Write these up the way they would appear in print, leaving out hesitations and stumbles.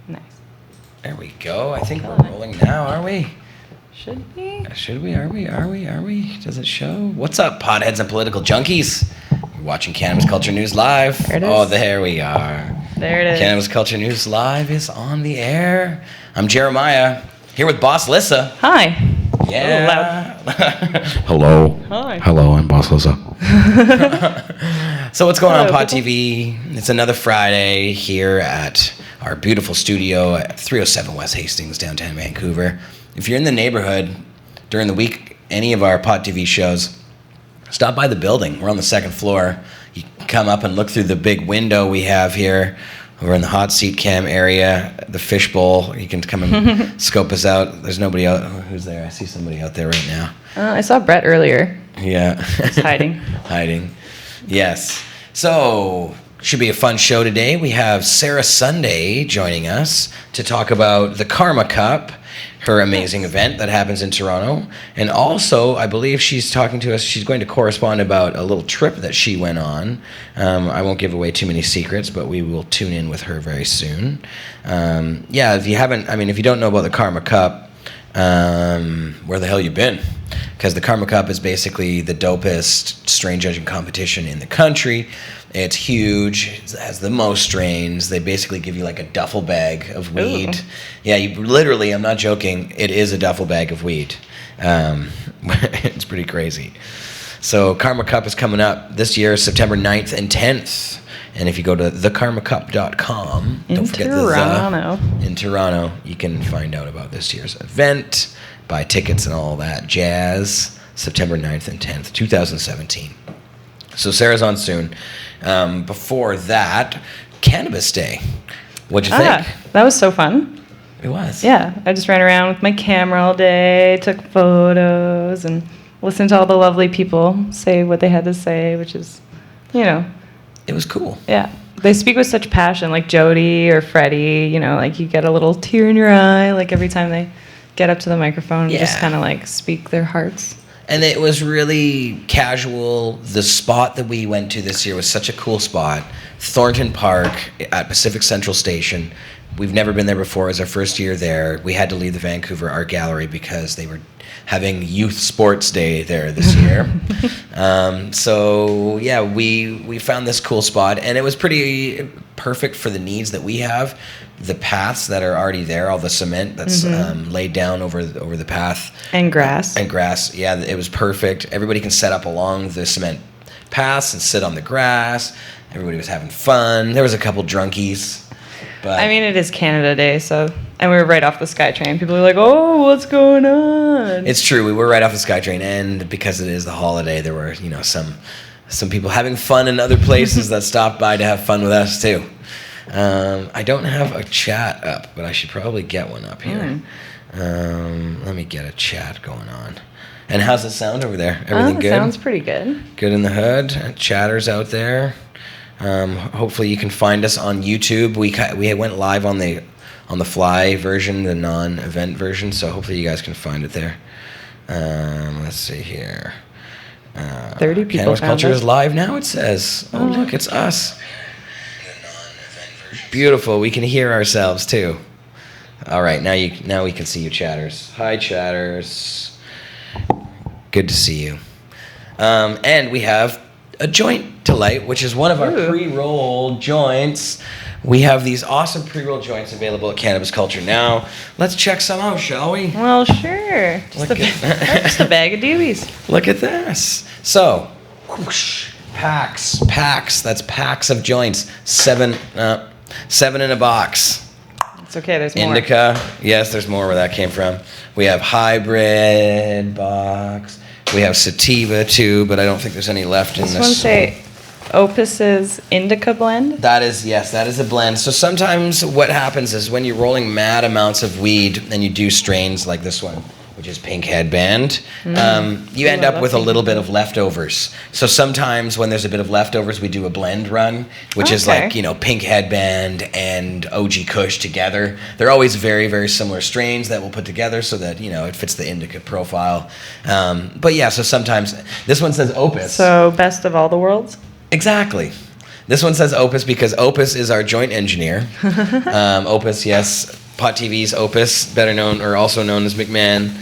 Nice. There we go. I think we're rolling now, are we? Should be. Should we? Are we? Does it show? What's up, potheads and political junkies? You're watching Cannabis Culture News Live. There it is. Oh, there we are. There it is. Cannabis Culture News Live is on the air. I'm Jeremiah, here with Boss Lissa. Hi. Yeah. Hello. Hi. Hello, I'm Boss Lissa. So what's going on, Hello, Pod people. TV? It's another Friday here at our beautiful studio at 307 West Hastings, downtown Vancouver. If you're in the neighborhood during the week, any of our Pod TV shows, stop by the building. We're on the second floor. You can come up and look through the big window we have here. We're in the hot seat cam area, the fishbowl. You can come and scope us out. There's nobody out. Who's there? I see somebody out there right now. I saw Brett earlier. Yeah. He's hiding. Hiding. Yes. So, should be a fun show today. We have Sarah Sunday joining us to talk about the Karma Cup, her amazing event that happens in Toronto. And also, I believe she's talking to us, she's going to correspond about a little trip that she went on. I won't give away too many secrets, but we will tune in with her very soon. If you don't know about the Karma Cup, where the hell you been? Because the Karma Cup is basically the dopest strain judging competition in the country. It's huge. It has the most strains. They basically give you like a duffel bag of weed. Ooh. Yeah, you literally, I'm not joking, it is a duffel bag of weed. It's pretty crazy. So Karma Cup is coming up this year, September 9th and 10th. And if you go to thekarmacup.com, don't forget in Toronto, you can find out about this year's event, buy tickets and all that jazz, September 9th and 10th, 2017. So Sarah's on soon. Before that, Cannabis Day. What'd you think? That was so fun. It was. Yeah, I just ran around with my camera all day, took photos, and listened to all the lovely people say what they had to say, which is, It was cool. Yeah. They speak with such passion, like Jody or Freddie, like you get a little tear in your eye, like every time they get up to the microphone and just kind of like speak their hearts. And it was really casual. The spot that we went to this year was such a cool spot. Thornton Park at Pacific Central Station. We've never been there before. It was our first year there. We had to leave the Vancouver Art Gallery because they were having Youth Sports Day there this year. We found this cool spot, and it was pretty perfect for the needs that we have. The paths that are already there, all the cement that's laid down over the path. And grass. Yeah, it was perfect. Everybody can set up along the cement paths and sit on the grass. Everybody was having fun. There was a couple drunkies. But I mean, it is Canada Day, and we were right off the SkyTrain. People are like, oh, what's going on? It's true. We were right off the SkyTrain, and because it is the holiday, there were, some people having fun in other places that stopped by to have fun with us, too. I don't have a chat up, but I should probably get one up here. Let me get a chat going on. And how's it sound over there? Everything good? Sounds pretty good. Good in the hood. Chatters out there. Hopefully you can find us on YouTube. We went live on the fly version, the non-event version, so hopefully you guys can find it there. Let's see here. 30 people Cannabis found Culture it. is live now, it says. Oh, look, it's us. Beautiful. We can hear ourselves, too. All right, now we can see you, chatters. Hi, chatters. Good to see you. And we have a joint to light, which is one of our pre-roll joints. We have these awesome pre-roll joints available at Cannabis Culture now. Let's check some out, shall we? Well, sure. Just a bag of doobies. Look at this. So, whoosh, packs. That's packs of joints. Seven in a box. It's okay, there's more. Indica. Yes, there's more where that came from. We have hybrid box. We have sativa too, but I don't think there's any left in this. This one say Opus's Indica blend. That is a blend. So sometimes what happens is when you're rolling mad amounts of weed and you do strains like this one, which is Pink Headband, you end up with a little bit of leftovers. So sometimes when there's a bit of leftovers, we do a blend run, which is like, Pink Headband and OG Kush together. They're always very, very similar strains that we'll put together so that, it fits the indica profile. So sometimes, this one says Opus. So best of all the worlds? Exactly. This one says Opus because Opus is our joint engineer. Opus, yes. Pot TV's Opus, better known or also known as McMahon.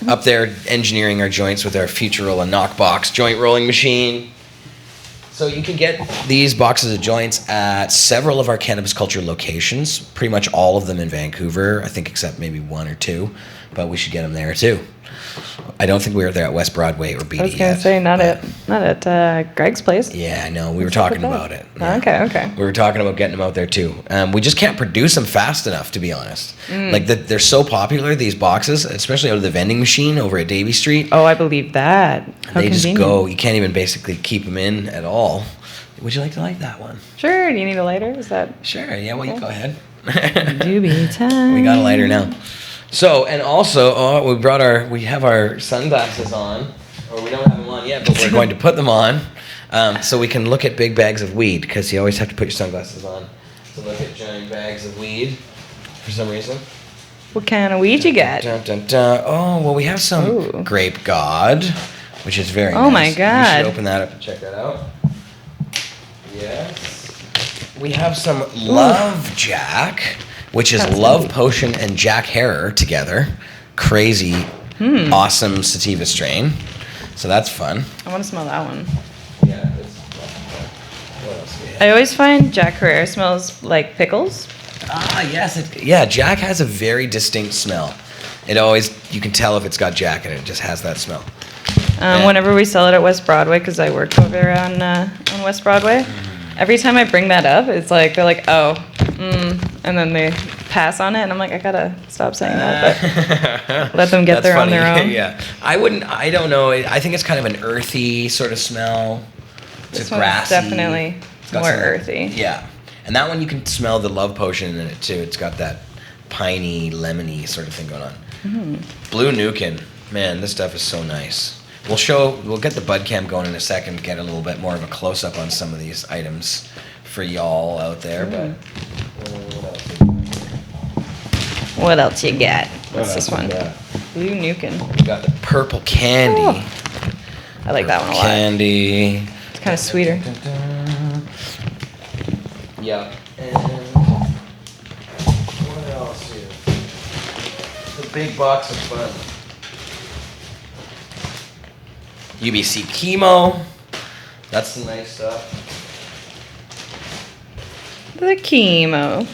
Up there engineering our joints with our Futurola Knockbox joint rolling machine. So you can get these boxes of joints at several of our cannabis culture locations, pretty much all of them in Vancouver, I think except maybe one or two, but we should get them there too. I don't think we were there at West Broadway or BD I was going to say, not at Greg's place. Yeah, I know. We were talking about it. Yeah. Okay. We were talking about getting them out there too. We just can't produce them fast enough, to be honest. Like, they're so popular, these boxes, especially out of the vending machine over at Davie Street. Oh, I believe that. How They convenient. just go. You can't even basically keep them in at all. Would you like to light that one? Sure. Do you need a lighter? Is that? Sure. Yeah, well, you go ahead. Doobie time. We got a lighter now. So, and also, we have our sunglasses on, or we don't have them on yet, but we're going to put them on, so we can look at big bags of weed, because you always have to put your sunglasses on to look at giant bags of weed, for some reason. What kind of weed you got? Dun, dun, dun. Oh, well, we have some Ooh. Grape God, which is very nice. Oh my God. You should open that up and check that out. Yes. We have some Love Jack, which is That's Love neat. Potion and Jack Herrer together. Crazy, awesome sativa strain. So that's fun. I want to smell that one. Yeah. What else do we have? I always find Jack Herrera smells like pickles. Ah, yes. Yeah, Jack has a very distinct smell. It always, you can tell if it's got Jack in it. It just has that smell. Yeah. Whenever we sell it at West Broadway, because I work over there on West Broadway, every time I bring that up, it's like, they're like, oh, and then they pass on it, and I'm like, I gotta stop saying that, but let them get That's there on funny. their own. Yeah. I don't know. I think it's kind of an earthy sort of smell. It's This a one's grassy. definitely It's got more some- earthy. Yeah. And that one you can smell the Love Potion in it too. It's got that piney, lemony sort of thing going on. Blue Nukin. Man, this stuff is so nice. We'll get the bud cam going in a second to get a little bit more of a close up on some of these items for y'all out there, but What else you got? what What's else this we one? got? Blue Nukin. We got the purple candy. I like that one a lot. Candy. It's kind of sweeter. Yeah. And what else here? The big box of fun. UBC Chemo. That's some nice stuff. The chemo.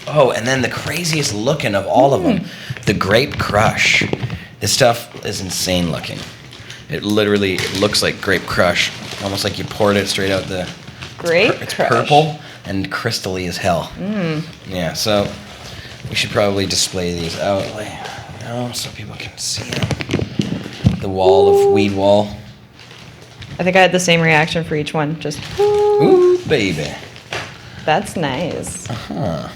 Oh, and then the craziest looking of all of them, the Grape Crush. This stuff is insane looking. It literally looks like Grape Crush, almost like you poured it straight out the. Grape It's Crush. purple and crystally as hell. Yeah, so we should probably display these out, so people can see them. The wall of weed wall. I think I had the same reaction for each one. Just, Ooh, baby. that's nice. Huh.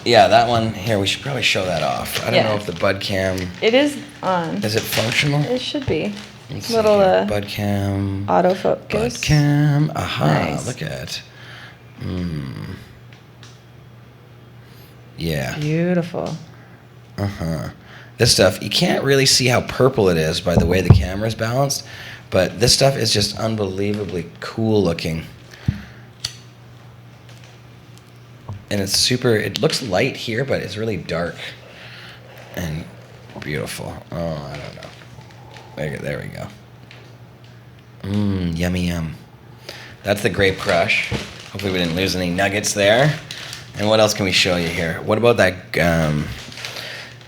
Yeah, that one here. We should probably show that off. I don't Yeah. know if the bud cam It is on. is it functional. It should be. Let's see Little here. Bud cam. autofocus. Bud cam. Aha! Nice. Look at. Yeah. Beautiful. This stuff, you can't really see how purple it is by the way the camera's balanced, but this stuff is just unbelievably cool looking. And it's super, it looks light here, but it's really dark and beautiful. Oh, I don't know. There we go. Yummy yum. That's the Grape Crush. Hopefully we didn't lose any nuggets there. And what else can we show you here? What about that,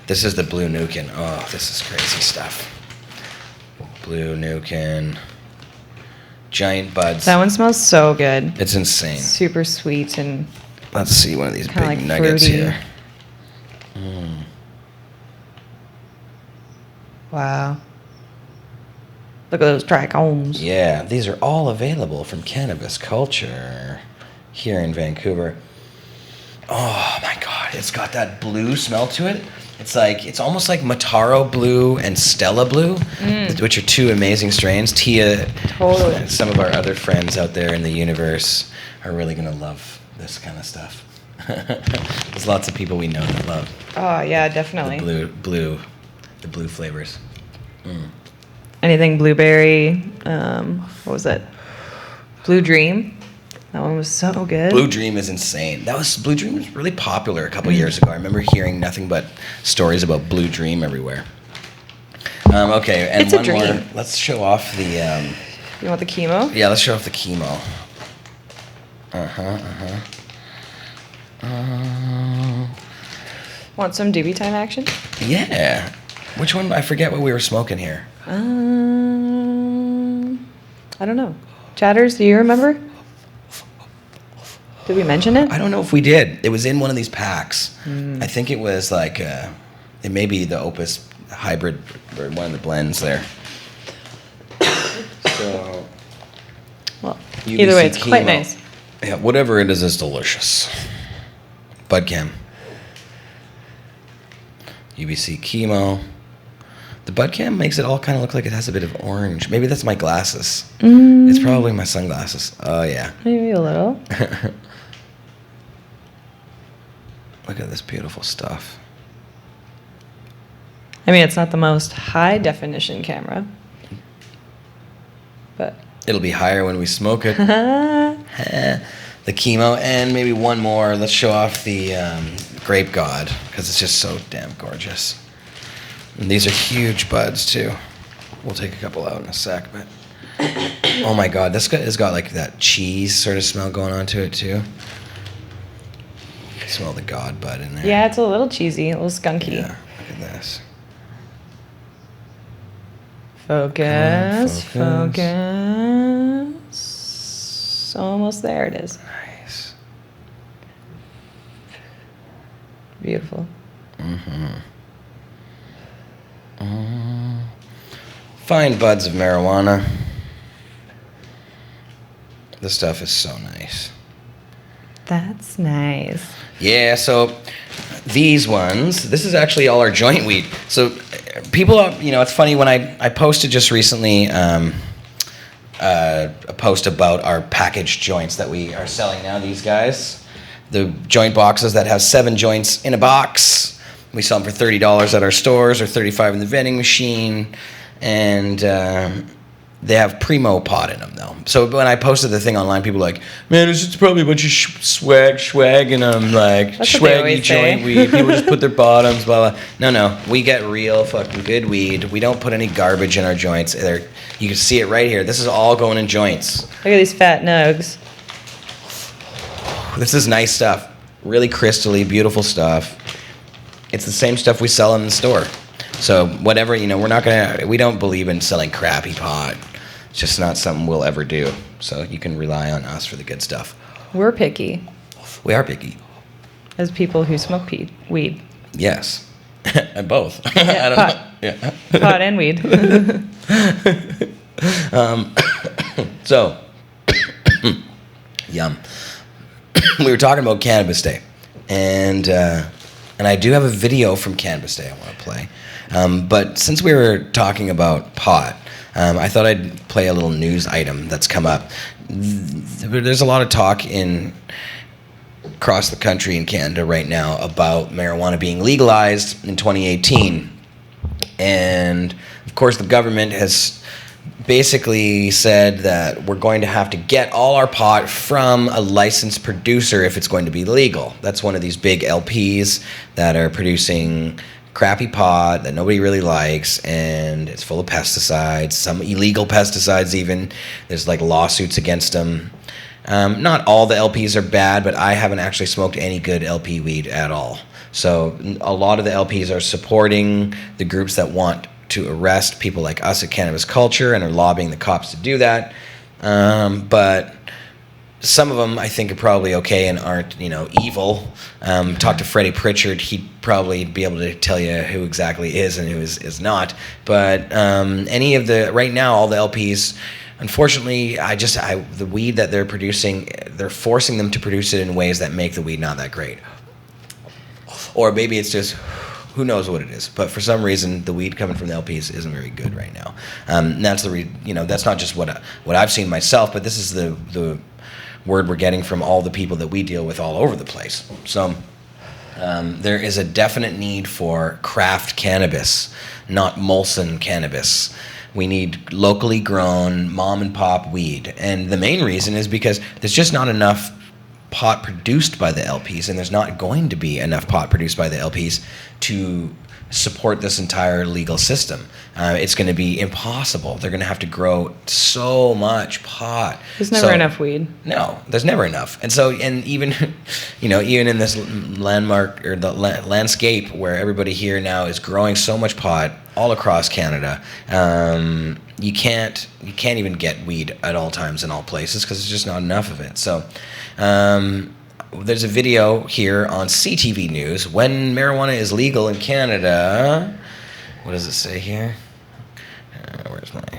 this is the Blue Nukin. Oh, this is crazy stuff. Blue Nukin. Giant buds. That one smells so good. It's insane. Super sweet and Let's see one of these big kinda like nuggets fruity. here. wow. Look at those trichomes. Yeah, these are all available from Cannabis Culture here in Vancouver. Oh my God, it's got that blue smell to it. It's almost like Mataro Blue and Stella Blue, which are two amazing strains. Tia Totally. and some of our other friends out there in the universe are really gonna love this kind of stuff. There's lots of people we know that love Oh yeah, the definitely. blue flavors. anything blueberry. What was it? Blue Dream. That one was so good. Blue Dream is insane. Blue Dream was really popular a couple years ago. I remember hearing nothing but stories about Blue Dream everywhere. Okay, and It's a one dream. more. Let's show off the. You want the chemo? Yeah, let's show off the chemo. Want some DB time action? Yeah. Which one? I forget what we were smoking here. I don't know. Chatters, do you remember? Did we mention it? I don't know if we did. It was in one of these packs. I think it was like, it may be the Opus hybrid or one of the blends there. So, Well, UBC either way, it's quite chemo. nice. Yeah, whatever it is delicious. Budcam. UBC chemo. The Budcam makes it all kind of look like it has a bit of orange. Maybe that's my glasses. It's probably my sunglasses. Oh, yeah. Maybe a little. Look at this beautiful stuff. I mean, it's not the most high definition camera, but It'll be higher when we smoke it. The chemo, and maybe one more. Let's show off the Grape God, because it's just so damn gorgeous. And these are huge buds, too. We'll take a couple out in a sec, but... Oh my god, this guy has got like that cheese sort of smell going on to it, too. You can smell the God bud in there. yeah, it's a little cheesy, a little skunky. Yeah, look at this. Focus, Come on, focus. Almost there it is. Nice. Beautiful. Fine buds of marijuana. This stuff is so nice. That's nice. Yeah, so these ones, this is actually all our joint weed. So people, it's funny when I posted just recently a post about our packaged joints that we are selling now, these guys. The joint boxes that have 7 joints in a box. We sell them for $30 at our stores or $35 in the vending machine. And they have Primo pot in them, though. So when I posted the thing online, people were like, man, it's just probably a bunch of swag, and I'm like, That's what they swaggy always joint say. weed. People just put their bottoms, blah, blah. No, we get real fucking good weed. We don't put any garbage in our joints. You can see it right here. This is all going in joints. Look at these fat nugs. This is nice stuff. Really crystally, beautiful stuff. It's the same stuff we sell in the store. So whatever, we don't believe in selling crappy pot. It's just not something we'll ever do. So you can rely on us for the good stuff. We're picky We are picky. as people who smoke weed. Yes. And both. Yeah, I don't pot. know. Yeah. Pot and weed. So, yum. We were talking about Cannabis Day, and I do have a video from Cannabis Day I want to play. But since we were talking about pot, I thought I'd play a little news item that's come up. There's a lot of talk across the country in Canada right now about marijuana being legalized in 2018. And, of course, the government has basically said that we're going to have to get all our pot from a licensed producer if it's going to be legal. That's one of these big LPs that are producing crappy pot that nobody really likes, and it's full of pesticides, some illegal pesticides even. There's like lawsuits against them. Not all the LPs are bad, but I haven't actually smoked any good LP weed at all. So a lot of the LPs are supporting the groups that want to arrest people like us at Cannabis Culture and are lobbying the cops to do that. But some of them I think are probably okay and aren't, evil. Talk to Freddie Pritchard. He'd probably be able to tell you who exactly is and who is not. But right now, all the LPs, unfortunately, the weed that they're producing, they're forcing them to produce it in ways that make the weed not that great. Or maybe it's just, who knows what it is. But for some reason, the weed coming from the LPs isn't very good right now. And that's that's not just what I've seen myself, but this is the word we're getting from all the people that we deal with all over the place. So there is a definite need for craft cannabis, not Molson cannabis. We need locally grown mom and pop weed. And the main reason is because there's just not enough pot produced by the LPs, and there's not going to be enough pot produced by the LPs to support this entire legal system. It's going to be impossible. They're going to have to grow so much pot. There's never enough weed. No, there's never enough. And so, and even, even in this landmark or the landscape where everybody here now is growing so much pot all across Canada, you can't even get weed at all times in all places because there's just not enough of it. So, there's a video here on CTV News. When marijuana is legal in Canada, what does it say here? Where's my mouse?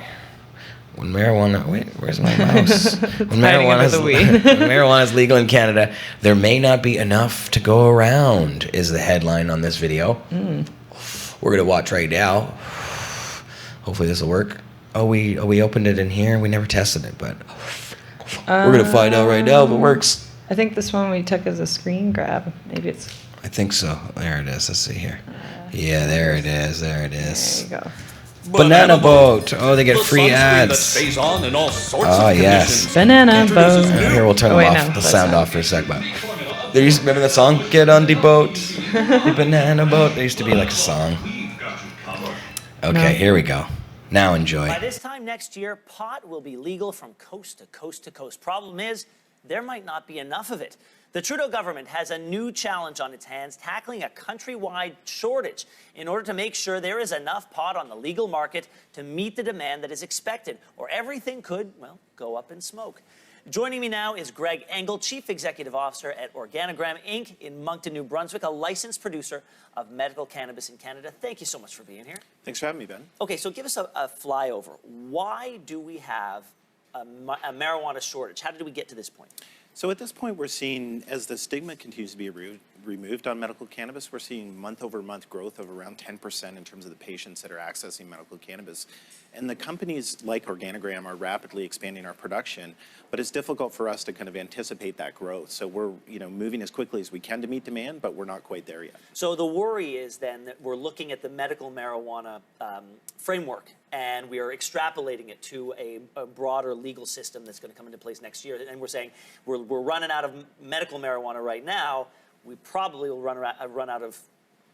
When marijuana is legal in Canada, there may not be enough to go around, is the headline on this video. We're gonna watch right now. Hopefully this will work. Oh, we opened it in here. We never tested it, but we're gonna find out right now if it works. I think this one we took as a screen grab. Maybe it's... I think so. There it is. Let's see here. Yeah, there it is. There you go. Banana boat. Oh, they get free ads. Oh, yes. Banana boat. Here, we'll turn the sound off for a sec. But remember that song? Get on the boat. The banana boat. There used to be like a song. Okay, here we go. Now enjoy. By this time next year, pot will be legal from coast to coast to coast. Problem is, there might not be enough of it. The Trudeau government has a new challenge on its hands, tackling a countrywide shortage in order to make sure there is enough pot on the legal market to meet the demand that is expected, or everything could, well, go up in smoke. Joining me now is Greg Engel, Chief Executive Officer at Organogram Inc. in Moncton, New Brunswick, a licensed producer of medical cannabis in Canada. Thank you so much for being here. Thanks for having me, Ben. Okay, so give us a flyover. Why do we have a marijuana shortage? How did we get to this point? So at this point, we're seeing, as the stigma continues to be removed on medical cannabis, we're seeing month-over-month growth of around 10% in terms of the patients that are accessing medical cannabis. And the companies like Organogram are rapidly expanding our production, but it's difficult for us to kind of anticipate that growth. So we're moving as quickly as we can to meet demand, but we're not quite there yet. So the worry is then that we're looking at the medical marijuana framework, and we are extrapolating it to a broader legal system that's going to come into place next year. And we're saying we're running out of medical marijuana right now. We probably will run out of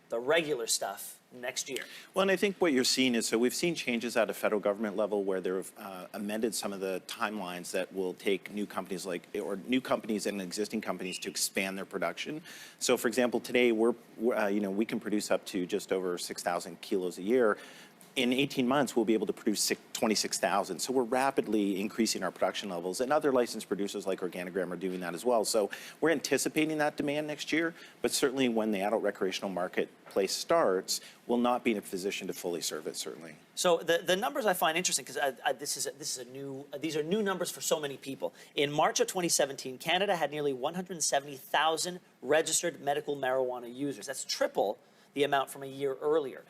the regular stuff next year. Well, and I think what you're seeing is, so we've seen changes at a federal government level where they've amended some of the timelines that will take new companies and existing companies to expand their production. So, for example, today we can produce up to just over 6,000 kilos a year. In 18 months, we'll be able to produce 26,000. So we're rapidly increasing our production levels, and other licensed producers like Organogram are doing that as well. So we're anticipating that demand next year, but certainly when the adult recreational marketplace starts, we'll not be in a position to fully serve it, certainly. So the numbers I find interesting, because these are new numbers for so many people. In March of 2017, Canada had nearly 170,000 registered medical marijuana users. That's triple the amount from a year earlier.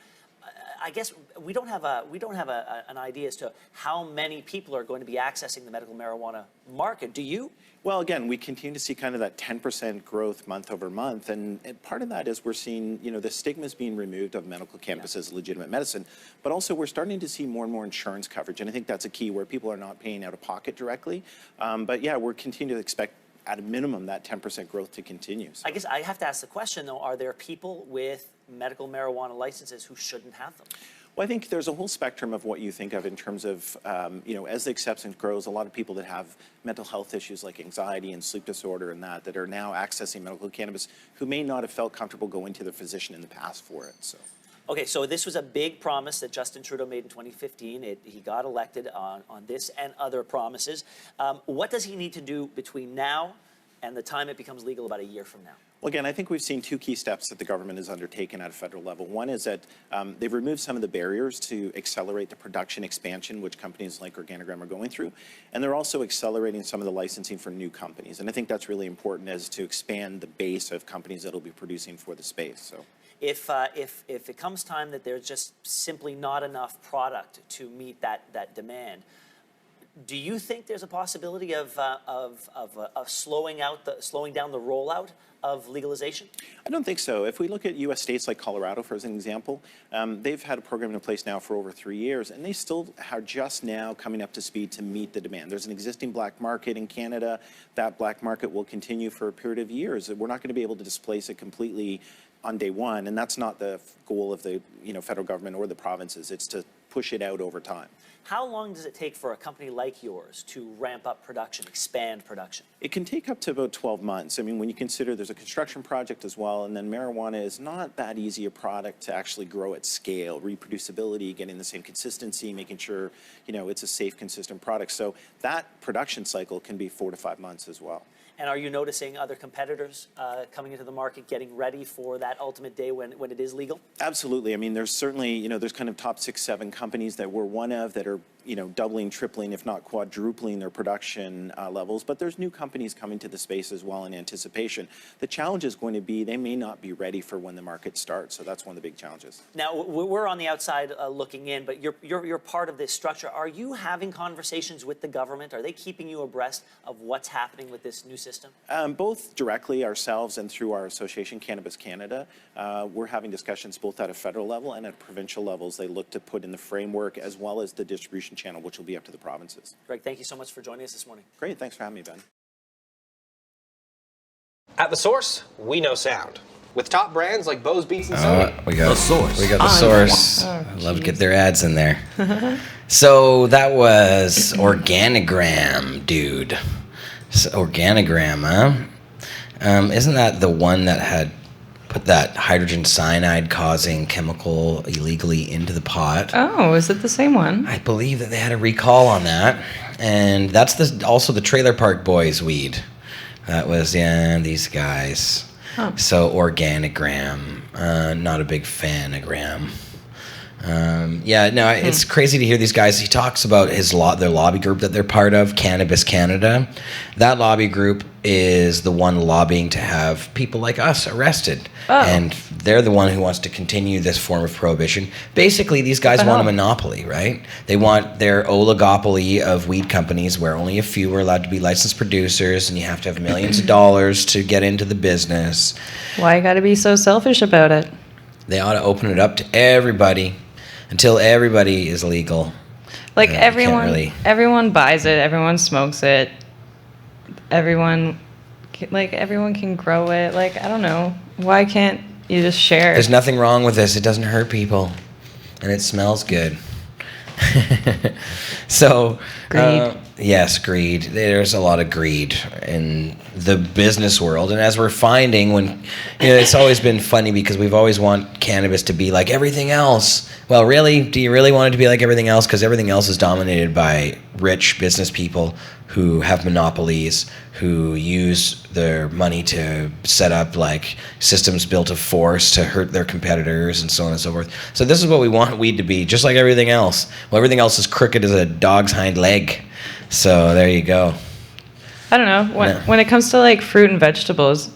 I guess we don't have an idea as to how many people are going to be accessing the medical marijuana market. Do you? Well, again, we continue to see kind of that 10% growth month over month, and part of that is we're seeing, the stigma is being removed of medical cannabis as legitimate medicine, but also we're starting to see more and more insurance coverage, and I think that's a key where people are not paying out of pocket directly. But yeah, we're continuing to expect at a minimum that 10% growth to continue. So. I guess I have to ask the question though: are there people with medical marijuana licenses who shouldn't have them? Well, I think there's a whole spectrum of what you think of in terms of, as the acceptance grows, a lot of people that have mental health issues like anxiety and sleep disorder and that are now accessing medical cannabis who may not have felt comfortable going to their physician in the past for it. So. Okay, so this was a big promise that Justin Trudeau made in 2015. He got elected on this and other promises. What does he need to do between now and the time it becomes legal about a year from now? Well, again, I think we've seen two key steps that the government has undertaken at a federal level. One is that they've removed some of the barriers to accelerate the production expansion, which companies like Organogram are going through. And they're also accelerating some of the licensing for new companies. And I think that's really important as to expand the base of companies that will be producing for the space. So. If it comes time that there's just simply not enough product to meet that demand, Do you think there's a possibility of slowing down the rollout of legalization? I don't think so. If we look at U.S. states like Colorado, for an example, they've had a program in place now for over 3 years, and they still are just now coming up to speed to meet the demand. There's an existing black market in Canada. That black market will continue for a period of years. We're not going to be able to displace it completely on day one, and that's not the goal of the federal government or the provinces. It's to push it out over time. How long does it take for a company like yours to ramp up production, expand production? It can take up to about 12 months. I mean, when you consider there's a construction project as well, and then marijuana is not that easy a product to actually grow at scale. Reproducibility, getting the same consistency, making sure, it's a safe, consistent product. So that production cycle can be 4 to 5 months as well. And are you noticing other competitors coming into the market, getting ready for that ultimate day when it is legal? Absolutely. I mean, there's certainly, there's kind of top 6, 7 companies that we're one of that are, doubling, tripling, if not quadrupling their production levels. But there's new companies coming to the space as well in anticipation. The challenge is going to be they may not be ready for when the market starts. So that's one of the big challenges. Now, we're on the outside looking in, but you're part of this structure. Are you having conversations with the government? Are they keeping you abreast of what's happening with this new system? Both directly ourselves and through our association, Cannabis Canada. We're having discussions both at a federal level and at provincial levels. They look to put in the framework as well as the distribution channel, which will be up to the provinces. Greg, thank you so much for joining us this morning. Great. Thanks for having me, Ben. At The Source, we know sound. With top brands like Bose Beats and Sony. We got The Source. We got The Source. I love to get their ads in there. So that was Organigram, dude. So Organigram, huh? Isn't that the one that had put that hydrogen cyanide causing chemical illegally into the pot? Oh, is it the same one? I believe that they had a recall on that. And that's also the Trailer Park Boys weed. That was, these guys. Huh. So Organigram, not a big fan-ogram. It's crazy to hear these guys. He talks about their lobby group that they're part of, Cannabis Canada. That lobby group is the one lobbying to have people like us arrested. Oh. And they're the one who wants to continue this form of prohibition. Basically, these guys want a monopoly, right? They want their oligopoly of weed companies where only a few are allowed to be licensed producers, and you have to have millions of dollars to get into the business. Why you gotta be so selfish about it? They ought to open it up to everybody until everybody is legal. Like everyone buys it, everyone smokes it, everyone can grow it. Like, I don't know. Why can't you just share? There's nothing wrong with this. It doesn't hurt people, and it smells good. So, greed. Yes, greed. There's a lot of greed in the business world, and as we're finding, it's always been funny because we've always want cannabis to be like everything else. Well, really, do you really want it to be like everything else? Because everything else is dominated by rich business people who have monopolies, who use their money to set up like systems built of force to hurt their competitors and so on and so forth. So this is what we want weed to be, just like everything else. Well, everything else is crooked as a dog's hind leg. So there you go. I don't know. When it comes to like fruit and vegetables,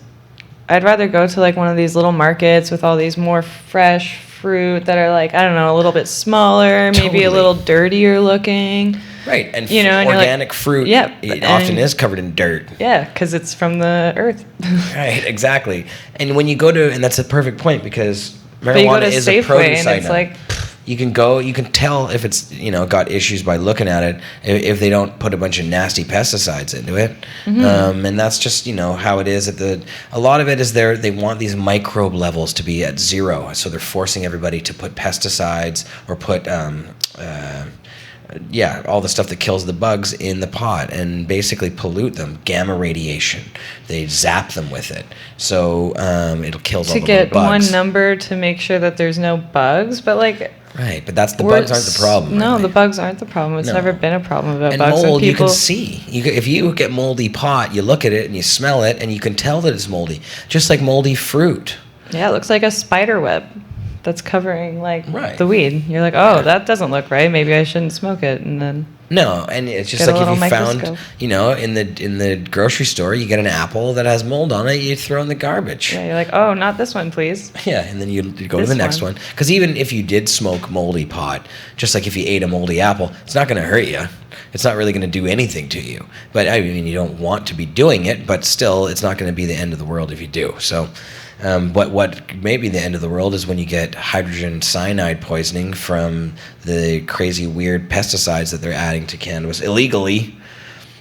I'd rather go to like one of these little markets with all these more fresh fruit that are like, I don't know, a little bit smaller, maybe a little dirtier looking. Right, and and organic fruit it often is covered in dirt. Yeah, because it's from the earth. Right, exactly. And when you go to, and that's a perfect point because marijuana is a produce item. Like, you can tell if it's, got issues by looking at it if they don't put a bunch of nasty pesticides into it. Mm-hmm. And that's just, how it is a lot of it is they want these microbe levels to be at zero. So they're forcing everybody to put pesticides or put, all the stuff that kills the bugs in the pot and basically pollute them. Gamma radiation. They zap them with it. So it'll kill all the little bugs. To get one number to make sure that there's no bugs, but like... Right, but the bugs aren't the problem. No, really. The bugs aren't the problem. It's never been a problem about bugs. And mold, you can see. If you get moldy pot, you look at it and you smell it and you can tell that it's moldy. Just like moldy fruit. Yeah, it looks like a spider web that's covering the Right. weed. You're like, that doesn't look right. Maybe I shouldn't smoke it. And then No, and it's just Get a like if little you found, microscope. in the grocery store, you get an apple that has mold on it, you throw in the garbage. Yeah, you're like, oh, not this one, please. Yeah, and then you go to This the next one. one. Because even if you did smoke moldy pot, just like if you ate a moldy apple, it's not going to hurt you. It's not really going to do anything to you. But I mean, you don't want to be doing it, but still, it's not going to be the end of the world if you do. So, what may be the end of the world is when you get hydrogen cyanide poisoning from the crazy, weird pesticides that they're adding to cannabis illegally.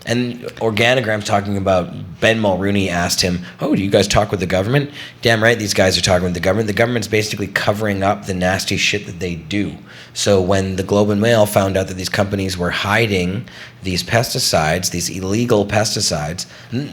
And Organogram's talking about, Ben Mulrooney asked him, oh, do you guys talk with the government? Damn right these guys are talking with the government. The government's basically covering up the nasty shit that they do. So when the Globe and Mail found out that these companies were hiding these pesticides, these illegal pesticides,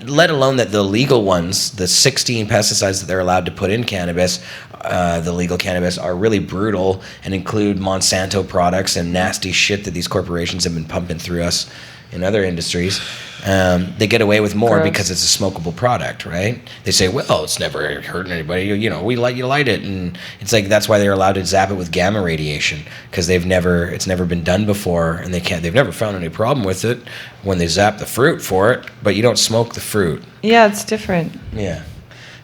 let alone that the legal ones, the 16 pesticides that they're allowed to put in cannabis, the legal cannabis, are really brutal and include Monsanto products and nasty shit that these corporations have been pumping through us in other industries. They get away with more Gross. because it's a smokable product, right? They say, well, it's never hurting anybody. You light it, and it's like that's why they're allowed to zap it with gamma radiation, because it's never been done before, and they've never found any problem with it when they zap the fruit for it. But you don't smoke the fruit. Yeah, it's different. Yeah.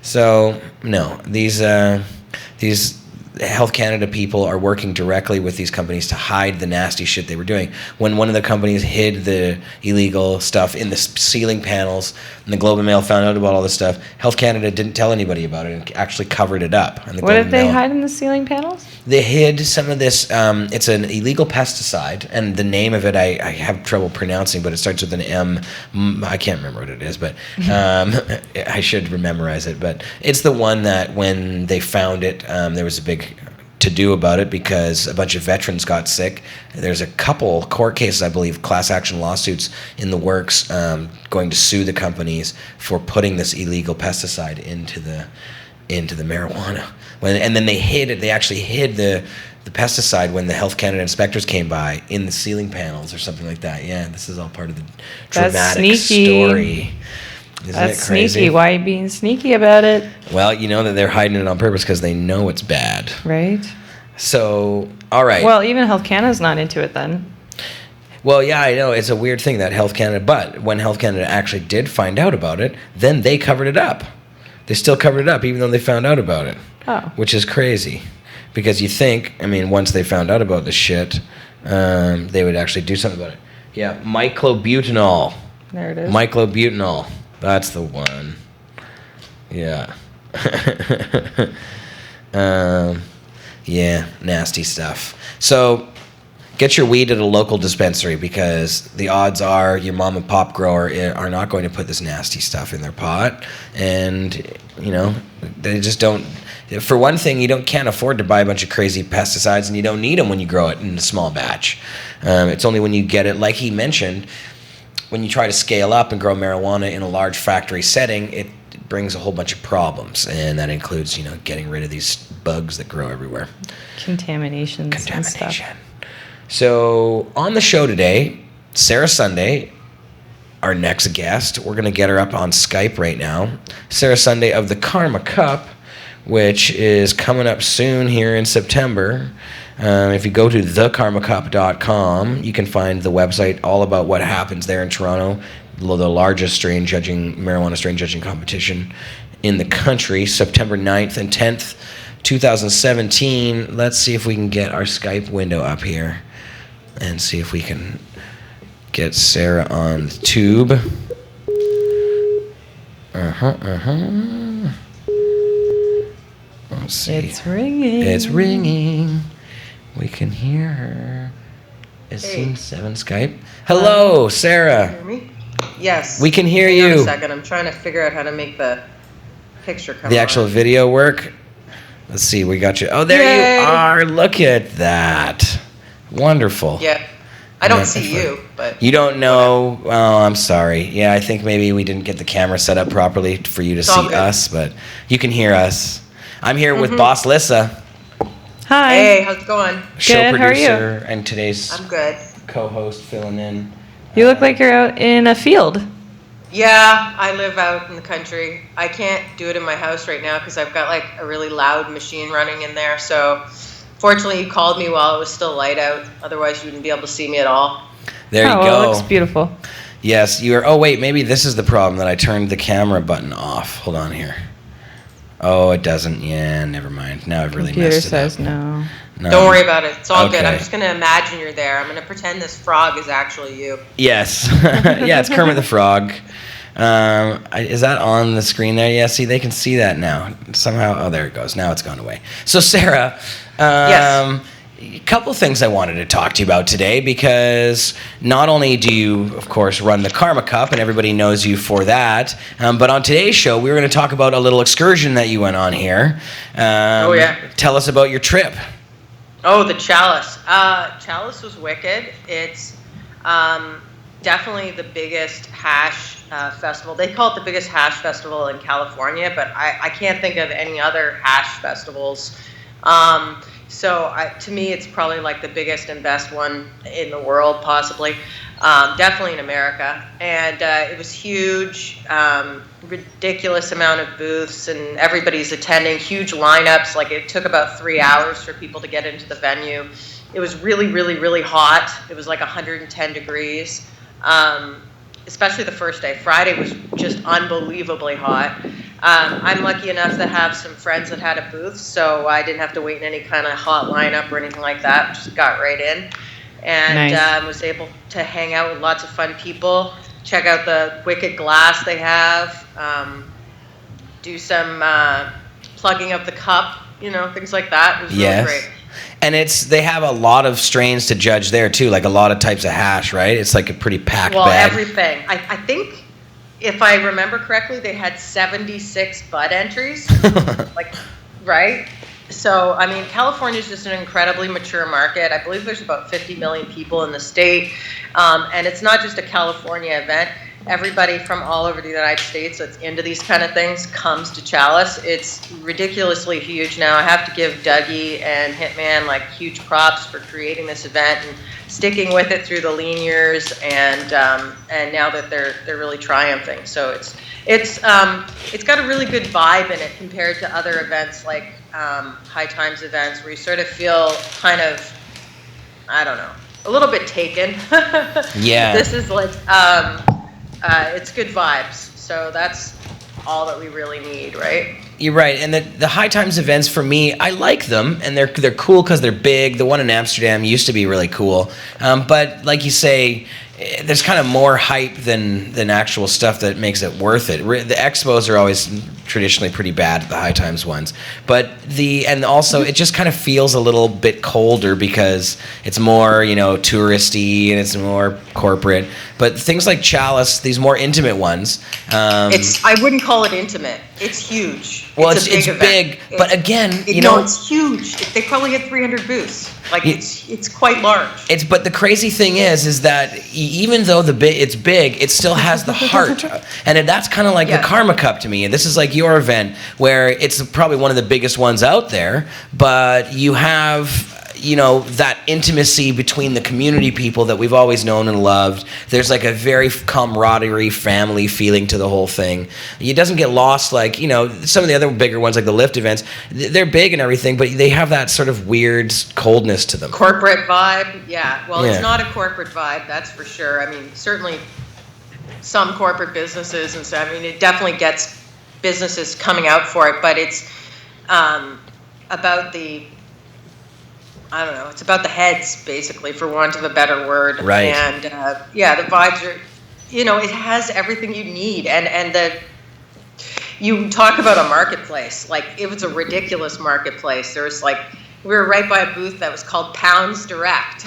So no, these Health Canada people are working directly with these companies to hide the nasty shit they were doing. When one of the companies hid the illegal stuff in the ceiling panels, and the Globe and Mail found out about all this stuff, Health Canada didn't tell anybody about it and actually covered it up. And the What Globe did and they Mail- hide in the ceiling panels? They hid some of this. It's an illegal pesticide, and the name of it I have trouble pronouncing, but it starts with an M. I can't remember what it is, but I should memorize it. But it's the one that when they found it, there was a big to-do about it because a bunch of veterans got sick. There's a couple court cases, I believe, class action lawsuits in the works, going to sue the companies for putting this illegal pesticide into the marijuana. And then they hid it. They actually hid the pesticide when the Health Canada inspectors came by in the ceiling panels or something like that. Yeah, this is all part of the That's dramatic sneaky. story. Isn't That's it crazy? sneaky. Why are you being sneaky about it? Well, you know that they're hiding it on purpose because they know it's bad. Right? So, all right. Well, even Health Canada's not into it then. Well, yeah, I know. It's a weird thing that Health Canada, but when Health Canada actually did find out about it, then they covered it up. They still covered it up even though they found out about it. Oh. Which is crazy. Because you think, I mean, once they found out about the shit, they would actually do something about it. Yeah, myclobutanol. There it is. Myclobutanol. That's the one. Yeah. Yeah, nasty stuff. So, get your weed at a local dispensary because the odds are your mom and pop grower are not going to put this nasty stuff in their pot. And, they just don't. For one thing, you can't afford to buy a bunch of crazy pesticides, and you don't need them when you grow it in a small batch. It's only when you get it, like he mentioned, when you try to scale up and grow marijuana in a large factory setting, it brings a whole bunch of problems, and that includes, getting rid of these bugs that grow everywhere. Contaminations and stuff. So on the show today, Sarah Sunday, our next guest, we're going to get her up on Skype right now. Sarah Sunday of the Karma Cup, which is coming up soon here in September. If you go to thekarmacup.com, you can find the website all about what happens there in Toronto, the largest marijuana strain judging competition in the country, September 9th and 10th, 2017. Let's see if we can get our Skype window up here and see if we can get Sarah on the tube. Let's see. It's ringing. It's ringing. We can hear her. Is Scene 7 Skype? Hello, Sarah. Hear me? Yes. We can hear Hang on you. a second. I'm trying to figure out how to make the picture come The actual on. video work? Let's see, we got you. Oh, there Yay. you are. Look at that. Wonderful. Yeah. I don't Yeah, see you, but You don't know. Oh, I'm sorry. Yeah, I think maybe we didn't get the camera set up properly for you to It's all see good. us, but you can hear us. I'm here with Boss Lissa, Hi. hey, how's it going? show Good, how are you? producer, and today's I'm good. co-host filling in. You look like you're out in a field. Yeah, I live out in the country. I can't do it in my house right now because I've got like a really loud machine running in there. So fortunately you called me while it was still light out. Otherwise you wouldn't be able to see me at all. There you Oh, go. it looks beautiful. Yes, you are. Oh, wait, maybe this is the problem that I turned the camera button off. Hold on here. Oh, it doesn't. Yeah, never mind. Now I've really Computer messed it says up. no. No. Don't worry about it. It's all good. I'm Okay. just going to imagine you're there. I'm going to pretend this frog is actually you. Yes. Yeah, it's Kermit the Frog. Is that on the screen there? Yeah, see, they can see that now. Somehow, oh, there it goes. Now it's gone away. So, Sarah, Yes. a couple things I wanted to talk to you about today, because not only do you, of course, run the Karma Cup, and everybody knows you for that, but on today's show, we were going to talk about a little excursion that you went on here. Oh, yeah. Tell us about your trip. Oh, the Chalice. Chalice was wicked. It's definitely the biggest hash festival. They call it the biggest hash festival in California, but I can't think of any other hash festivals. So to me, it's probably like the biggest and best one in the world, possibly. Definitely in America. And it was huge, ridiculous amount of booths, and everybody's attending, huge lineups. Like, it took about 3 hours for people to get into the venue. It was really, really, really hot. It was like 110 degrees, especially the first day. Friday was just unbelievably hot. I'm lucky enough to have some friends that had a booth, so I didn't have to wait in any kind of hot lineup or anything like that. Just got right in, and Nice. was able to hang out with lots of fun people, check out the wicked glass they have, do some plugging of the cup, things like that. It was really great. And they have a lot of strains to judge there too, like a lot of types of hash, right? It's like a pretty packed bag. Everything. I think, if I remember correctly, they had 76 bud entries. Right? So, I mean, California is just an incredibly mature market. I believe there's about 50 million people in the state. And it's not just a California event. Everybody from all over the United States that's into these kind of things comes to Chalice. It's ridiculously huge now. I have to give Dougie and Hitman huge props for creating this event and sticking with it through the lean years, and now that they're really triumphing. So it's got a really good vibe in it compared to other events like High Times events, where you sort of feel kind of, I don't know, a little bit taken. Yeah. This is it's good vibes. So that's all that we really need, right? You're right, and the High Times events, for me, I like them, and they're cool because they're big. The one in Amsterdam used to be really cool, but like you say, there's kind of more hype than actual stuff that makes it worth it. The expos are always traditionally pretty bad, the High Times ones, but and also it just kind of feels a little bit colder because it's more touristy and it's more corporate. But things like Chalice, these more intimate ones, I wouldn't call it intimate. It's huge. Well, it's it's big, but again, it's huge. They probably had 300 booths. It's quite large. But the crazy thing is that even though it's big, it still has the heart, and that's kind of like the Karma Cup to me. And this is like your event, where it's probably one of the biggest ones out there, but you have that intimacy between the community people that we've always known and loved. There's like a very camaraderie, family feeling to the whole thing. It doesn't get lost like, some of the other bigger ones like the Lyft events. They're big and everything, but they have that sort of weird coldness to them. Corporate vibe, yeah. Well, It's not a corporate vibe, that's for sure. I mean, certainly some corporate businesses and stuff. I mean, it definitely gets businesses coming out for it, but it's about it's about the heads, basically, for want of a better word. Right. And, the vibes are, it has everything you need. And you talk about a marketplace. It was a ridiculous marketplace. There was, we were right by a booth that was called Pounds Direct.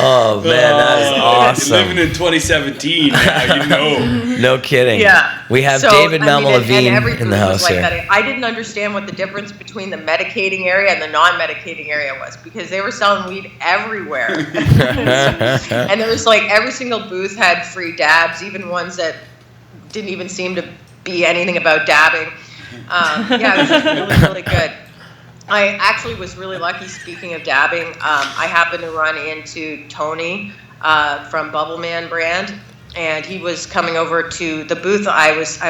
Oh, man, that is awesome. Living in 2017 now, No kidding. Yeah. We have David Malma-Levine in the house here. That. I didn't understand what the difference between the medicating area and the non-medicating area was, because they were selling weed everywhere. And it was every single booth had free dabs, even ones that didn't even seem to be anything about dabbing. It was just really, really good. I actually was really lucky, speaking of dabbing. I happened to run into Tony from Bubbleman brand, and he was coming over to the booth. I was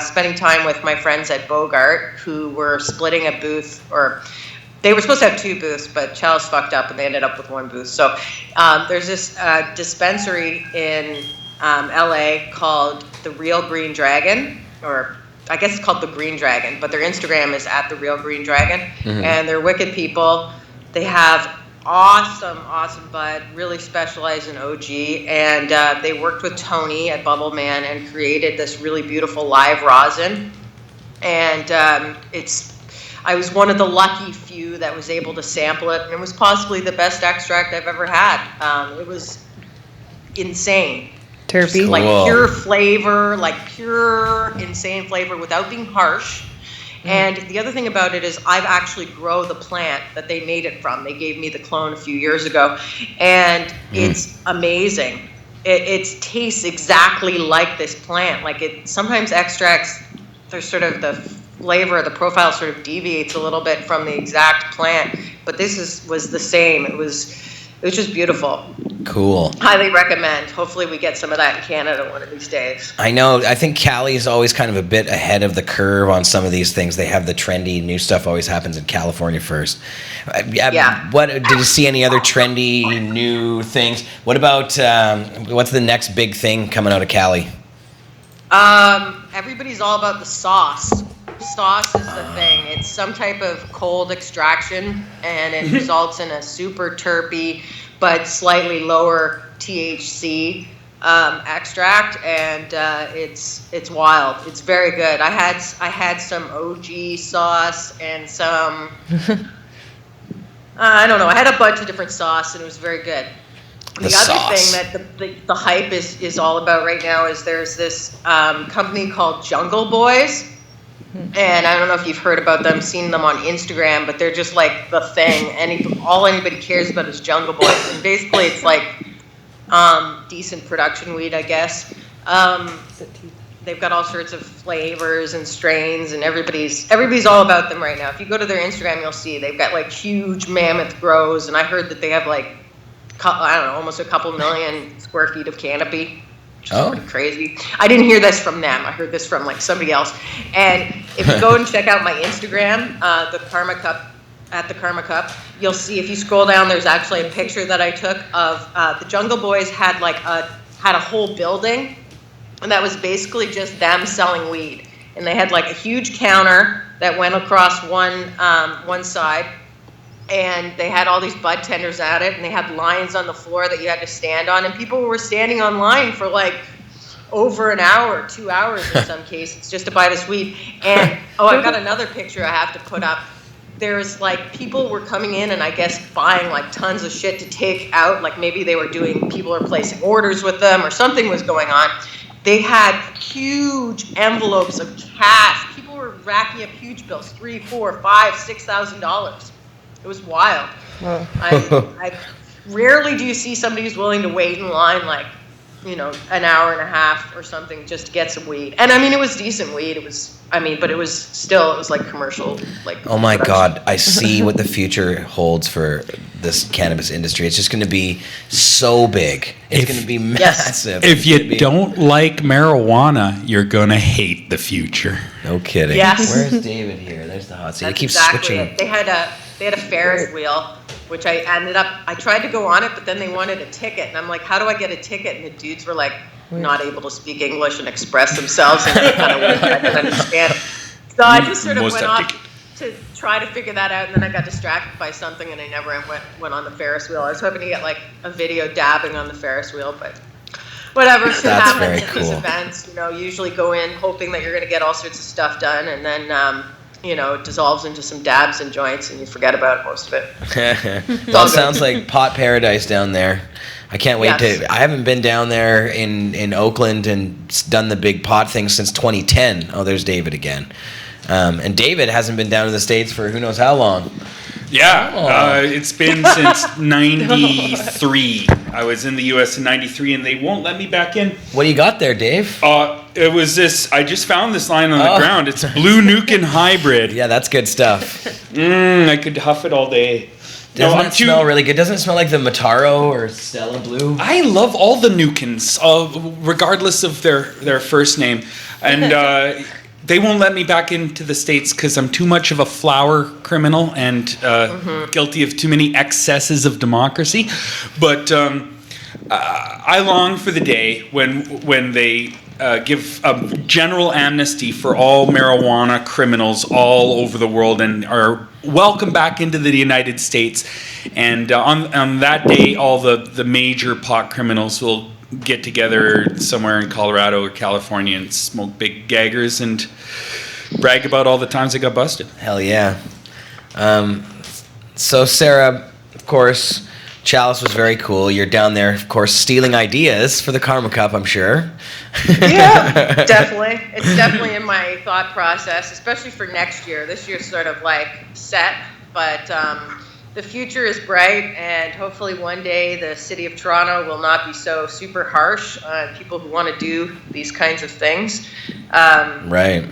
spending time with my friends at Bogart, who were splitting a booth, or they were supposed to have 2 booths, but Chalice fucked up and they ended up with 1 booth. So there's this dispensary in LA called the Real Green Dragon, or I guess it's called the Green Dragon, but their Instagram is at the Real Green Dragon. And they're wicked people. They have awesome bud, really specialized in OG, and they worked with Tony at Bubble Man and created this really beautiful live rosin. And I was one of the lucky few that was able to sample it, and it was possibly the best extract I've ever had. It was insane. Terpy. Just like Cool. pure flavor, like pure insane flavor without being harsh. And the other thing about it is I've actually grow the plant that they made it from. They gave me the clone a few years ago, and it's amazing. It tastes exactly like this plant. Like sometimes extracts, there's sort of the flavor, the profile sort of deviates a little bit from the exact plant, but this was the same. It was just beautiful. Cool. Highly recommend. Hopefully we get some of that in Canada one of these days. I know. I think Cali is always kind of a bit ahead of the curve on some of these things. They have the trendy new stuff always happens in California first. Yeah. What did you see any other trendy new things? What about what's the next big thing coming out of Cali? Everybody's all about the sauce. Sauce is the thing. It's some type of cold extraction, and it results in a super terpy but slightly lower THC extract, and it's wild. It's very good. I had some OG sauce and some I don't know. I had a bunch of different sauce, and it was very good. The other thing that the hype is all about right now is there's this company called Jungle Boys. And I don't know if you've heard about them, seen them on Instagram, but they're just like the thing. All anybody cares about is Jungle Boys. And basically it's like decent production weed, I guess. They've got all sorts of flavors and strains, and everybody's all about them right now. If you go to their Instagram, you'll see they've got like huge mammoth grows, and I heard that they have like, I don't know, almost a couple million square feet of canopy. Which is pretty crazy. I didn't hear this from them. I heard this from like somebody else. And if you go and check out my Instagram, the Karma Cup, at the Karma Cup, you'll see if you scroll down, there's actually a picture that I took of the Jungle Boys had a whole building, and that was basically just them selling weed. And they had like a huge counter that went across one side. And they had all these bud tenders at it, and they had lines on the floor that you had to stand on, and people were standing on line for like over an hour, 2 hours in some cases, just to buy this weed. And I've got another picture I have to put up. There's like people were coming in and I guess buying like tons of shit to take out, like maybe people are placing orders with them or something was going on. They had huge envelopes of cash. People were racking up huge bills, $3,000, $4,000, $5,000, $6,000. It was wild. I rarely do you see somebody who's willing to wait in line like, an hour and a half or something just to get some weed. And I mean, it was decent weed. It was like commercial. Like, oh my production. God, I see what the future holds for this cannabis industry. It's just going to be so big. It's going to be massive. If you don't like marijuana, you're going to hate the future. No kidding. Yes. Where's David here? There's the hot seat. It keeps exactly switching. it. They had a Ferris wheel, which I tried to go on it, but then they wanted a ticket. And I'm like, how do I get a ticket? And the dudes were like, not able to speak English and express themselves. And they kind of I didn't understand it. So I just sort of went off to try to figure that out. And then I got distracted by something and I never went on the Ferris wheel. I was hoping to get like a video dabbing on the Ferris wheel, but whatever. Shit happens at these events. Usually go in hoping that you're going to get all sorts of stuff done. And then, it dissolves into some dabs and joints, and you forget about most of it. Well, it sounds like pot paradise down there. I can't wait to. I haven't been down there in Oakland and done the big pot thing since 2010. Oh, there's David again. And David hasn't been down to the States for who knows how long. Yeah, it's been since 93. I was in the U.S. in 93, and they won't let me back in. What do you got there, Dave? It was this. I just found this line on the ground. It's Blue Nukin Hybrid. Yeah, that's good stuff. I could huff it all day. Doesn't it smell really good? Doesn't it smell like the Mataro or Stella Blue? I love all the Nukins, regardless of their first name. And they won't let me back into the States because I'm too much of a flower criminal and guilty of too many excesses of democracy. But I long for the day when they give a general amnesty for all marijuana criminals all over the world and are welcome back into the United States. And on that day, all the major pot criminals will get together somewhere in Colorado or California and smoke big gaggers and brag about all the times they got busted. Hell yeah. So Sarah, of course, Chalice was very cool. You're down there, of course, stealing ideas for the Karma Cup, I'm sure. Yeah, definitely. It's definitely in my thought process, especially for next year. This year's sort of like set, but the future is bright, and hopefully one day the city of Toronto will not be so super harsh on people who want to do these kinds of things. Right.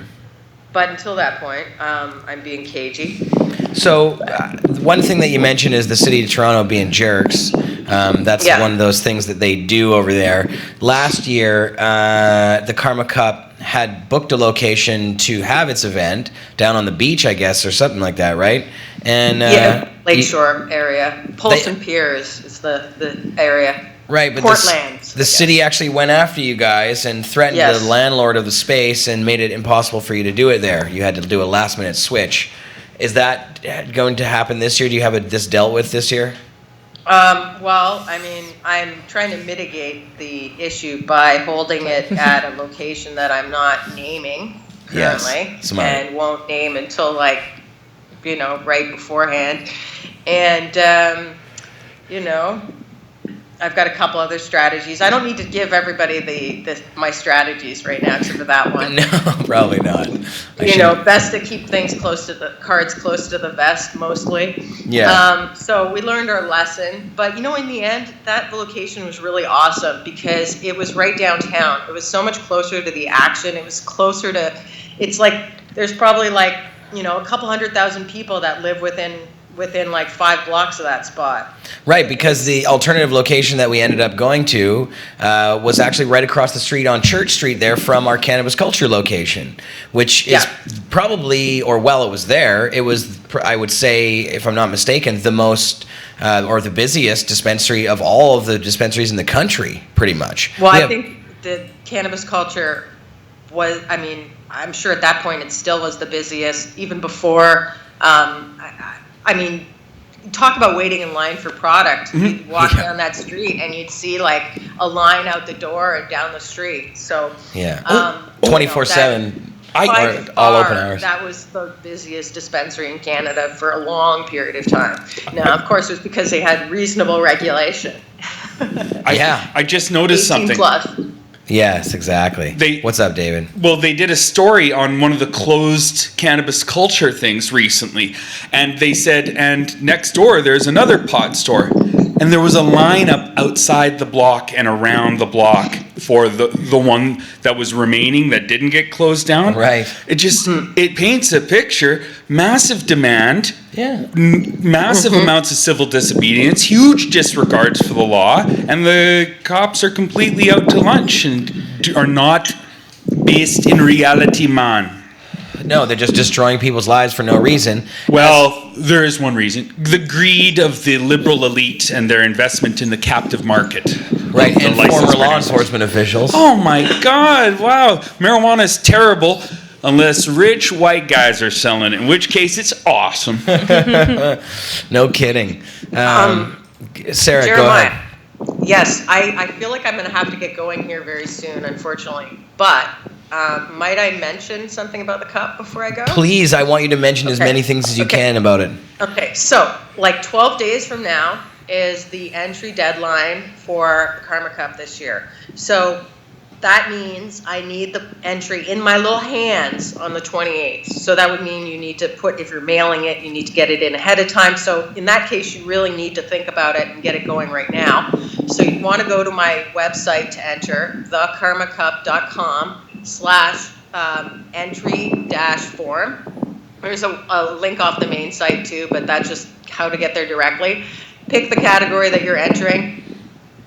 But until that point, I'm being cagey. So one thing that you mentioned is the city of Toronto being jerks. That's one of those things that they do over there. Last year, the Karma Cup had booked a location to have its event down on the beach, I guess, or something like that, right? And Lakeshore area. Polson Piers is the area. Right, but the city actually went after you guys and threatened the landlord of the space and made it impossible for you to do it there. You had to do a last-minute switch. Is that going to happen this year? Do you have this dealt with this year? Well, I mean, I'm trying to mitigate the issue by holding it at a location that I'm not naming currently, and won't name until right beforehand. And I've got a couple other strategies. I don't need to give everybody my strategies right now, except for that one. No, probably not. Best to keep things close to the vest, mostly. Yeah. So we learned our lesson, but in the end, that location was really awesome because it was right downtown. It was so much closer to the action. It was closer to. It's like there's probably a couple 100,000 people that live within like 5 blocks of that spot. Right, because the alternative location that we ended up going to was actually right across the street on Church Street there from our Cannabis Culture location, which is probably, it was there. It was, I would say, if I'm not mistaken, the most or the busiest dispensary of all of the dispensaries in the country, pretty much. Well, I think the Cannabis Culture was, I'm sure at that point it still was the busiest, even before. Talk about waiting in line for product. You'd walk down that street and you'd see like a line out the door and down the street. So 24/7, all open hours. That was the busiest dispensary in Canada for a long period of time. Now, of course, it was because they had reasonable regulation. I just noticed 18 something. Plus. Yes, exactly. What's up, David? Well, they did a story on one of the closed Cannabis Culture things recently, and they said, and next door there's another pot store, and there was a lineup outside the block and around the block for the one that was remaining that didn't get closed down. Right. It paints a picture. Massive demand. Yeah. Massive amounts of civil disobedience, huge disregards for the law, and the cops are completely out to lunch and are not based in reality, man. No, they're just destroying people's lives for no reason. Well, there is one reason. The greed of the liberal elite and their investment in the captive market. Right, and former law enforcement officials. Oh my God, wow. Marijuana is terrible unless rich white guys are selling it, in which case it's awesome. No kidding. Sarah, Jeremiah, go ahead. Yes, I feel like I'm going to have to get going here very soon, unfortunately. But might I mention something about the cup before I go? Please, I want you to mention as many things as you can about it. Okay, so 12 days from now is the entry deadline for the Karma Cup this year. So that means I need the entry in my little hands on the 28th. So that would mean you need to if you're mailing it, you need to get it in ahead of time. So in that case, you really need to think about it and get it going right now. So you want to go to my website to enter, thekarmacup.com/entry-form. There's a link off the main site too, but that's just how to get there directly. Pick the category that you're entering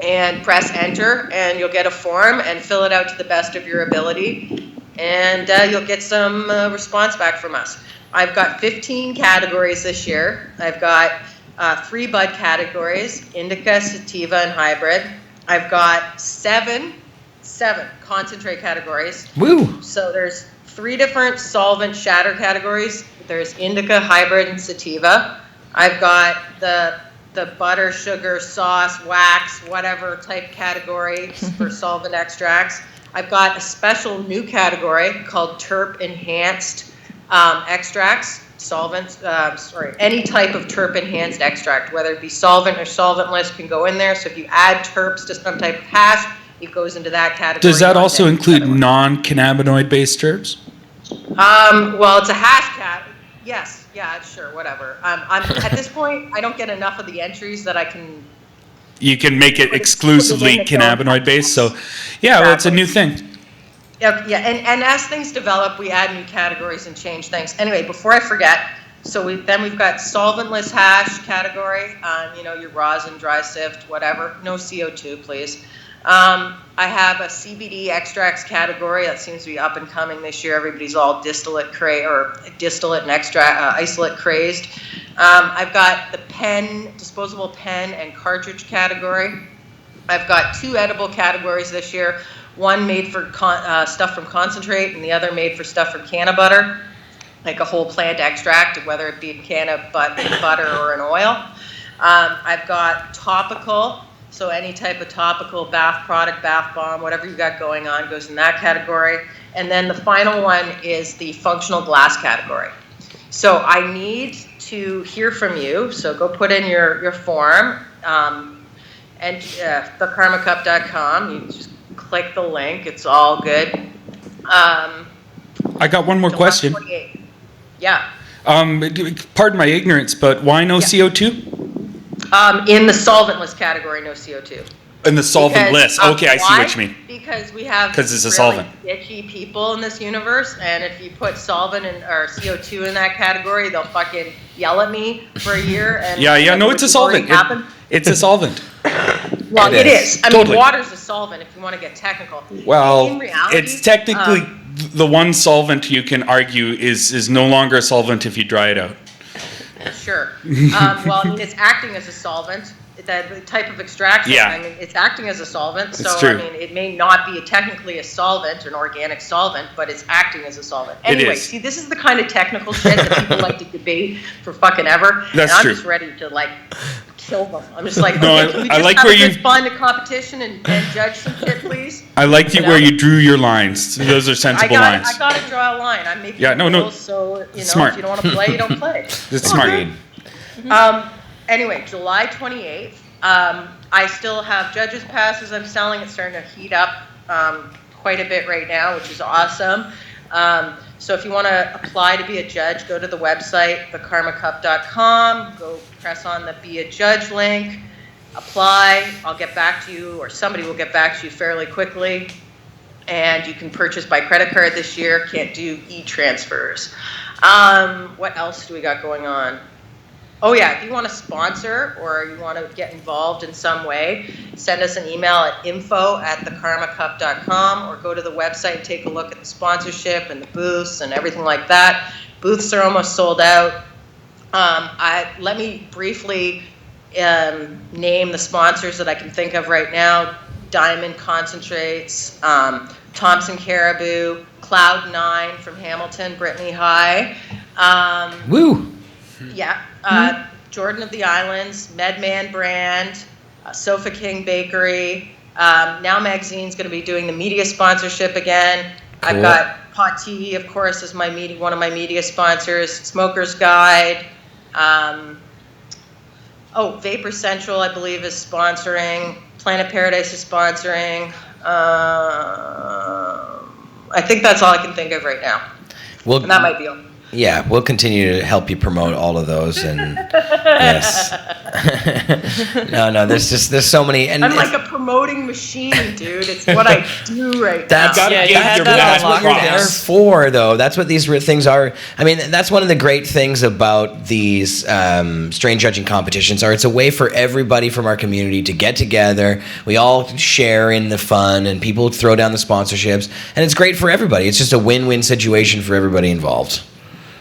and press enter, and you'll get a form and fill it out to the best of your ability. and you'll get some response back from us. I've got 15 categories this year. I've got 3 bud categories, indica, sativa, and hybrid. I've got seven concentrate categories. Woo! So there's 3 different solvent shatter categories. There's indica, hybrid, and sativa. I've got the butter, sugar, sauce, wax, whatever type category for solvent extracts. I've got a special new category called terp enhanced extracts. Solvents, any type of terp enhanced extract, whether it be solvent or solventless, can go in there. So if you add terps to some type of hash, it goes into that category. Does that also include non-cannabinoid based herbs? Well, it's a hash cat. Yes, yeah, sure, whatever. I'm at this point, I don't get enough of the entries that I can. You can make it exclusively cannabinoid based. So, yeah, well, it's a new thing. Yeah, and as things develop, we add new categories and change things. Anyway, before I forget, so we've got solventless hash category, your rosin, dry sift, whatever. No CO2, please. I have a CBD extracts category that seems to be up and coming this year. Everybody's all distillate and isolate crazed. I've got the disposable pen and cartridge category. I've got 2 edible categories this year. One made for stuff from concentrate, and the other made for stuff from canna butter, like a whole plant extract, whether it be canna butter or an oil. I've got topical, so any type of topical bath product, bath bomb, whatever you got going on goes in that category. And then the final one is the functional glass category. So I need to hear from you, so go put in your form, and thekarmacup.com. You just click the link. It's all good. I got one more question. 28. Yeah. Pardon my ignorance, but why no CO2? In the solventless category, no CO2. In the solventless. Okay, I see what you mean. Because we have it's a really solvent. bitchy people in this universe, and if you put solvent or CO2 in that category, they'll fucking yell at me for a year. And No, it's a solvent. It's a solvent. Well, it is. I Totally. mean, water's a solvent if you want to get technical. Well, in reality, it's technically the one solvent you can argue is no longer a solvent if you dry it out. Sure. Well, I mean, it's acting as a solvent. The type of extraction, Yeah. I mean, it's acting as a solvent. It's So, true. I mean, it may not be technically a solvent, an organic solvent, but it's acting as a solvent. Anyway, is. see, this is the kind of technical shit that people like to debate for fucking ever. That's and I'm true. just ready to, kill them. I'm just like, No, okay, can we I just like have where a you- good fun and competition and judge some shit, please? I liked You it where know? you drew your lines. Those are sensible lines. I got to draw a line. I'm making No. rules, so, Smart. if you don't want to play, you don't play. That's smart. Anyway, July 28th, I still have judges' passes I'm selling. It's starting to heat up quite a bit right now, which is awesome. So if you want to apply to be a judge, go to the website, thekarmacup.com, go press on the Be a Judge link, apply. I'll get back to you, or somebody will get back to you fairly quickly. And you can purchase by credit card this year, can't do e-transfers. What else do we got going on? Oh yeah, if you want to sponsor or you want to get involved in some way, send us an email at info@thekarmacup.com or go to the website and take a look at the sponsorship and the booths and everything like that. Booths are almost sold out. Let me briefly name the sponsors that I can think of right now. Diamond Concentrates, Thompson Caribou, Cloud9 from Hamilton, Brittany High. Woo! Yeah, Jordan of the Islands, Medman Brand, Sofa King Bakery. Now Magazine's going to be doing the media sponsorship again. Cool. I've got Pati, of course, as one of my media sponsors. Smoker's Guide. Vapor Central, I believe, is sponsoring. Planet Paradise is sponsoring. I think that's all I can think of right now. Well, And that might be all. Yeah, we'll continue to help you promote all of those, and yes. no, there's so many, and I'm like a promoting machine, dude. It's what I do right that's now. Gotta Yeah, get you had your that that's on what you're there lockdown. for, though. That's what these things are. I mean, that's one of the great things about these strain judging competitions. It's a way for everybody from our community to get together. We all share in the fun, and people throw down the sponsorships, and it's great for everybody. It's just a win-win situation for everybody involved.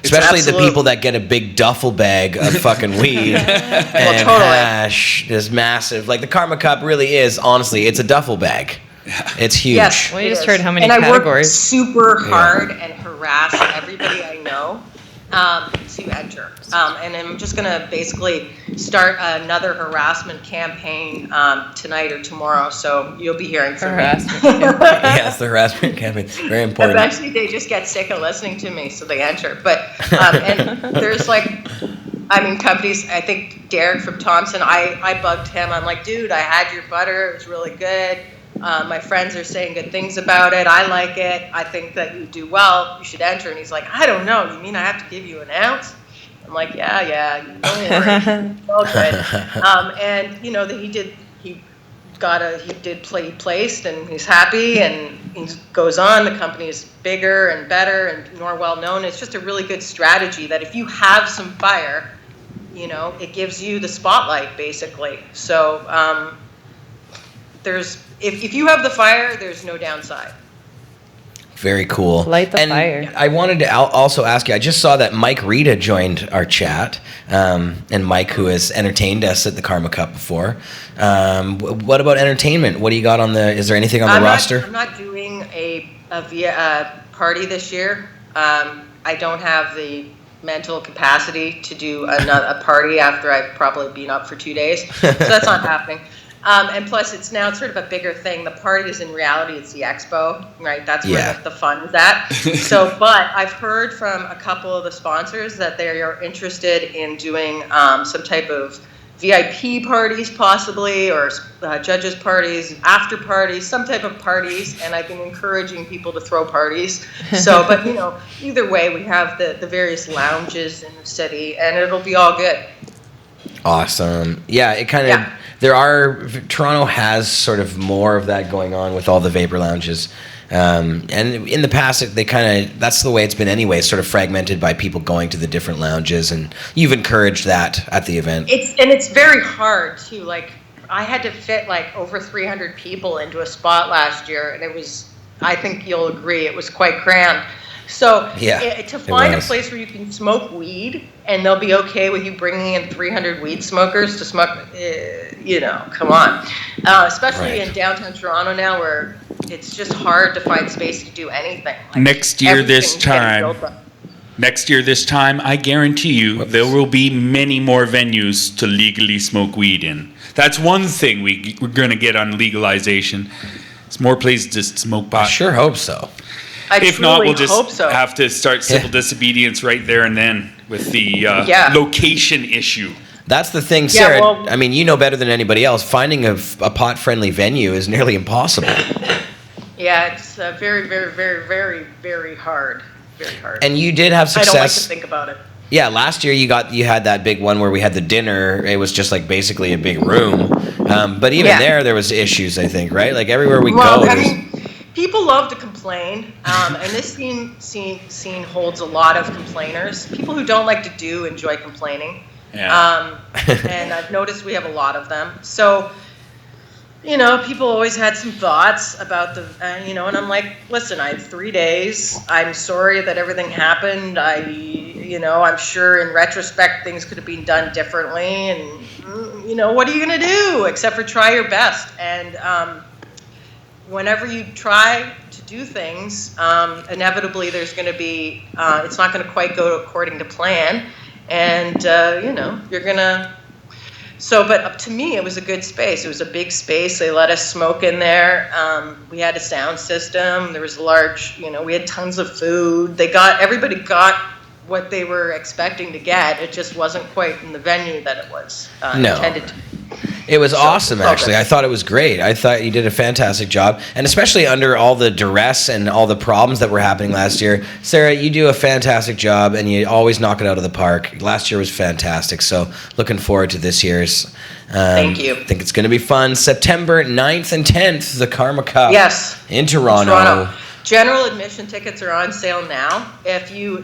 Especially the people that get a big duffel bag of fucking weed and totally. hash, this massive, like the Karma Cup really is, honestly, it's a duffel bag. It's huge. Yes, Well, you it just is. heard how many and I work categories. super hard and harass everybody I know to enter. And I'm just going to basically start another harassment campaign tonight or tomorrow. So you'll be hearing from Harassment me. Yes, the harassment campaign. Very important. Eventually, they just get sick of listening to me, so they enter. But and there's like, I mean, companies. I think Derek from Thompson. I bugged him. I'm like, dude, I had your butter. It was really good. My friends are saying good things about it. I like it. I think that you do well. You should enter. And he's like, I don't know. You mean I have to give you an ounce? I'm like, yeah. Don't worry. It's all good. And you know that he did placed, and he's happy, and he goes on. The company is bigger and better and more well known. It's just a really good strategy that if you have some fire, you know, it gives you the spotlight basically. So there's if you have the fire, there's no downside. Very cool. Light the and fire. I wanted to also ask you, I just saw that Mike Rita joined our chat, and Mike, who has entertained us at the Karma Cup before. What about entertainment? What do you got is there anything on the roster? I'm not doing a party this year. I don't have the mental capacity to do a party after I've probably been up for 2 days. So that's not happening. And plus, it's sort of a bigger thing. The party is in reality, it's the expo, right? That's where the fun is at. So, but I've heard from a couple of the sponsors that they are interested in doing some type of VIP parties possibly, or judges parties, after parties, some type of parties. And I've been encouraging people to throw parties. So, but you know, either way, we have the various lounges in the city, and it'll be all good. Awesome. Yeah, it kind of, Toronto has sort of more of that going on with all the vapor lounges. And in the past, that's the way it's been anyway, sort of fragmented by people going to the different lounges, and you've encouraged that at the event. It's very hard too. Like, I had to fit like over 300 people into a spot last year, and it was, I think you'll agree, it was quite crammed. So to find a place where you can smoke weed and they'll be okay with you bringing in 300 weed smokers to smoke, you know, come on. Especially in downtown Toronto now, where it's just hard to find space to do anything. Like, Next year this time, I guarantee you there will be many more venues to legally smoke weed in. That's one thing we're going to get on legalization. It's more places to smoke pot. I sure hope so. If not, we'll just have to start civil disobedience right there and then with the location issue. That's the thing, Sarah. I mean, you know better than anybody else. Finding a pot-friendly venue is nearly impossible. Yeah, it's very, very, very, very, very hard. Very hard. And you did have success. I don't like to think about it. Yeah, last year you had that big one where we had the dinner. It was just like basically a big room. But even there was issues, I think, right? Like everywhere we go. I mean, people love to complain, and this scene holds a lot of complainers. People who don't like to enjoy complaining. Yeah. And I've noticed we have a lot of them. So, you know, people always had some thoughts about and I'm like, listen, I have 3 days. I'm sorry that everything happened. I'm sure in retrospect things could have been done differently. And, what are you going to do except for try your best? And whenever you try to do things, inevitably there's going to be, it's not going to quite go according to plan. And, you're going to... So, but up to me, it was a good space. It was a big space. They let us smoke in there. We had a sound system. There was a large, we had tons of food. Everybody got what they were expecting to get. It just wasn't quite in the venue that it was intended to. It was awesome, it's all actually. good. I thought it was great. I thought you did a fantastic job. And especially under all the duress and all the problems that were happening last year, Sarah, you do a fantastic job, and you always knock it out of the park. Last year was fantastic, so looking forward to this year's. Thank you. I think it's going to be fun. September 9th and 10th, the Karma Cup Yes. in Toronto. General admission tickets are on sale now. If you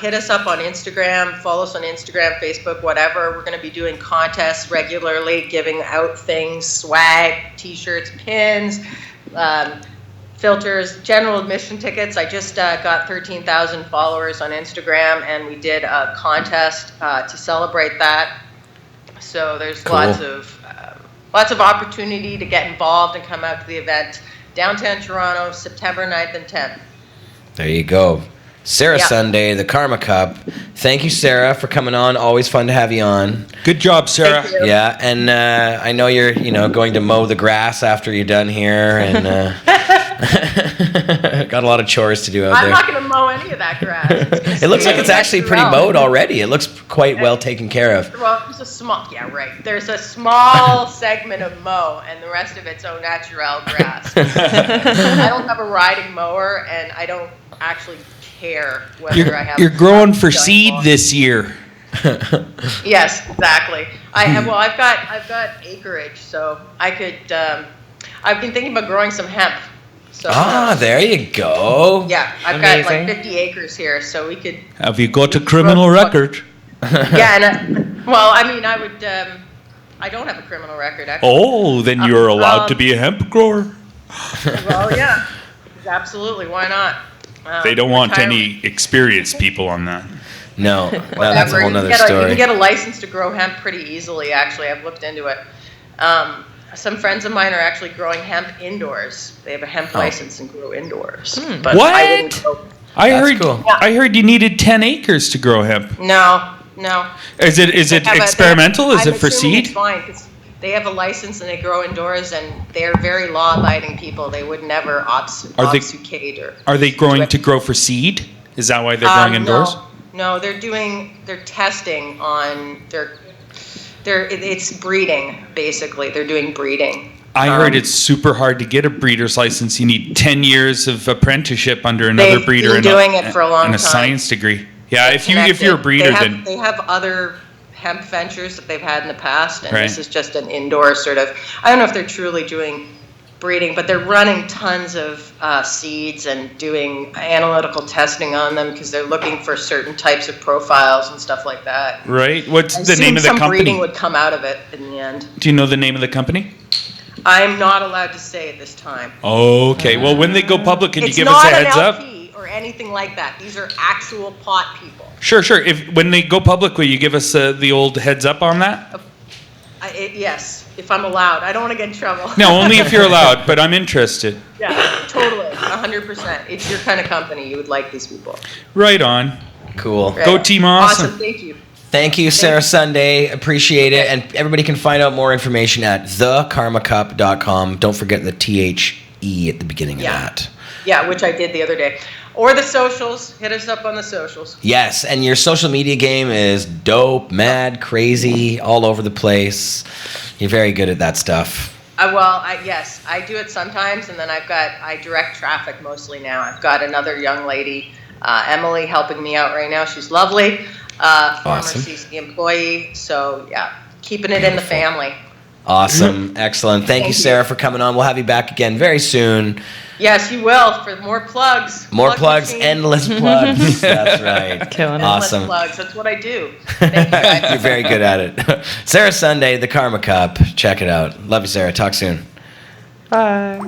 hit us up on Instagram, follow us on Instagram, Facebook, whatever, we're going to be doing contests regularly, giving out things, swag, t-shirts, pins, filters, general admission tickets. I just got 13,000 followers on Instagram, and we did a contest to celebrate that. So there's Cool. lots of opportunity to get involved and come out to the event. Downtown Toronto, September 9th and 10th. There you go. Sarah Sunday, the Karma Cup. Thank you, Sarah, for coming on. Always fun to have you on. Good job, Sarah. Thank you. Yeah, and I know you're, going to mow the grass after you're done here, and got a lot of chores to do out I'm there. not going to mow any of that grass. It looks like it's actually pretty mowed already. It looks quite well taken care of. Well, it's a small, There's a small segment of mow, and the rest of it's au naturel grass. I don't have a riding mower, and I don't actually care whether I have. You're growing for giant seed lawn. this year. Yes, exactly. I've got acreage, so I could. I've been thinking about growing some hemp. So, There you go. yeah, I've got Amazing. like 50 acres here, so we could. Have you got a criminal record? Yeah, and I would. I don't have a criminal record, actually. Oh, then you're allowed to be a hemp grower. Well, yeah, absolutely. Why not? They don't want Retirement. any experienced people on that. No, that's a Whatever. whole You nother can get a- You story. can get a license to grow hemp pretty easily, actually. I've looked into it. Some friends of mine are actually growing hemp indoors. They have a hemp license and grow indoors. But What? I didn't go. I That's heard. cool. I heard you needed 10 acres to grow hemp. No. Is it They have a- experimental? Is I'm it for assuming It's seed? fine, 'cause they have a license and they grow indoors, and they're very law-abiding people. They would never Are they- obfuscate or. Are they growing to grow for seed? Is that why they're growing indoors? No, they're testing on it's breeding, basically. They're doing breeding. I heard it's super hard to get a breeder's license. You need 10 years of apprenticeship under another They've breeder been and doing it for a long and a time. science degree. Yeah, if you're a Connected. breeder, They have other hemp ventures that they've had in the past, and Right. this is just an indoor sort of. I don't know if they're truly doing breeding, but they're running tons of seeds and doing analytical testing on them because they're looking for certain types of profiles and stuff like that. right? What's I the name of the assume some breeding company? would come out of it in the end. Do you know the name of the company? I'm not allowed to say at this time. Okay. Well, when they go public, can you It's give us a not an heads up? LP or anything like that. These are actual pot people. Sure. If when they go public, will you give us the old heads up on that? Yes, if I'm allowed. I don't want to get in trouble. No, only if you're allowed. But I'm interested. Yeah, totally, 100%. It's your kind of company. You would like these people. Right on. Cool. Right. Go Team Awesome. Awesome, thank you. Thank you, Sarah Sunday. Appreciate it. And everybody can find out more information at thekarmacup.com. Don't forget the THE at the beginning Yeah. of that. Yeah, which I did the other day. Or the socials. Hit us up on the socials. Yes, and your social media game is dope, mad, crazy, all over the place. You're very good at that stuff. Yes, I do it sometimes, and then I direct traffic mostly now. I've got another young lady, Emily, helping me out right now. She's lovely. Former Awesome. CC employee. So, yeah, keeping it in the family. Awesome. Excellent. Thank you, Thank you. Sarah, for coming on. We'll have you back again very soon. Yes, you will, for more plugs. More Plug plugs, machine. endless plugs. That's right. Killing it. Endless Awesome. plugs. That's what I do. Thank you, guys. You're very good at it. Sarah Sunday, the Karma Cup. Check it out. Love you, Sarah. Talk soon. Bye.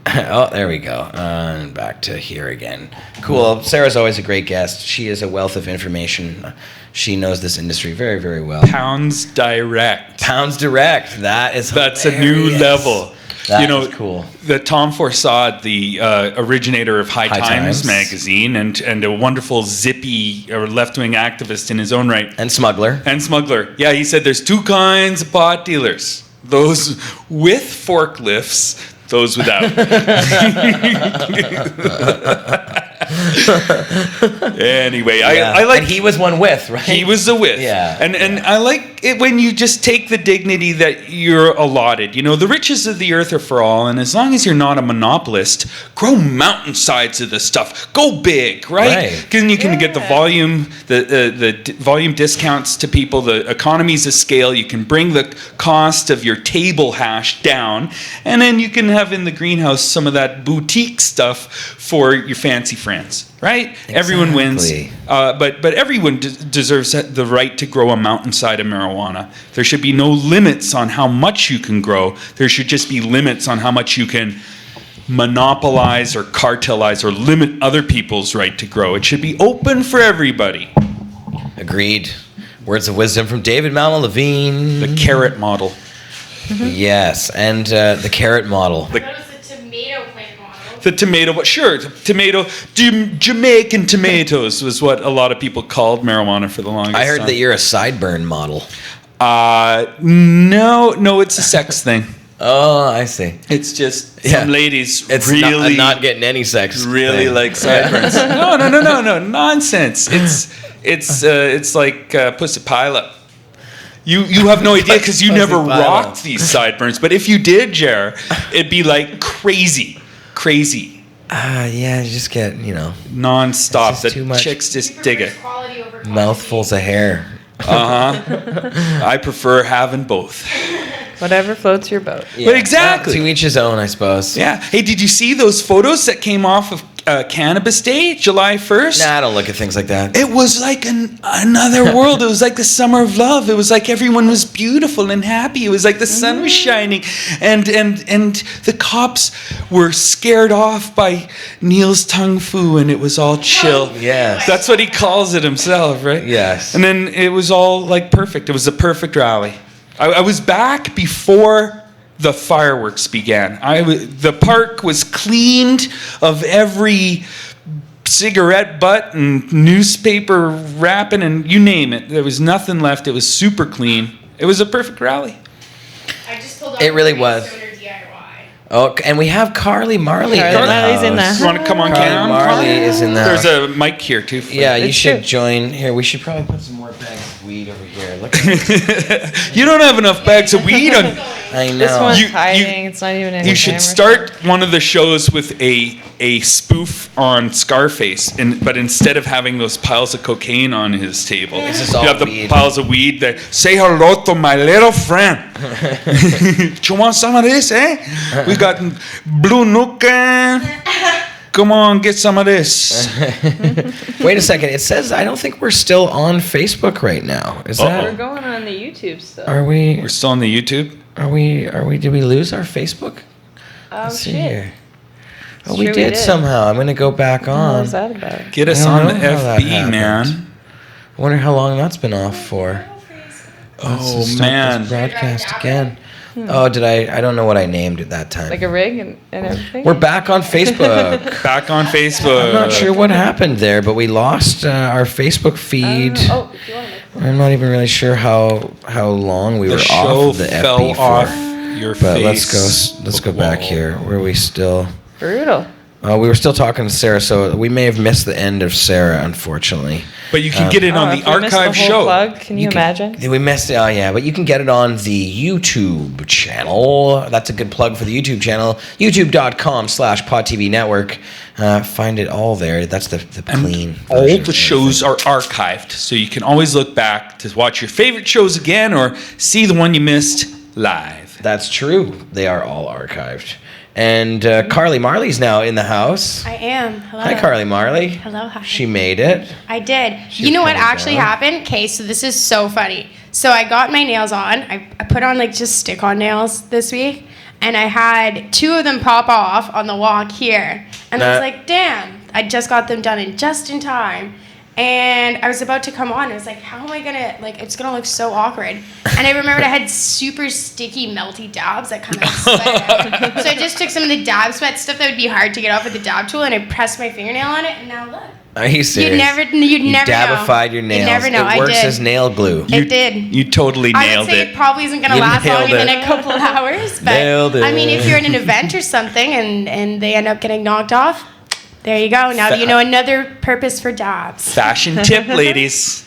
Oh, there we go. And back to here again. Cool. Sarah's always a great guest. She is a wealth of information. She knows this industry very, very well. Pounds Direct. Pounds Direct. That's a new hilarious. level. That is cool. The Tom Forsad, the originator of High High Times Times. magazine, and a wonderful zippy or left-wing activist in his own right, And Smuggler. and smuggler. Yeah, he said there's two kinds of pot dealers: those with forklifts, those without. Anyway, Yeah. I like. And he was one with, right? He was the with. Yeah, And I like when you just take the dignity that you're allotted. You know, the riches of the earth are for all, and as long as you're not a monopolist, grow mountainsides of the stuff. Go big, right? Because then you can get the volume, the volume discounts to people, the economies of scale. You can bring the cost of your table hash down, and then you can have in the greenhouse some of that boutique stuff for your fancy friends. Right? Exactly. Everyone wins. But everyone deserves the right to grow a mountainside of marijuana. There should be no limits on how much you can grow. There should just be limits on how much you can monopolize or cartelize or limit other people's right to grow. It should be open for everybody. Agreed. Words of wisdom from David Malin Levine. The carrot model. Yes, and the carrot model. The tomato, sure, tomato, Jamaican tomatoes was what a lot of people called marijuana for the longest time. I heard that you're a sideburn model. No, it's a sex thing. Oh, I see. It's just some ladies it's really not getting any sex. Really like sideburns. No, nonsense. It's like pussy pilot. You have no idea because you never rocked these sideburns. But if you did, Jer, it'd be like crazy. Yeah, you just get, non-stop. The too much. Chicks just dig it. Mouthfuls of hair. I prefer having both. Whatever floats your boat. Yeah. But exactly. To each his own, I suppose. Yeah. Hey, did you see those photos that came off of Cannabis Day, July 1st? Nah, I don't look at things like that. It was like another world. It was like the summer of love. It was like everyone was beautiful and happy. It was like the sun was shining. And the cops were scared off by Neil's Tung Fu, and it was all chill. Yes. That's what he calls it himself, right? Yes. And then it was all like perfect. It was a perfect rally. I was back before the fireworks began. The park was cleaned of every cigarette butt and newspaper wrapping and you name it. There was nothing left. It was super clean. It was a perfect rally. I just pulled It really was. Oh, and we have Carly Marley. Carly Marley's in the house. You want to come on Carly cam? Marley is in the There's house. a mic here too. Yeah, you It's should true. join here. We should probably put some more bags of weed over here. Look at You don't have enough bags of weed on. I know. This one's You- hiding. It's not even in You the should camera. start one of the shows with a spoof on Scarface, but instead of having those piles of cocaine on his table, This is you all have the weed. piles of weed that say hello to my little friend. You want some of this, eh? We got Blue Nuka. Come on, get some of this. Wait a second. It says I don't think we're still on Facebook right now. Is We're that? going on the YouTube stuff. Are we? We're still on the YouTube. Are we? Did we lose our Facebook? Oh, Let's see shit. here. Oh, It's we true, did somehow. I'm gonna go back What on. was that about? Get us I on don't the know how that FB, happened. man. I wonder how long that's been off for. Let's Oh just start man. this broadcast again. Oh, did I don't know what I named it that time. Like a rig and everything? We're back on Facebook. Back on Facebook. I'm not sure what happened there, but we lost our Facebook feed. Oh, if you want to I'm not even really sure how long we The were show off the fell FB off for. your But face. let's go back wall. here. Were we still? Brutal. We were still talking to Sarah, so we may have missed the end of Sarah, unfortunately. But you can get it on Oh, the if we missed archive the whole show. Plug, can you imagine? We missed it. Oh, yeah, but you can get it on the YouTube channel. That's a good plug for the YouTube channel. YouTube.com/PodTV Network. Find it all there. That's the clean All version the of shows everything. are archived, so you can always look back to watch your favorite shows again or see the one you missed live. That's true. They are all archived. And Carly Marley's now in the house. I am. Hello. Hi, Carly Marley. Hello, hi. She made it. I did. She's You know what coming actually down. happened? Okay, so this is so funny. So I got my nails on. I put on like just stick-on nails this week, and I had 2 of them pop off on the walk here. And I was like, damn, I just got them done just in time. And I was about to come on. I was like, how am I gonna, like, it's gonna look so awkward. And I remembered I had super sticky, melty dabs that kind of sweat out. So I just took some of the dab sweat stuff that would be hard to get off with the dab tool, and I pressed my fingernail on it, and now look. Are you serious? You'd You never know. dabified your nails. You'd never know. It I works did. as nail glue. It did. You totally I would nailed say it. it probably isn't going to You last nailed longer than it. a couple of hours. But Nailed it. I mean, if you're in an event or something and they end up getting knocked off, there you go. Now you know another purpose for dabs. Fashion tip, ladies.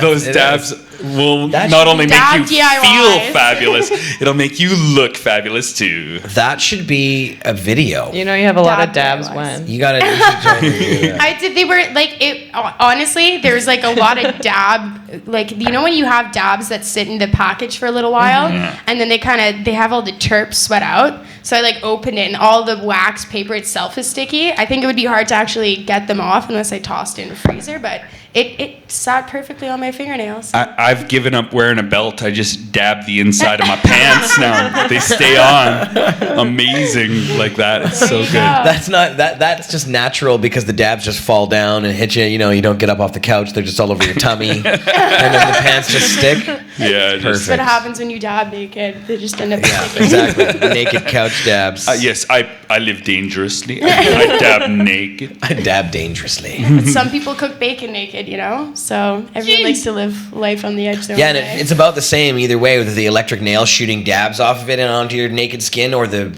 Those It dabs. is. will That not should only be make you dab feel DIYs. fabulous, it'll make you look fabulous too. That should be a video. You know, you have a lot of Dab dabs DIYs. when. You gotta. You should totally do that. I did. They were like it. Honestly, there's like a lot of dab. Like you know when you have dabs that sit in the package for a little while, and then they have all the terps sweat out. So I like opened it, and all the wax paper itself is sticky. I think it would be hard to actually get them off unless I tossed it in the freezer. But it sat perfectly on my fingernails. I've given up wearing a belt. I just dab the inside of my pants now. They stay on. Amazing like that. It's so good. That's not that. That's just natural because the dabs just fall down and hit you. You know, you don't get up off the couch. They're just all over your tummy, and then the pants just stick. Yeah, just, That's what happens when you dab naked. They just end up sticking. Exactly. Naked couch dabs. yes, I live dangerously. I dab naked. I dab dangerously. Some people cook bacon naked, you know? So everyone likes to live life on the edge their Yeah, own and way. it's about the same either way, with the electric nail shooting dabs off of it and onto your naked skin, or the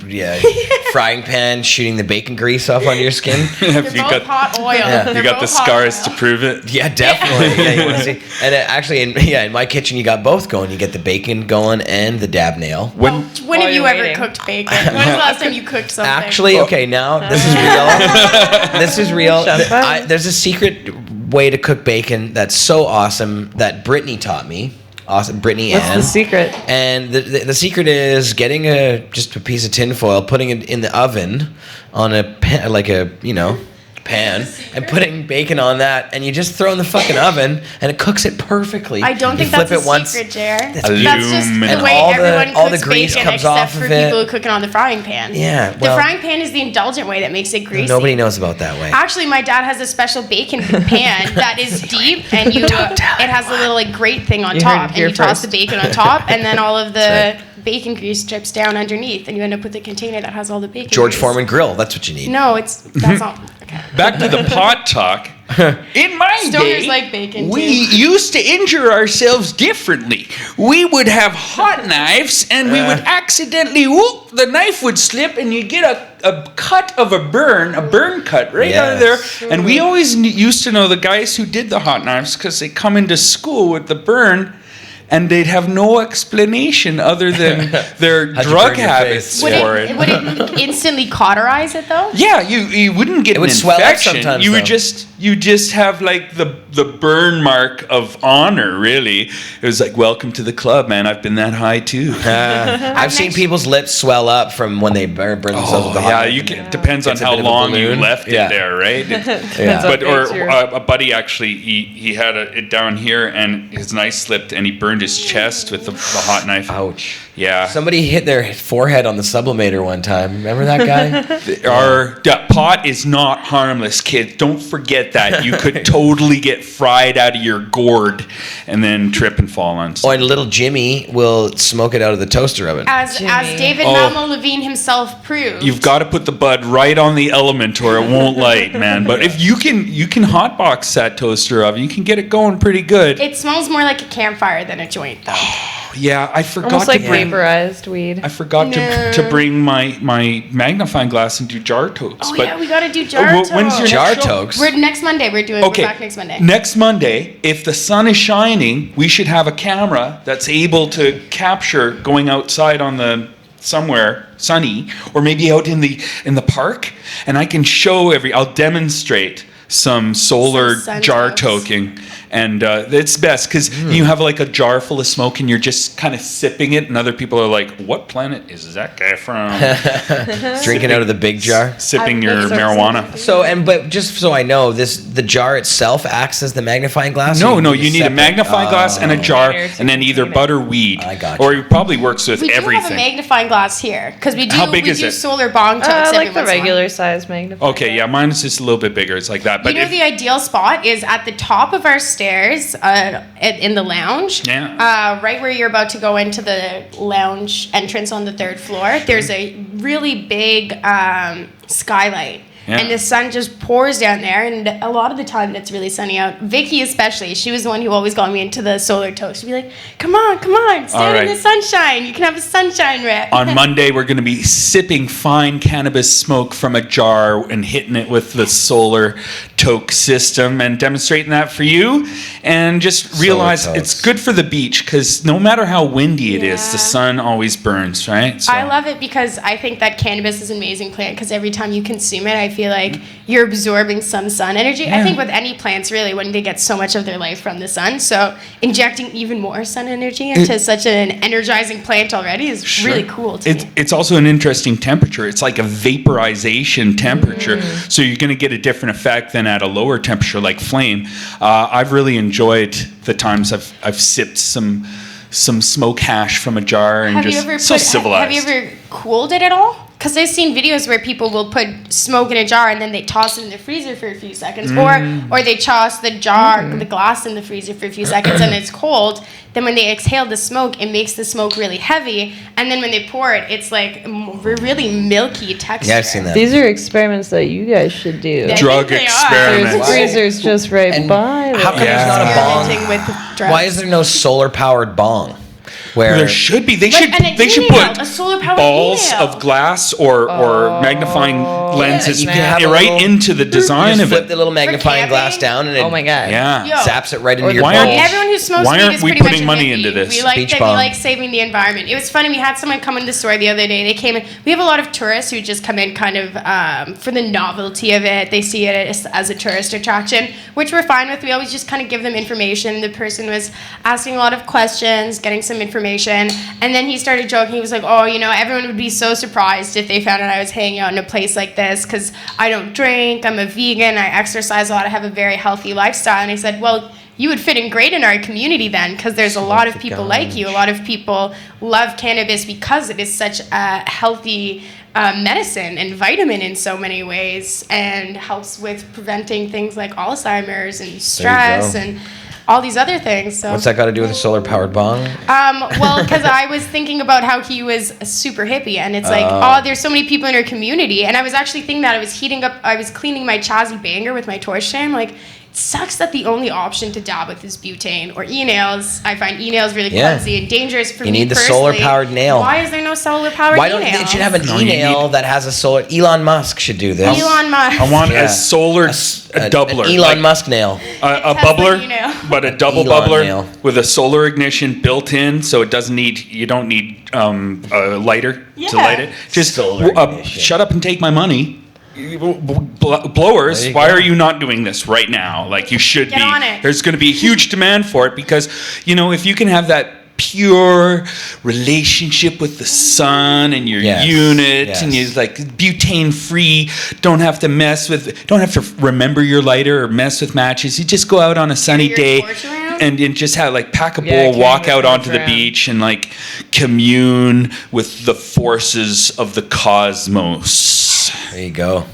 frying pan shooting the bacon grease off onto your skin. They're you both got hot oil. Yeah. They're you got the both hot scars to oil. prove it. Yeah, definitely. Yeah, you want to see. And actually, in my kitchen, you got both going. You get the bacon going and the dab nail. When When While have you you're ever waiting. cooked bacon? When's the last time you cooked something? Actually, okay, now this is real. This is real. Shots fired. There's a secret way to cook bacon that's so awesome that Brittany taught me. Awesome, Brittany What's Ann. the secret? And the secret is getting just a piece of tin foil, putting it in the oven on a pan, pan, and putting bacon on that, and you just throw in the fucking oven, and it cooks it perfectly. I don't You think that's flip a it once. secret, Jer. That's That's just Aluminum. the way And everyone all the cooks grease bacon, comes except off for of it. people who cook it on the frying pan. Yeah, The well- frying pan is the indulgent way that makes it greasy. Nobody knows about that way. Actually, my dad has a special bacon pan that is deep, and it has a little like grate thing on You heard top, it here and you toss first. the bacon on top, and then all of the That's bacon grease drips down underneath, and you end up with a container that has all the bacon. George grease. Foreman grill. That's what you need. No, that's not. Okay. back to the pot talk. In my Stoners day, like bacon, we too. used to injure ourselves differently. We would have hot knives, and we would accidentally, the knife would slip, and you get a cut of a burn cut right out of Yes. there. And we always used to know the guys who did the hot knives because they come into school with the burn, and they'd have no explanation other than their How'd you drug burn your habits face? Would for it, it. would it instantly cauterize it though? Yeah, you wouldn't get It would an swell up infection. sometimes, You would though. you just have like the burn mark of honor. Really, it was like, welcome to the club, man. I've been that high too. I've seen people's lips swell up from when they burn themselves with the hot yeah, knife. you can. Depends on It's a how bit of a long you balloon. left Yeah. it there, right? Yeah. But or Picture. a buddy actually, he had it down here, and his knife slipped, and he burned his chest with the hot knife. Ouch. Yeah. Somebody hit their forehead on the sublimator one time. Remember that guy? Pot is not harmless, kids. Don't forget that. You could totally get fried out of your gourd and then trip and fall on Oh, something. and little Jimmy will smoke it out of the toaster oven. As Jimmy. David Oh. Malmo Levine himself proved. You've got to put the bud right on the element or it won't light, man. But if you can hotbox that toaster oven, you can get it going pretty good. It smells more like a campfire than a joint, though. Yeah, I forgot Almost like to bring. vaporized weed. I forgot No. to bring my magnifying glass and do jar totes. Oh but yeah, we gotta do jar when's your toast. Jar next show? tokes. We're next Monday. We're back next Monday. Next Monday, if the sun is shining, we should have a camera that's able to capture going outside on the somewhere sunny, or maybe out in the park, and I can show I'll demonstrate some solar Some sun jar tokes. toking, and it's best because you have like a jar full of smoke and you're just kind of sipping it, and other people are like, "What planet is that guy from?" Drinking out of the big jar. Sipping your That's so marijuana. So, but just so I know, the jar itself acts as the magnifying glass? No, or you need a separate- magnifying glass and a jar, Container to and then either contain it. butter weed. I got Or you. it probably works with We do have a everything. magnifying glass here because we do. How big we is do it? solar bong tokes every Like the once in a while. regular size magnifying. Okay, yeah, mine is just a little bit bigger. It's like that. But You know, if- the ideal spot is at the top of our stairs in the lounge. Yeah. Right where you're about to go into the lounge entrance on the third floor. There's a really big skylight. and the sun just pours down there, and a lot of the time it's really sunny out. Vicky especially, she was the one who always got me into the solar toast. She'd be like, come on, stand in the sunshine. You can have a sunshine rip. On Monday, we're going to be sipping fine cannabis smoke from a jar and hitting it with the solar toke system and demonstrating that for you. And just realize it's good for the beach, because no matter how windy it is, the sun always burns, right? So. I love it because I think that cannabis is an amazing plant, because every time you consume it, I feel like you're absorbing some sun energy. I think with any plants, really, when they get so much of their life from the sun, so injecting even more sun energy into such an energizing plant already is really cool to me. It's also an interesting temperature. It's like a vaporization temperature, so you're going to get a different effect than at a lower temperature like flame. I've really enjoyed the times I've sipped some smoke hash from a jar and civilized. Have you ever cooled it at all? Because I've seen videos where people will put smoke in a jar and then they toss it in the freezer for a few seconds, or they toss the glass in the freezer for a few seconds and it's cold. Then when they exhale the smoke, it makes the smoke really heavy, and then when they pour it, it's like really milky texture. Yeah, I've seen that. These are experiments that you guys should do. Drug experiments. There's freezers just right by. How come there's not a Experimenting bong? with drugs. Why is there no solar-powered bong? Where There should be. They should put a solar-powered balls email. of glass or magnifying lenses you can have a right little- into the you design just of flip it. the little magnifying glass camping? down and it Oh my god. Yeah. Yo. zaps it right into your Why bowl. aren't- Everyone who smokes Why weed aren't is we pretty putting much a money hippie. into this? We like Beach that. bum. We like saving the environment. It was funny. We had someone come in the store the other day. They came in. We have a lot of tourists who just come in kind of for the novelty of it. They see it as a tourist attraction, which we're fine with. We always just kind of give them information. The person was asking a lot of questions, getting some information, and then he started joking. He was like, "Oh, everyone would be so surprised if they found out I was hanging out in a place like this, because I don't drink. I'm a vegan. I exercise a lot. I have a very healthy lifestyle." And I said, "Well, you would fit in great in our community then, because there's a lot of people like you. A lot of people love cannabis because it is such a healthy medicine and vitamin in so many ways, and helps with preventing things like Alzheimer's and stress and all these other things." So What's that got to do with a solar-powered bong? well, because I was thinking about how he was a super hippie, and it's like, there's so many people in our community, and I was actually thinking that I was cleaning my Chazzy Banger with my torch tray. I'm like, it sucks that the only option to dab with is butane or e-nails. I find e-nails really clumsy and dangerous for me. You need the personally. solar-powered nail. Why is there no solar-powered Why e-nails? don't they should have an e-nail that has a solar? Elon Musk should do this. Elon Musk. I want Yeah. a solar a doubler. An Elon Musk nail. A Tesla bubbler, e-nail. but a double Elon bubbler nail. with a solar ignition built in, so you don't need a lighter to light it. Just Solar ignition. shut up and take my money. Blowers, There you why go. are you not doing this right now? Like, you should Get be. on it. There's going to be a huge demand for it, because if you can have that pure relationship with the sun and your unit, and you like butane free, don't have to remember your lighter or mess with matches. You just go out on a sunny your day torch around? and just have pack a bowl, carry walk your out torch onto the around. beach and commune with the forces of the cosmos. There you go.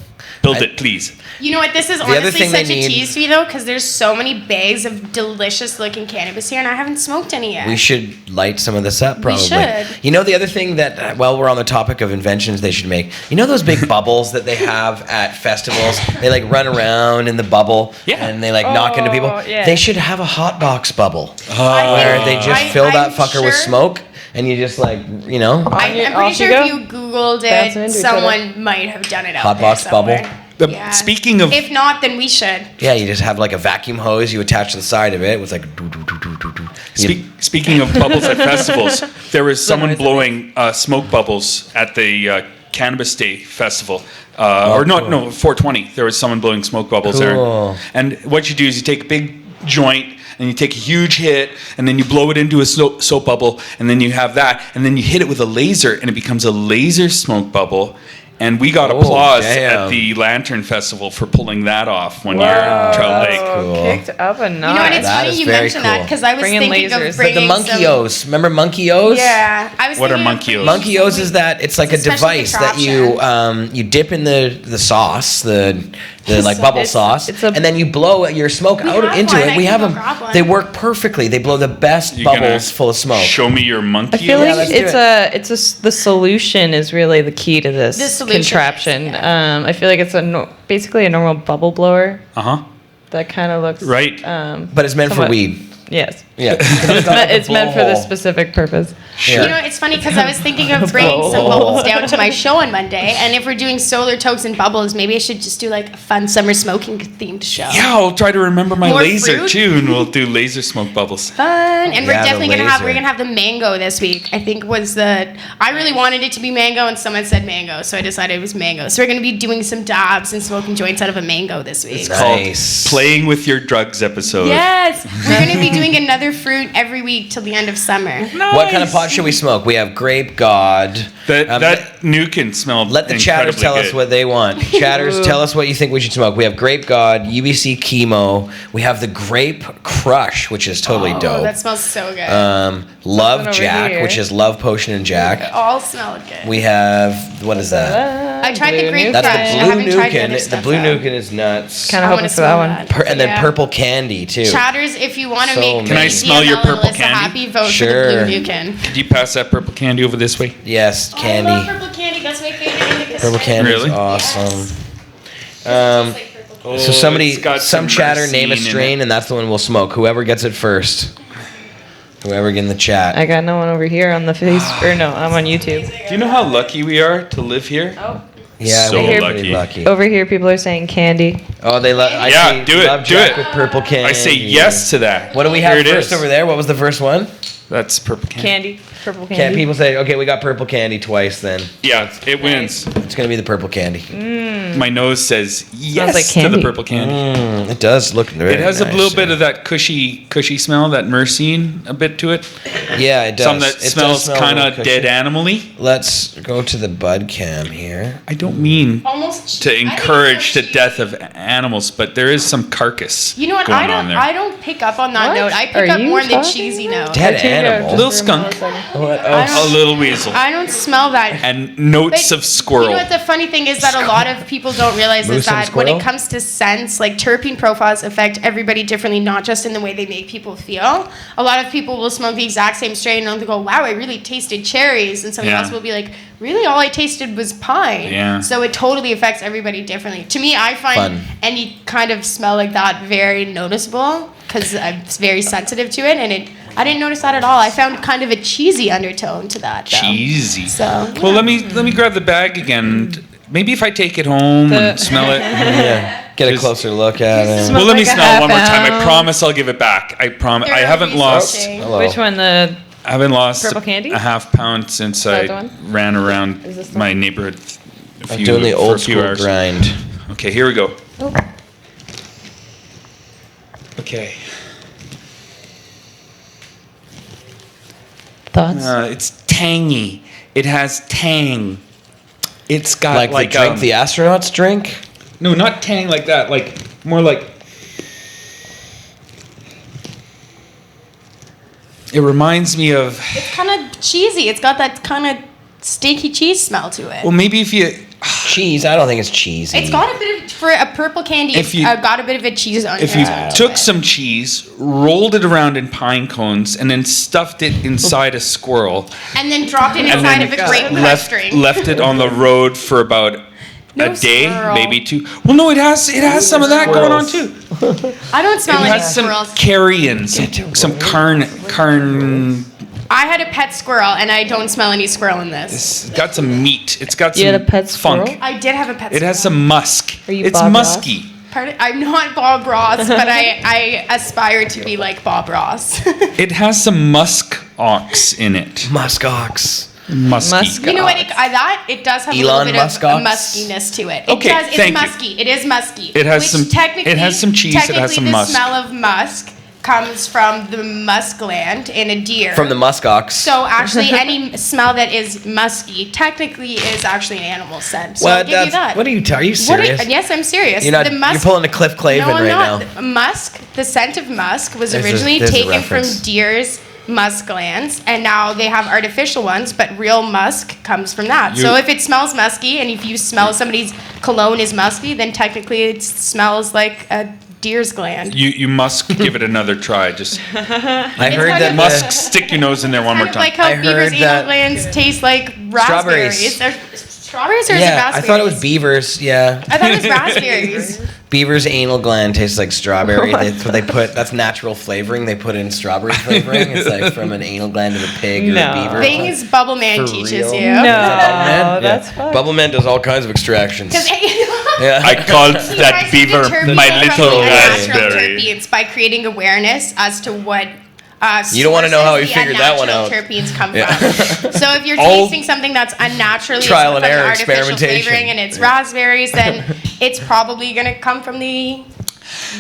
Build it, please. You know what? This is other honestly thing they such a need- tease to me, though, because there's so many bags of delicious-looking cannabis here, and I haven't smoked any yet. We should light some of this up, probably. should. The other thing that, while we're on the topic of inventions, they should make. Those big bubbles that they have at festivals? They run around in the bubble, and they knock into people. yeah. They should have a hot box bubble where they just fill that fucker with smoke, and you just I'm pretty sure if you Googled Bouncing it, into each someone might have done it out Hot there box bubble? somewhere. Yeah. Speaking of If not, then we should. Yeah, you just have a vacuum hose you attach to the side of it with Speaking of bubbles at festivals, there was someone blowing smoke bubbles at the Cannabis Day Festival. 420. There was someone blowing smoke bubbles Cool. there. And what you do is you take a big joint and you take a huge hit, and then you blow it into a soap bubble, and then you have that, and then you hit it with a laser, and it becomes a laser smoke bubble. And we got applause damn. at the Lantern Festival for pulling that off one year in Trout Lake. cool. Kicked up a notch. You know what? It's That funny is you very mentioned that, cool. because I was Bringing thinking lasers. of Like the bringing Monkey-O's. Remember Monkey-O's? Yeah, I was. What are thinking of Monkey-O's? bringing Monkey-O's some is that it's like a It's a special device that you dip in the sauce, the bubble sauce, it's a- and then you blow your smoke out have into one. it. I We can have go them. grab one. They work perfectly. They blow the best You gonna bubbles full of smoke. Show me your monkey. I feel Yeah, like let's do the solution is really the key to this. The solution is, contraption. yeah. I feel like it's basically a normal bubble blower Uh-huh. that kind of looks Right. But it's meant for somewhat- weed. Yes. Yeah. It's meant for this specific purpose. You know, it's funny because I was thinking of bringing some bubbles down to my show on Monday, and if we're doing solar totes and bubbles, maybe I should just do like a fun summer smoking themed show. Yeah, I'll try to remember my More laser fruit? too, and we'll do laser smoke bubbles. Fun, and Yeah, we're the definitely laser. we're gonna have the mango this week. I think I really wanted it to be mango, and someone said mango, so I decided it was mango. So we're gonna be doing some dabs and smoking joints out of a mango this week. It's Nice. Called Playing with Your Drugs episode. Yes, we're gonna be doing another fruit every week till the end of summer. What kind of pot should we smoke? We have Grape God. That Nukin smelled Let the chatters incredibly tell us good. what they want. Chatters, tell us what you think we should smoke. We have Grape God, UBC Chemo. We have the Grape Crush, which is totally Oh, dope. that smells so good. Love over Jack, here. which is Love Potion and Jack. All smell good. We have, what is that? I tried the Blue grape Nuke. That's Crush. the I Blue haven't tried the other Nukin. The stuff, Blue though. Nukin is nuts. Kind of I wanna hoping for that smell one. that. And then Yeah. Purple Candy, too. Chatters, if you want to So make amazing. Can I me, smell your DML, purple and Alyssa candy? happy, vote Sure. for the Blue Nukin. Could you pass that purple candy over this way? Yes, I love candy. purple candy. That's my favorite indica Purple strain. candy is Really? awesome. Yes. Um, Tastes like purple candy. So somebody, it's got some some chatter, name a myrcene in strain, it. and that's the one we'll smoke. Whoever gets it first. Whoever get in the chat. I got no one over here on the face, or no, I'm on YouTube. Do you know how lucky we are to live here? Oh. Yeah, So we're lucky. pretty lucky. Over here, people are saying candy. Oh, they love. I Yeah, say do it, Love do Jack it. with purple candy. I say yes to that. What do we Here have it first is. over there? What was the first one? That's purple candy. Candy. Purple Can candy. people say, okay, we got purple candy twice then? Yeah, it wins. It's going to be the purple candy. My nose says yes like to the candy. purple candy. It does look very It has a nice, little bit yeah. of that cushy smell, that myrcene a bit to it. Yeah, it does. Some that It does smells smell a kind little of dead cushy. animal-y. Let's go to the bud cam here. I don't mean Almost to I think encourage the it's death of animals, but there is some carcass You know what? going on there. I don't pick up on that What? note. I Are pick up you more on the talking cheesy about? note. Dead Check it out animal. just Little for a skunk. millisecond. What I else? don't- A little weasel. I don't smell that. And notes But of squirrel. You know what the funny thing is that a lot of people don't realize Moose is and that when squirrel? it comes to scents, like terpene profiles affect everybody differently, not just in the way they make people feel. A lot of people will smoke the exact same strain and they'll go, "Wow, I really tasted cherries," and somebody Yeah. else will be like, "Really, all I tasted was pine." Yeah. So it totally affects everybody differently. To me, I find Fun. any kind of smell like that very noticeable because I'm very sensitive to it, and I didn't notice that at all. I found kind of a cheesy undertone to that. Though. Cheesy. So, Well, yeah. let me grab the bag again. Maybe if I take it home and smell it. Yeah. Get a Just- closer look at it. Well, let me like a smell it one more half time. I ounce. promise I'll give it back. I promise. I They're haven't lost. researching. Hello. Which one? The I haven't lost Purple candy? a half pound since that I the one? ran around Is this the my one? neighborhood. I'm doing the for old a few school hours. grind. Okay, here we go. Okay. thoughts? It's tangy. It has tang. It's got Like, like the drink the astronauts drink? no, not tang like that. Like more like. It reminds me of. It's kind of cheesy. It's got that kind of steaky cheese smell to it. Well, maybe if you. Cheese? I don't think it's cheesy. It's got a bit of, for a purple candy, If you- got a bit of a cheese on If you took some cheese, rolled it around in pine cones, and then stuffed it inside a squirrel, and then dropped it and inside then of a grape left crush drink. left it on the road for about No a day, squirrel. maybe two. Well, no, it has some of that going on too. I don't smell It any has some squirrels. carrion, some carn. I had a pet squirrel, and I don't smell any squirrel in this. It's got some meat. It's got You some had a pet funk. squirrel? I did have a pet It squirrel. has some musk. Are you It's Bob musky. Pardon? I'm not Bob Ross, but I aspire to be like Bob Ross. It has some musk ox in it. Muskox. Musky. Musk. You know what? It does have Elon a little bit Musk of ox? muskiness to it. Okay, It does. It's thank you. musky. It is musky. It has which some- Technically, it has some cheese, it has technically some the musk. smell of musk comes from the musk gland in a deer. From the muskox. So actually, any smell that is musky technically is actually an animal scent. So I'll what? give you that. What are you? Are you What serious? yes, I'm serious. You're not. The musk, You're pulling a Cliff Clavin no, I'm right not. now. Musk, the scent of musk was There's a- originally there's a taken from reference. deer's musk glands, and now they have artificial ones, but real musk comes from that. So You- if it smells musky, and if you smell somebody's cologne is musky, then technically it smells like a deer's gland. You must give it another try. Just I It's heard not that a musk. Stick your nose in there one more Kind of time. like how I beaver's heard anal that- glands taste like raspberries. Strawberries. Strawberries or is it Yeah, I raspberries? thought it was beavers. Yeah. I thought it was raspberries. Beaver's anal gland tastes like strawberry. That's what they put. That's natural flavoring. They put in strawberry flavoring. It's like from an anal gland of a pig or No. a beaver. Things Bubble Man For teaches real? you. No, Man, that's yeah. fun. Bubble Man does all kinds of extractions. Because Yeah. I called that beaver my little raspberry. terpenes by creating awareness as to what. You don't wanna know how he sources the figured that one unnatural out. Terpenes come Yeah. from. So if you're All- tasting something that's unnaturally Trial and from error artificial experimentation. flavoring and it's raspberries, then it's probably gonna come from the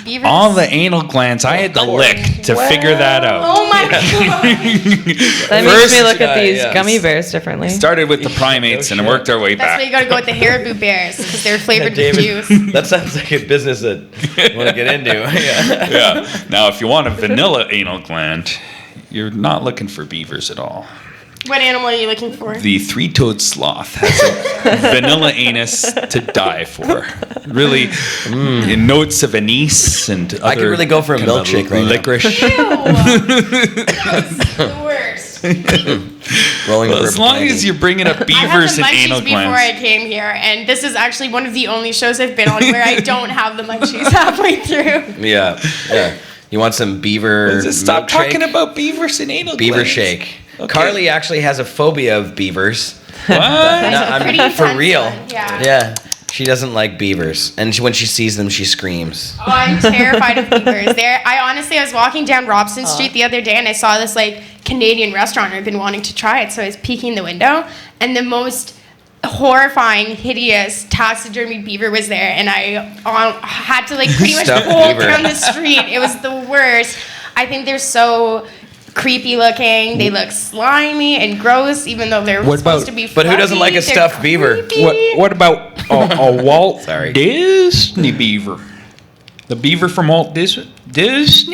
beavers. All the anal glands, I had to lick to figure that out. Oh my god! That makes First, me look at these yes. gummy bears differently. Started with the primates and worked our way That's why back. you gotta go with the Haribo bears because they're flavored with David, juice. that sounds like a business that you want to get into. Yeah. Yeah. Now, if you want a vanilla anal gland, you're not looking for beavers at all. What animal are you looking for? The three-toed sloth has a vanilla anus to die for. Really, in notes of anise and other I could really go for a kind of milkshake right now. licorice. Ew! That's the worst. Rolling Well, over as long planking. as you're bringing up I had beavers the and munchies anal before I glands. came here, and this is actually one of the only shows I've been on where I don't have the munchies halfway through. Yeah, yeah. You want some beaver? Stop milkshake? talking about beavers and anal beaver glands. shake. Okay. Carly actually has a phobia of beavers. What? No, I Pretty mean, for intense real. one, yeah. Yeah. She doesn't like beavers, and when she sees them, she screams. Oh, I'm terrified of beavers. I was walking down Robson Street the other day, and I saw this like Canadian restaurant. I've been wanting to try it, so I was peeking the window, and the most horrifying, hideous taxidermy beaver was there, and I had to like pretty much Stuffed walk beaver. down the street. It was the worst. I think they're so creepy looking. They look slimy and gross, even though they're What supposed about- to be. But who doesn't fluffy. like a They're stuffed beaver? creepy. What about a Walt Sorry. Disney beaver? The beaver from Walt Disney?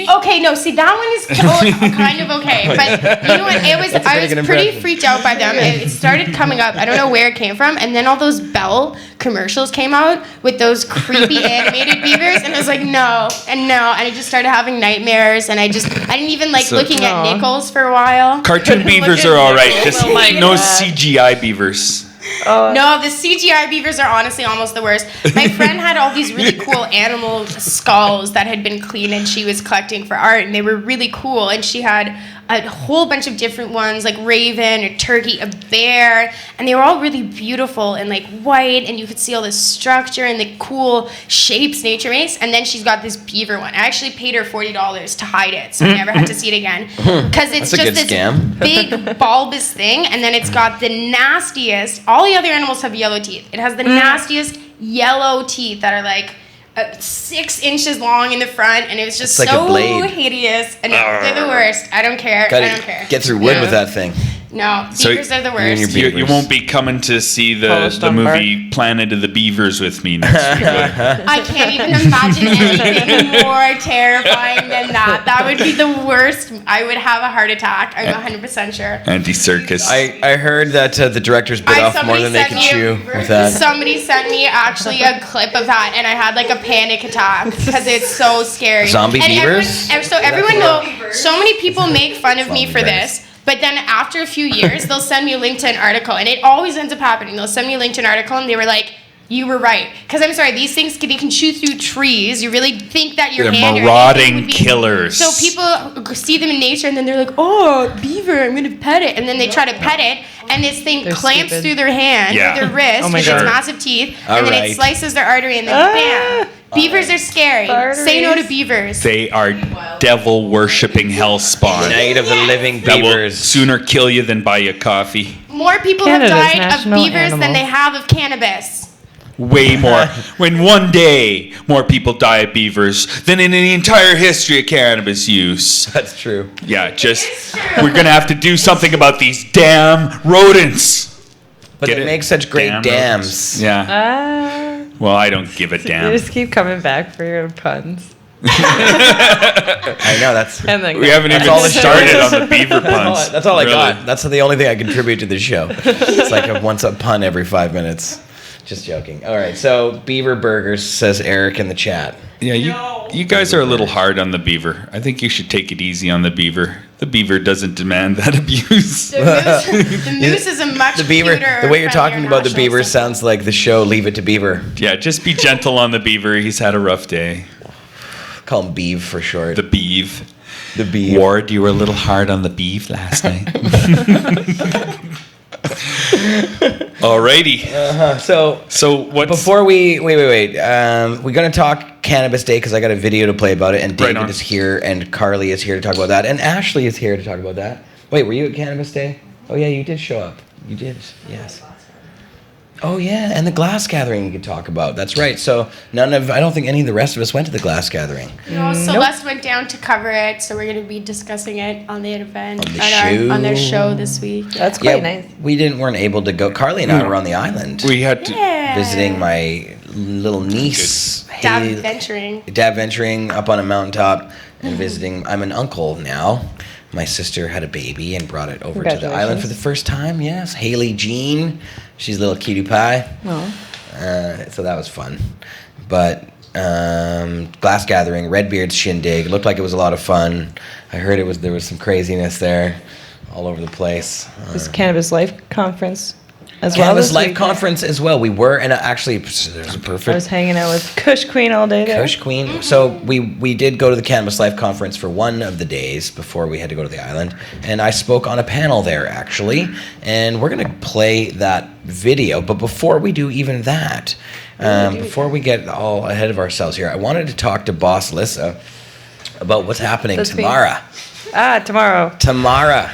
Okay, no, see that one is kind of okay, but you know what? I was good pretty impression. freaked out by them. It started coming up. I don't know where it came from, and then all those Bell commercials came out with those creepy animated beavers, and I was like, no, and I just started having nightmares, and I didn't even like So- looking at Aw. Nichols for a while. Cartoon Look beavers at are all right. Nichols. Just Oh my no God. CGI beavers. No, the CGI beavers are honestly almost the worst. My friend had all these really cool animal skulls that had been cleaned and she was collecting for art, and they were really cool. And she had a whole bunch of different ones, like raven, a turkey, a bear, and they were all really beautiful and like white, and you could see all this structure and the cool shapes nature makes. And then she's got this beaver one. I actually paid her $40 to hide it, so I never had to see it again. Because it's That's a just good this scam. big bulbous thing, and then it's got the nastiest. All the other animals have yellow teeth. It has the nastiest yellow teeth that are like 6 inches long in the front, and it was just It's like a so blade. hideous. And they're the worst. I don't care. I don't care. Gotta get through wood Yeah. with that thing. No, So beavers are the you and your worst. You won't be coming to see the Polished on movie Planet of the Beavers with me next week. I can't even imagine anything more terrifying than that. That would be the worst. I would have a heart attack. I'm 100% sure. Anti-circus. I heard that the directors bit off more than they could chew with that. Somebody sent me actually a clip of that, and I had like a panic attack because it's so scary. Zombie and beavers? Everyone knows. So many people make fun of me for this. But then after a few years, they'll send me a link to an article, and it always ends up happening. They'll send me a link to an article, and they were like, "You were right." Because I'm sorry, these things they can chew through trees. You really think that your They're hand or marauding anything would be- killers. So people see them in nature, and then they're like, "Oh, beaver, I'm gonna pet it," and then they try to pet it, and this thing They're clamps stupid. through their hand, Yeah. their wrist, Oh my with God. its massive teeth, All and then right. it slices their artery, and then bam. Beavers are scary. Say no to beavers. They are devil-worshipping hell spawn. Night of the living That will beavers. sooner kill you than buy you coffee. More people Canada's have died of national beavers than animal. they have of cannabis. Way more. When one day more people die of beavers than in the entire history of cannabis use. That's true. Yeah, we're gonna have to do something about these damn rodents. But Get they it? make such great Damn dams. Yeah. Well, I don't give a You damn. just keep coming back for your puns. I know, that's And then We haven't That's even all it started shows. on the beaver puns. that's all I Really. got. That's the only thing I contribute to the show. It's like a once a pun every 5 minutes. Just joking. All right, so beaver burgers, says Eric in the chat. Yeah, you guys are a little hard on the beaver. I think you should take it easy on the beaver. The beaver doesn't demand that abuse. The moose is a much The beaver, cuter, the way you're friendlier talking about the national beaver symbol. sounds like the show Leave It to Beaver. Yeah, just be gentle on the beaver. He's had a rough day. Call him Beav for short. The beeve. The Beav. Ward, you were a little hard on the beef last night. Alrighty. So what's before we wait. We're gonna talk Cannabis Day because I got a video to play about it, and David on. is here, and Carly is here to talk about that, and Ashley is here to talk about that. Wait, were you at Cannabis Day? Oh yeah, you did show up. You did, yes. Oh yeah, and the glass gathering you could talk about. That's right. So I don't think any of the rest of us went to the glass gathering. No, Celeste went down to cover it, so we're going to be discussing it on the event, On the on their show. show this week. That's quite nice. We weren't able to go. Carly and I were on the island we had to Yeah. visiting my little niece. Dab Haley- venturing. Dab venturing up on a mountaintop and visiting. I'm an uncle now. My sister had a baby and brought it over to the island for the first time. Yes, Haley Jean. She's a little cutie pie. So that was fun. But glass gathering, Redbeard's shindig. Looked like it was a lot of fun. I heard there was some craziness there, all over the place. This Cannabis Life Conference as well. Cannabis this Life week. Conference as well. We were, and actually, there's a perfect. I was hanging out with Kush Queen all day there. Kush Queen. So we did go to the Cannabis Life Conference for one of the days before we had to go to the island, and I spoke on a panel there actually, and we're gonna play that video. But before we do even that, before we get all ahead of ourselves here, I wanted to talk to Boss Lissa about what's happening That's me. tomorrow. Tomorrow.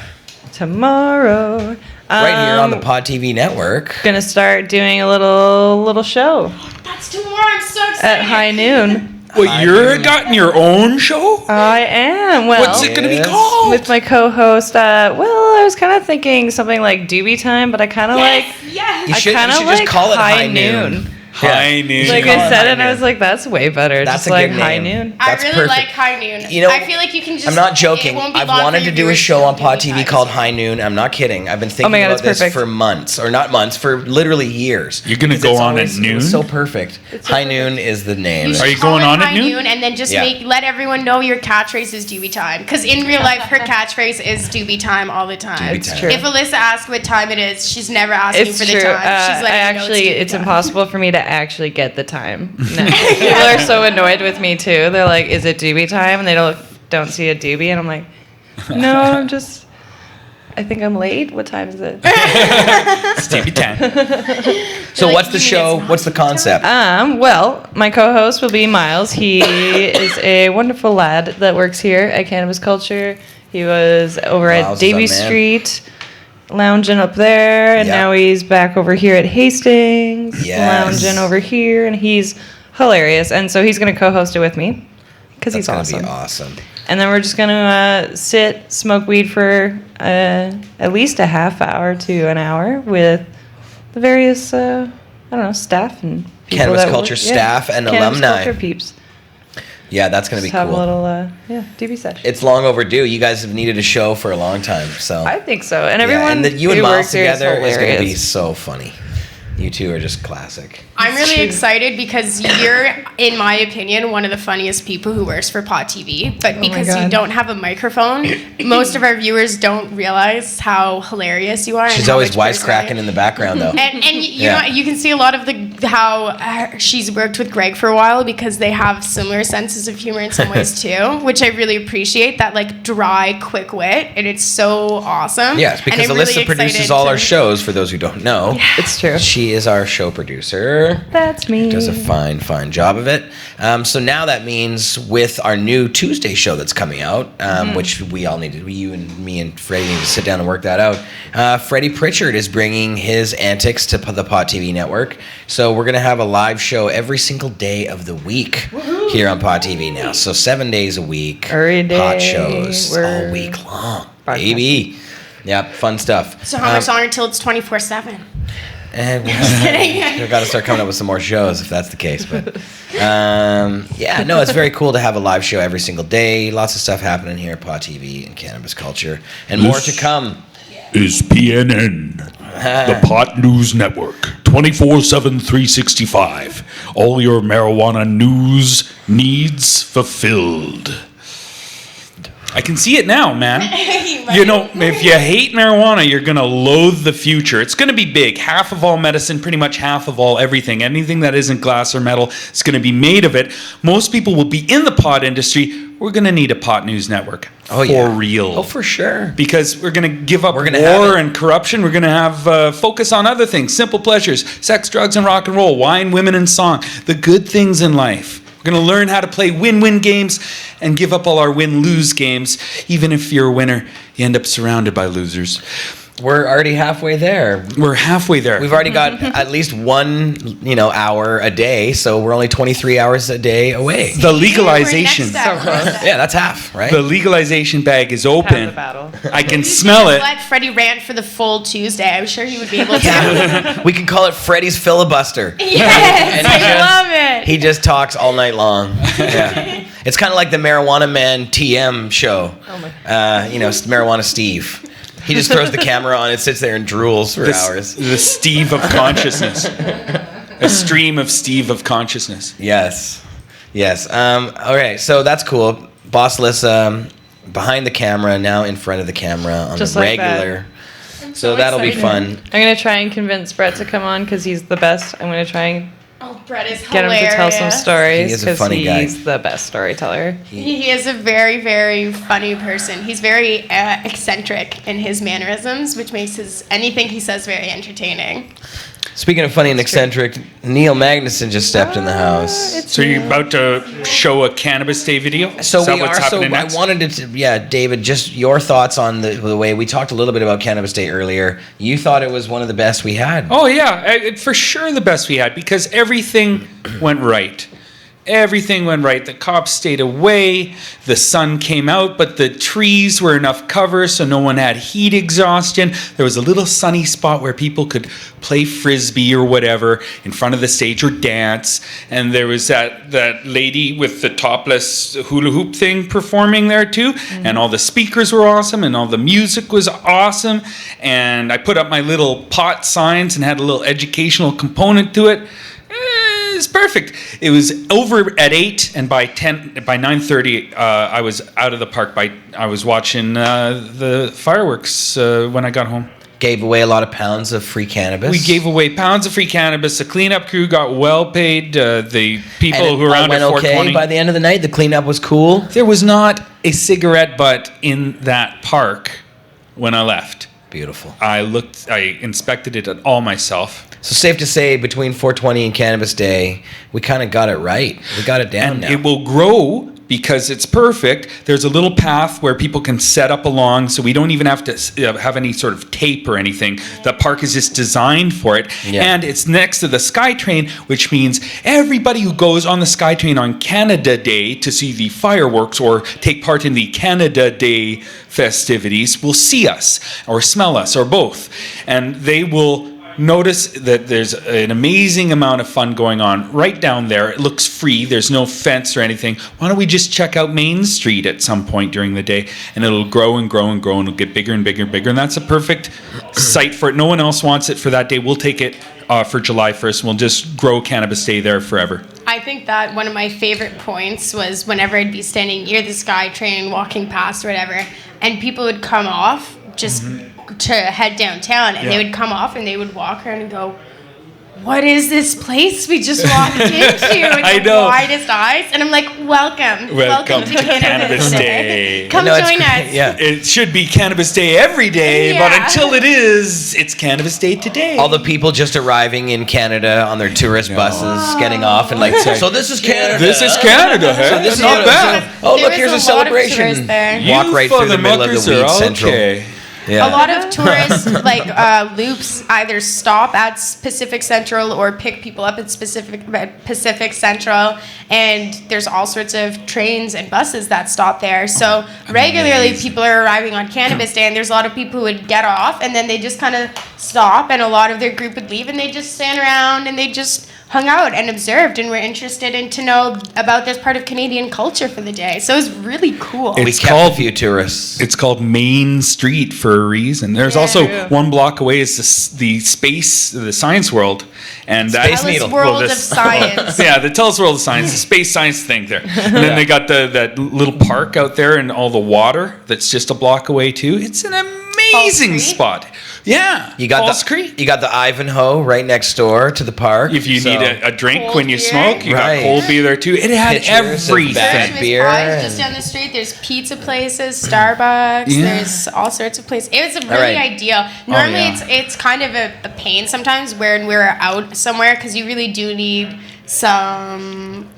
Tomorrow. Right here on the Pod TV network. Gonna start doing a little show That's tomorrow. I'm so excited. at high noon. What, you're gotten your own show? I am. Well, What's it gonna be Yes. called? with my co-host. I was kind of thinking something like Doobie Time, but I kind of Yes, like. yes. You I should kind of just like call it high noon. High noon. Like call I it said high it, and I noon. was like, that's way better. That's just a like good high name. noon. I That's really perfect. like high noon. You know, I feel like you can just. I'm not It joking. won't be I've long wanted for to your do a viewers show to on know Pod you TV guys. called High Noon. I'm not kidding. I've been thinking my God, about that's this perfect. for months, or not months, for literally years. You're gonna Because go it's on at always- noon? It was so perfect. so High Noon is the name. You Are you should call going it on at high noon? and then just Yeah. let everyone know your catchphrase is Doobie Time. Because in real life, her catchphrase is Doobie Time all the time. Doobie It's Time. true. If Alyssa asks what time it is, she's never asking It's for true. the time. She's letting you know It's Doobie time. impossible for me to actually get the time. No. People are so annoyed with me too. They're like, "Is it doobie time?" And they don't see a doobie, and I'm like, "No, I think I'm late. What time is it?" Stevie Tan. So Like, what's the you mean show? it's What's the concept? Well, my co-host will be Miles. He is a wonderful lad that works here at Cannabis Culture. He was over Miles at is Davie that man. Street, lounging up there, and Yeah. now he's back over here at Hastings, Yes. lounging over here, and he's hilarious. And so he's going to co-host it with me because he's That's awesome. gonna be awesome. And then we're just going to sit, smoke weed for at least a half hour to an hour with the various, staff and people Cannabis that Culture work- staff and Cannabis alumni. Culture peeps. Yeah, that's gonna be Just have cool. a little, DB session. It's long overdue. You guys have needed a show for a long time, so I think so. And yeah, everyone and you and who Miles works here is together is gonna be hilarious. so funny. You two are just classic. I'm really excited because you're, in my opinion, one of the funniest people who works for Pod TV. But because you God. don't have a microphone, most of our viewers don't realize how hilarious you are. and She's how always much personality- wisecracking in the background, though. And you Yeah. know, you can see a lot of how she's worked with Greg for a while because they have similar senses of humor in some ways too, which I really appreciate. That like dry, quick wit, and it's so awesome. Yes, because And I'm Alyssa really produces excited all to- our shows. For those who don't know, It's true. she is our show producer. That's me. Does a fine job of it. So now that means with our new Tuesday show that's coming out, which we all need to, you and me and Freddie need to sit down and work that out. Freddie Pritchard is bringing his antics to the Pod TV network. So we're going to have a live show every single day of the week here on Pod TV now. So 7 days a week. Every day Hot shows we're all week long. broadcasting. Baby. Yep, fun stuff. So how much longer until it's 24/7? And we've got to start coming up with some more shows if that's the case. But yeah, no, it's very cool to have a live show every single day. Lots of stuff happening here at Pod TV and Cannabis Culture, and more to come. Is PNN, the Pot News Network, 24/7, 365. All your marijuana news needs fulfilled. I can see it now, man. You might. You know, if you hate marijuana, you're going to loathe the future. It's going to be big. Half of all medicine, pretty much half of all everything. Anything that isn't glass or metal is going to be made of it. Most people will be in the pot industry. We're going to need a pot news network. Oh, for yeah. real. Oh, for sure. Because we're going to give up We're gonna have war it. and corruption. We're going to have focus on other things. Simple pleasures. Sex, drugs, and rock and roll. Wine, women, and song. The good things in life. We're going to learn how to play win-win games and give up all our win-lose games. Even if you're a winner, you end up surrounded by losers. We're already halfway there. We're halfway there. We've already got at least one, hour a day, so we're only 23 hours a day away. The legalization. We're next step. Yeah, that's half, right? The legalization bag is Half open. the battle. I can You smell should it. Let Freddie rant for the full Tuesday. I'm sure he would be able to. We can call it Freddy's filibuster. Yes, And I love it. He just talks all night long. Yeah. It's kind of like the Marijuana Man TM show. Oh my. Marijuana Steve. He just throws the camera on and sits there and drools for hours. The Steve of consciousness. A stream of Steve of consciousness. Yes. Okay, so that's cool. Bossless behind the camera, now in front of the camera on Just the like that. regular. So that'll be excited. fun. I'm gonna try and convince Brett to come on because he's the best. I'm gonna try and Oh, Brett is get him hilarious. to tell some stories He is a because funny guy. he's the best storyteller. He is a very, very funny person. He's very eccentric in his mannerisms, which makes anything he says very entertaining. Speaking of funny and eccentric, Neil Magnuson just stepped in the house. So you're about to show a Cannabis Day video? So Is that we what's are. So happening I next? wanted to, David, just your thoughts on the way we talked a little bit about Cannabis Day earlier. You thought it was one of the best we had. Oh yeah, for sure the best we had because everything went right. Everything went right. The cops stayed away. The sun came out, but the trees were enough cover so no one had heat exhaustion. There was a little sunny spot where people could play frisbee or whatever in front of the stage or dance. And there was that lady with the topless hula hoop thing performing there too. And all the speakers were awesome and all the music was awesome. And I put up my little pot signs and had a little educational component to it. It's perfect. It was over at 8, and by 9:30, I was out of the park. I was watching the fireworks when I got home. Gave away a lot of pounds of free cannabis. We gave away pounds of free cannabis. The cleanup crew got well paid. The people and who were around went at okay 420. by the end of the night. The cleanup was cool. There was not a cigarette butt in that park when I left. Beautiful. I inspected it at all myself. So safe to say, between 420 and Cannabis Day, we kind of got it right. We got it down And now. it will grow because it's perfect. There's a little path where people can set up along, so we don't even have to have any sort of tape or anything. The park is just designed for it. Yeah. And it's next to the SkyTrain, which means everybody who goes on the SkyTrain on Canada Day to see the fireworks or take part in the Canada Day festivities will see us or smell us or both. And they will notice that there's an amazing amount of fun going on right down there. It looks free. There's no fence or anything. Why don't we just check out Main Street at some point during the day, and it'll grow and grow and grow, and it'll get bigger and bigger and bigger. And that's a perfect site for it. No one else wants it for that day. We'll take it for July 1st, and we'll just grow Cannabis Day there forever. I think that one of my favorite points was whenever I'd be standing near the SkyTrain, walking past or whatever, and people would come off just to head downtown, and they would come off and they would walk around and go, "What is this place we just walked into?" With I the know. widest eyes, and I'm like, "Welcome Welcome to Cannabis Day. Come No, it's join great. us." Yeah. It should be Cannabis Day every day, but Yeah. until it is, it's Cannabis Day today. All the people just arriving in Canada on their tourist buses, getting off, and like, so this is Canada. This is Canada, huh? So this is not what- bad. Oh, There look, was here's a a lot of celebration. tourists there. Walk You right through the middle of the motherfuckers weed are central. okay. Yeah. A lot of tourist loops either stop at Pacific Central or pick people up at Pacific Central, and there's all sorts of trains and buses that stop there. So regularly people are arriving on Cannabis Day, and there's a lot of people who would get off and then they just kind of stop, and a lot of their group would leave, and they just stand around and they just hung out and observed and were interested in to know about this part of Canadian culture for the day. So it was really cool. We kept a few tourists. It's called Main Street for a reason. There's also one block away is the Science World, and Space Telus Needle. World of Science. Yeah, the Telus World of Science, the space science thing there. And then they got that little park out there and all the water that's just a block away too. It's an amazing spot. Yeah, You got Falls the Creek. You got the Ivanhoe right next door to the park. If you need a drink Cold when you beer. smoke, you Right. got cold beer there too. It had Pictures of everything. bad Christmas beer pies just and- down the street. There's pizza places, Starbucks. Yeah. There's all sorts of places. It was really right. ideal. Normally, yeah. it's kind of a pain sometimes when we're out somewhere because you really do need some,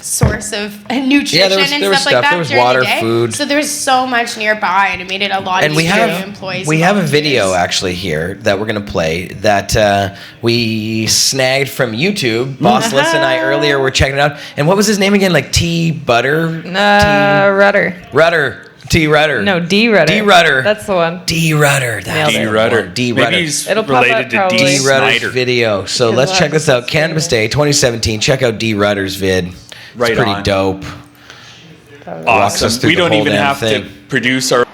source of nutrition there was and stuff. stuff like that. There was during water, the day. food. So there was so much nearby, and it made it a lot And we easier have to employees. we and have a volunteers. video actually here that we're gonna play that we snagged from YouTube. Boss Liz and I earlier were checking it out. And what was his name again? Like T Butter? Rudder. Rudder. T Rudder. No, D Rudder. D Rudder. That's the one. D Rudder. That's Nailed it. the Rudder. one. D Rudder. Maybe he's It'll pop related up to probably. D D Rudder's Snyder. video. So Good let's luck. check this out. Cannabis Day 2017. Check out D Rudder's vid. Right It's pretty on. dope. Walks us Awesome. through We the don't whole even damn have thing. to produce for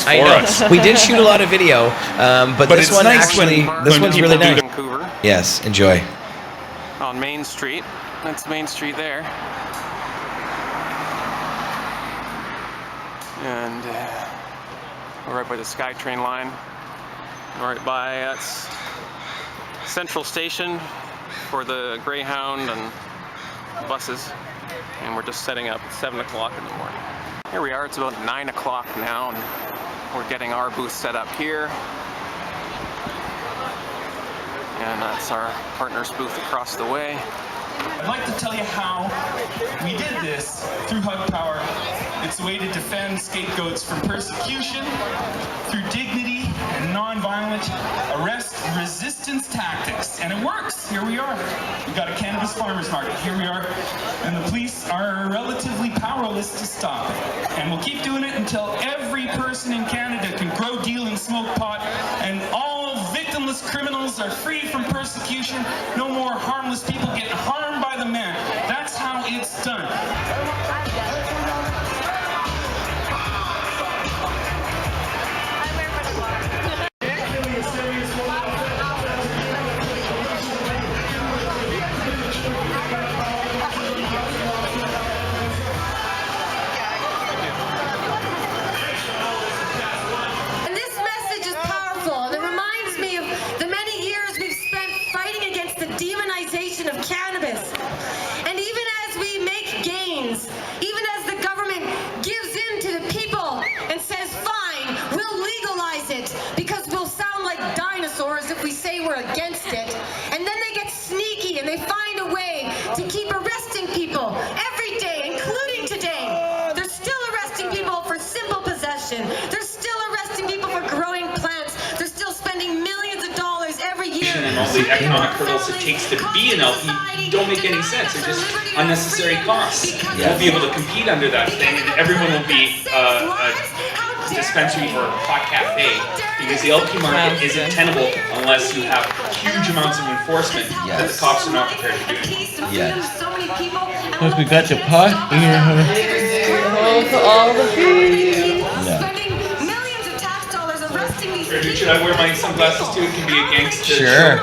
I know. us. We did shoot a lot of video, but this it's one nice actually, when this one's people really do nice. Vancouver Yes, enjoy. on Main Street. That's Main Street there. And we're right by the SkyTrain line. Right by that's Central Station for the Greyhound and buses. And we're just setting up at 7 o'clock in the morning. Here we are, it's about 9 o'clock now, and we're getting our booth set up here. And that's our partner's booth across the way. I'd like to tell you how we did this through Hug Power. It's a way to defend scapegoats from persecution through dignity and nonviolent arrest resistance tactics. And it works. Here we are. We've got a cannabis farmers market. Here we are. And the police are relatively powerless to stop it. And we'll keep doing it until every person in Canada can grow, deal, and smoke pot. And all victimless criminals are free from persecution. No more harmless people getting harmed by the man. That's how it's done. And this message is powerful, and it reminds me of the many years we've spent fighting against the demonization of cannabis. And even as we make gains, even as the government gives in to the people and says, fine, we'll legalize it because we'll sound like dinosaurs if we say we're against it. And then they get sneaky and they find a way to keep arresting people every day, including today. They're still arresting people for simple possession. They're still arresting people for growing plants. They're still spending millions of dollars every year. And all the economic hurdles it takes to be an LP don't make any sense. They're just unnecessary costs. You won't be able to compete under that thing, and everyone will be a dispensary or a pot cafe because the LP market isn't tenable unless you have huge amounts of enforcement that the cops are not prepared to do. Look, we got the pot. All the food. Should I wear my sunglasses too? It can be a gangster. Sure.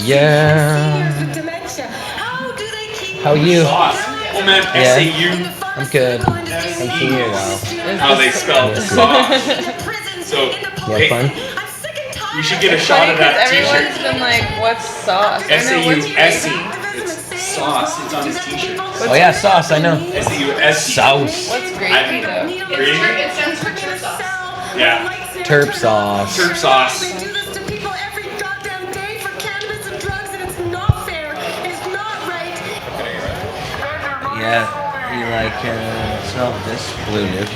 Yeah. How are you? Sauce. Oh man, Yeah. SAU. I'm good. I'm here now. How they spell sauce. So, hey, fun? we should get a shot of that Everyone's t-shirt. been like, what's sauce? I know, what's SAUSE. gravy? It's sauce. It's on his t-shirt. Oh yeah, sauce. I know. SAUSE. Sauce. What's gravy though? Gravy? It stands for church sauce. Yeah. Terp sauce. Turp sauce. They do this to people every goddamn day for cannabis and drugs, and it's not fair. It's not right. Yeah. You like smell this blue nuke?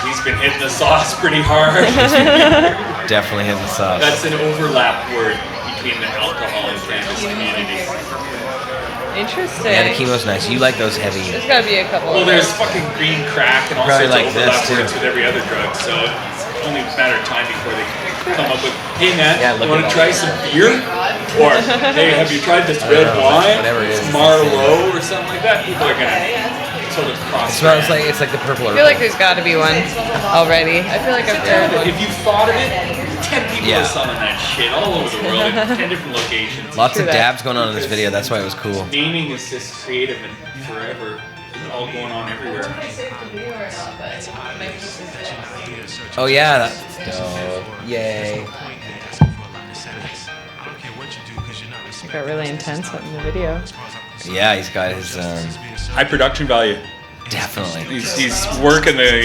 He's been hitting the sauce pretty hard. Definitely hitting the sauce. That's an overlap word between the alcohol and cannabis community. Interesting. Yeah, the chemo's nice. You like those heavy. There's gotta be a couple. Well, of there's those. fucking green crack and all Probably sorts like of overlap this, too. words with every other drug. So only a matter of time before they come up with, hey man, Yeah, look you want at to try that. some beer? Or, hey, have you tried this red wine? whatever it is. Marlowe or something like that? People are gonna sort of cross. It smells like it's like the purple. I feel like there's got to be one already. I feel like I've heard one. If you thought of it, 10 people Yeah. are selling that shit all over the world in 10 different locations. Lots of dabs going on in this video. That's why it was cool. Gaming is just creative and forever. It's all going on everywhere. Oh yeah, that's dope. Yay. It got really intense in the video. Yeah, he's got his High production value. definitely. He's working the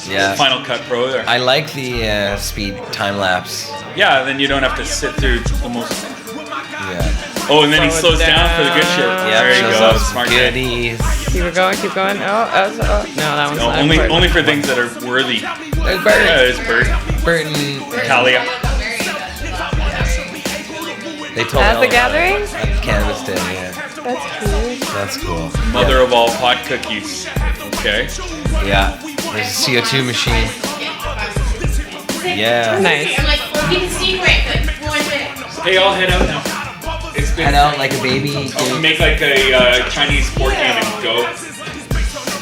Yeah. Final Cut Pro there. I like the speed time lapse. Yeah, then you don't have to sit through the most. Yeah. Oh, and then he Slow it slows down for the good shit. Yeah, There you shows go. off some Smart guy. goodies. Keep going, keep going. Oh, no, that one's No, not only important. only for things that are worthy. There's Bert. Yeah, there's Bert. Burton. Talia. They told At me the gathering? At Cannabis Day, yeah. That's cute. That's cool. Mother of all pot cookies. Okay. Yeah. There's a CO2 machine. Yeah. Nice. Hey, I'll head out now. It's been. Head out like a baby. I'll make like a Chinese board game and go.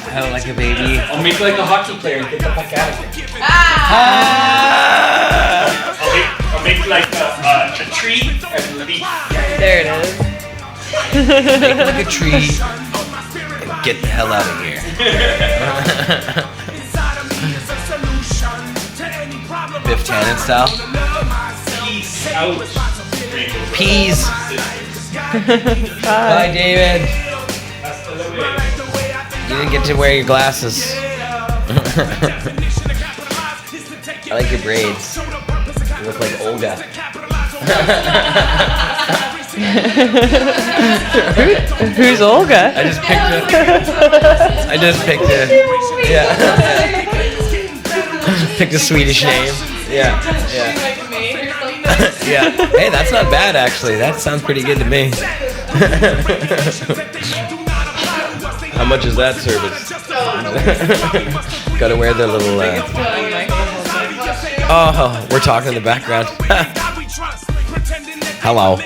Head out like a baby. I'll make like a hockey player and get the fuck out of here. I'll make like a tree and leaf. There it is. Make like a tree and get the hell out of here. Biff Tannen style. Peace out. Peas. Bye, David. You didn't get to wear your glasses. I like your braids. You look like Olga. Who's Olga? I just picked it. Yeah. Picked a Swedish name. Yeah. Yeah. Yeah. Hey, that's not bad actually. That sounds pretty good to me. How much is that service? Gotta wear the little. Oh, we're talking in the background. Hello.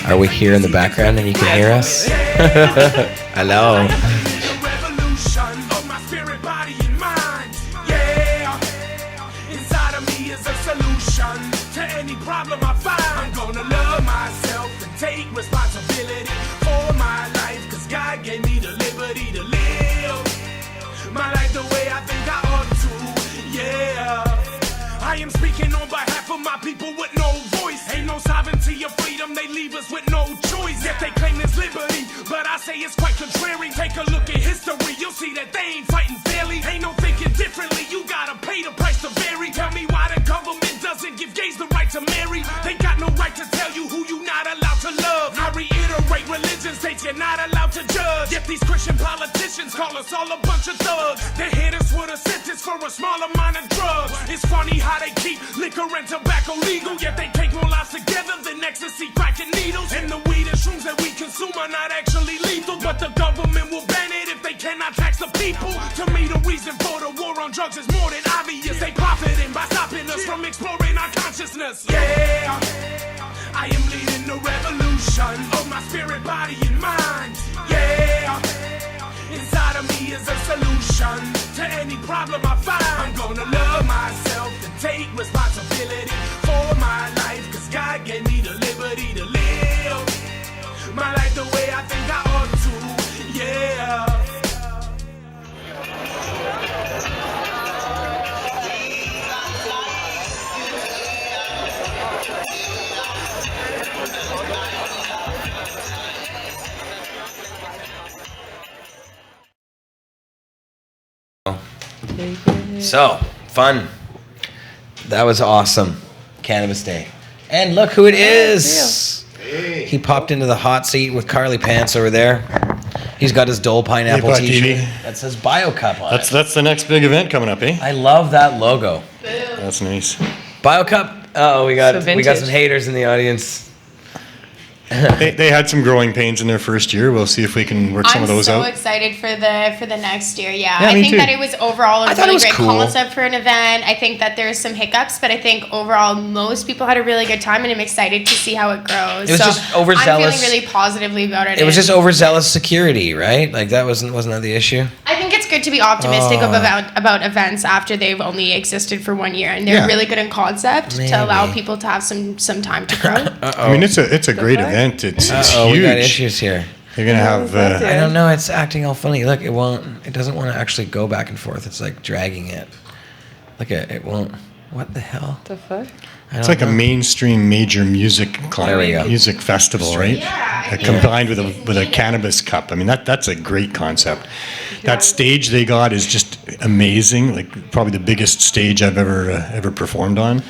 Are we here in the background and you can hear us? Hello. I am speaking on behalf of my people with no voice. Ain't no sovereignty or freedom, they leave us with no choice. Yet they claim this liberty, but I say it's quite contrary. Take a look at history, you'll see that they ain't fighting fairly. Ain't no thinking differently, you gotta pay the price to vary. Tell me why the government doesn't give gays the right to marry. They got no right to tell you who you not allowed to love. I reiterate, religion states you're not allowed to judge. Yet these Christian politicians call us all a bunch of thugs. They hit us with a sentence for a small amount of drugs. It's funny how they keep liquor and tobacco legal, yet they take more lives together than ecstasy, crack, and needles. And the weed and shrooms that we consume are not actually lethal, but the government will ban it if they cannot tax the people. To me, the reason for the war on drugs is more than obvious. They profiting by stopping us from exploring our consciousness. Yeah, I am leading the revolution of my spirit, body, and mind. Yeah, inside of me is a solution to any problem I find. I'm gonna love myself and take responsibility for my life, cause God gave me the liberty to live my life the way I think I ought to. Yeah. So, fun. That was awesome. Cannabis Day. And look who it is. He popped into the hot seat with Carly Pants over there. He's got his Dole Pineapple Hey, t-shirt TV. that says BioCup on it. That's the next big event coming up, eh? I love that logo. That's nice. BioCup. Oh, we got So some vintage. haters in the audience. they had some growing pains in their first year. We'll see if we can work some of those I'm out. so excited for the next year. Yeah, Yeah, I me think too. that it was overall a I thought it really was great cool. concept for an event. I think that there's some hiccups, but I think overall most people had a really good time, and I'm excited to see how it grows. It was just overzealous. I'm feeling really positively about it. It was and just overzealous security, right? Like that wasn't that the issue? I think it's good to be optimistic about events after they've only existed for 1 year, and they're Yeah. really good in concept to allow people to have some time to grow. I mean, it's a great event. It's huge. We got issues here. You're gonna have. I don't know. It's acting all funny. Look, it won't. It doesn't want to actually go back and forth. It's like dragging it. Look at it. Won't. What the hell? The fuck? It's like a mainstream major music There we go. music festival, right? Combined with a cannabis cup. I mean, that's a great concept. That stage they got is just amazing. Like probably the biggest stage I've ever performed on.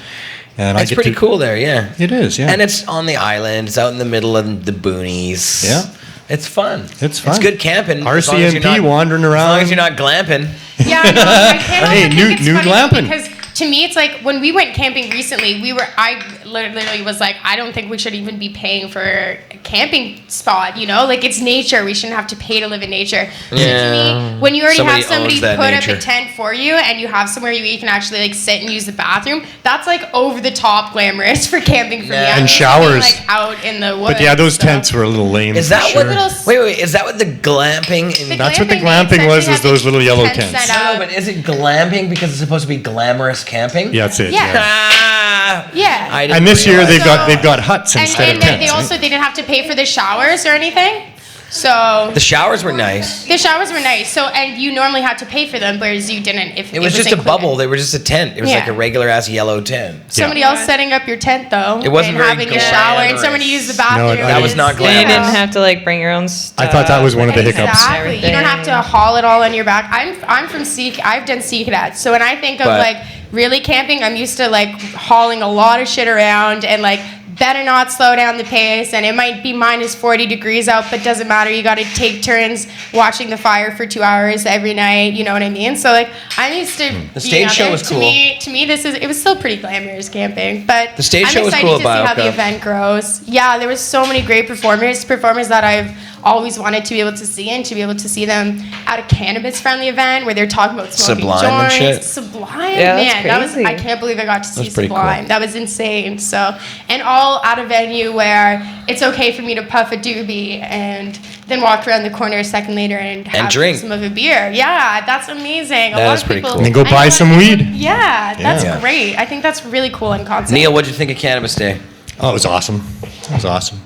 And It's pretty cool there, yeah. It is, yeah. And it's on the island. It's out in the middle of the boonies. Yeah. It's fun. It's fun. It's good camping. as long as you're RCMP not- wandering around. As long as you're not glamping. Yeah, no, I can't Hey, think new- it's new funny though, glamping. because to me it's like when we went camping recently, I literally was like, I don't think we should even be paying for a camping spot, you know? Like it's nature. We shouldn't have to pay to live in nature. So to me, when you already Somebody have somebody owns put that up nature. a tent for you and you have somewhere you can actually like sit and use the bathroom, that's like over the top glamorous for camping for me. Yeah. I'm And just showers. Like out in the woods. But yeah, those so. tents were a little lame. Is for that sure. what? Wait. Is that what the glamping? In, That's what the glamping, glamping they was essentially those have little yellow tents tents. set up. No, but is it glamping because it's supposed to be glamorous camping? Yeah, that's it. Yeah. Ah, Yeah. I didn't And this year realize. they've got huts instead And of tents. they right? also they didn't have to pay for the showers or anything. So The showers were nice. the showers were nice. So and you normally had to pay for them, whereas you didn't if It was just a included. bubble. They were just a tent. It was Yeah. like a regular ass yellow tent. Somebody else setting up your tent though. It wasn't and very having a shower and glamorous. somebody use the bathroom. No, that was not And you glamorous. didn't have to like bring your own stuff. I thought that was one of the hiccups. Exactly. You don't have to haul it all on your back. I'm from Sea. I've done Sea Cadets, so when I think of But- like really camping, I'm used to like hauling a lot of shit around and like better not slow down the pace. And it might be minus 40 degrees out, but doesn't matter. You got to take turns watching the fire for 2 hours every night. You know what I mean? So like I'm used to. The stage show was cool. To me, it was still pretty glamorous camping. But The stage I'm show was excited cool to see at how the BioCup. event grows. Yeah, there was so many great performers that I've always wanted to be able to see and to be able to see them at a cannabis-friendly event where they're talking about smoking Sublime and joints. shit. Sublime, Yeah, that's man, that was crazy. I can't believe I got to see That's pretty Sublime. cool. That was insane. So, and all at a venue where it's okay for me to puff a doobie and then walk around the corner a second later and have drink. some of a beer. Yeah, that's amazing. That a lot is of pretty people, cool. And then go I know buy a lot some of weed. people- Yeah, that's Yeah. great. I think that's really cool in concept. Neil, what'd you think of Cannabis Day? Oh, it was awesome. It was awesome.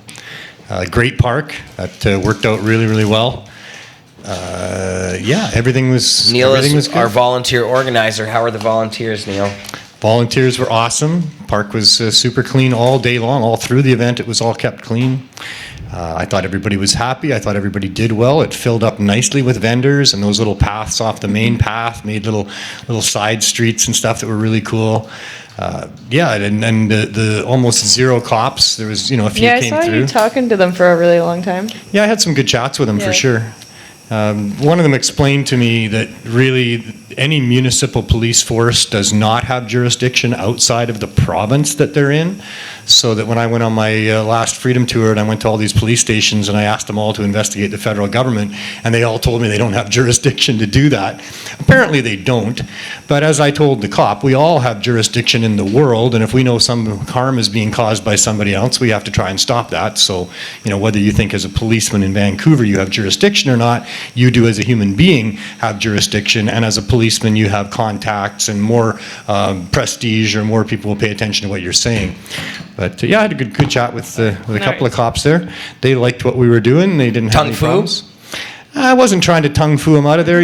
Great park. That worked out really, really well. Yeah, everything was. Neil everything is was good. our volunteer organizer. How are the volunteers, Neil? Volunteers were awesome. Park was super clean all day long, all through the event. It was all kept clean. I thought everybody was happy. I thought everybody did well. It filled up nicely with vendors, and those little paths off the main path made little side streets and stuff that were really cool. Yeah, and the almost zero cops. There was a few Yeah, I came saw through. you talking to them for a really long time. Yeah, I had some good chats with them Yeah. for sure. One of them explained to me that really any municipal police force does not have jurisdiction outside of the province that they're in. So that when I went on my last freedom tour and I went to all these police stations and I asked them all to investigate the federal government, and they all told me they don't have jurisdiction to do that. Apparently they don't. But as I told the cop, we all have jurisdiction in the world, and if we know some harm is being caused by somebody else, we have to try and stop that. So, whether you think as a policeman in Vancouver you have jurisdiction or not, you do as a human being have jurisdiction, and as a policeman you have contacts and more prestige, or more people will pay attention to what you're saying. But yeah, I had a good chat with a couple of cops there. They liked what we were doing. They didn't have Tongue any fu? problems. I wasn't trying to tongue foo them out of there,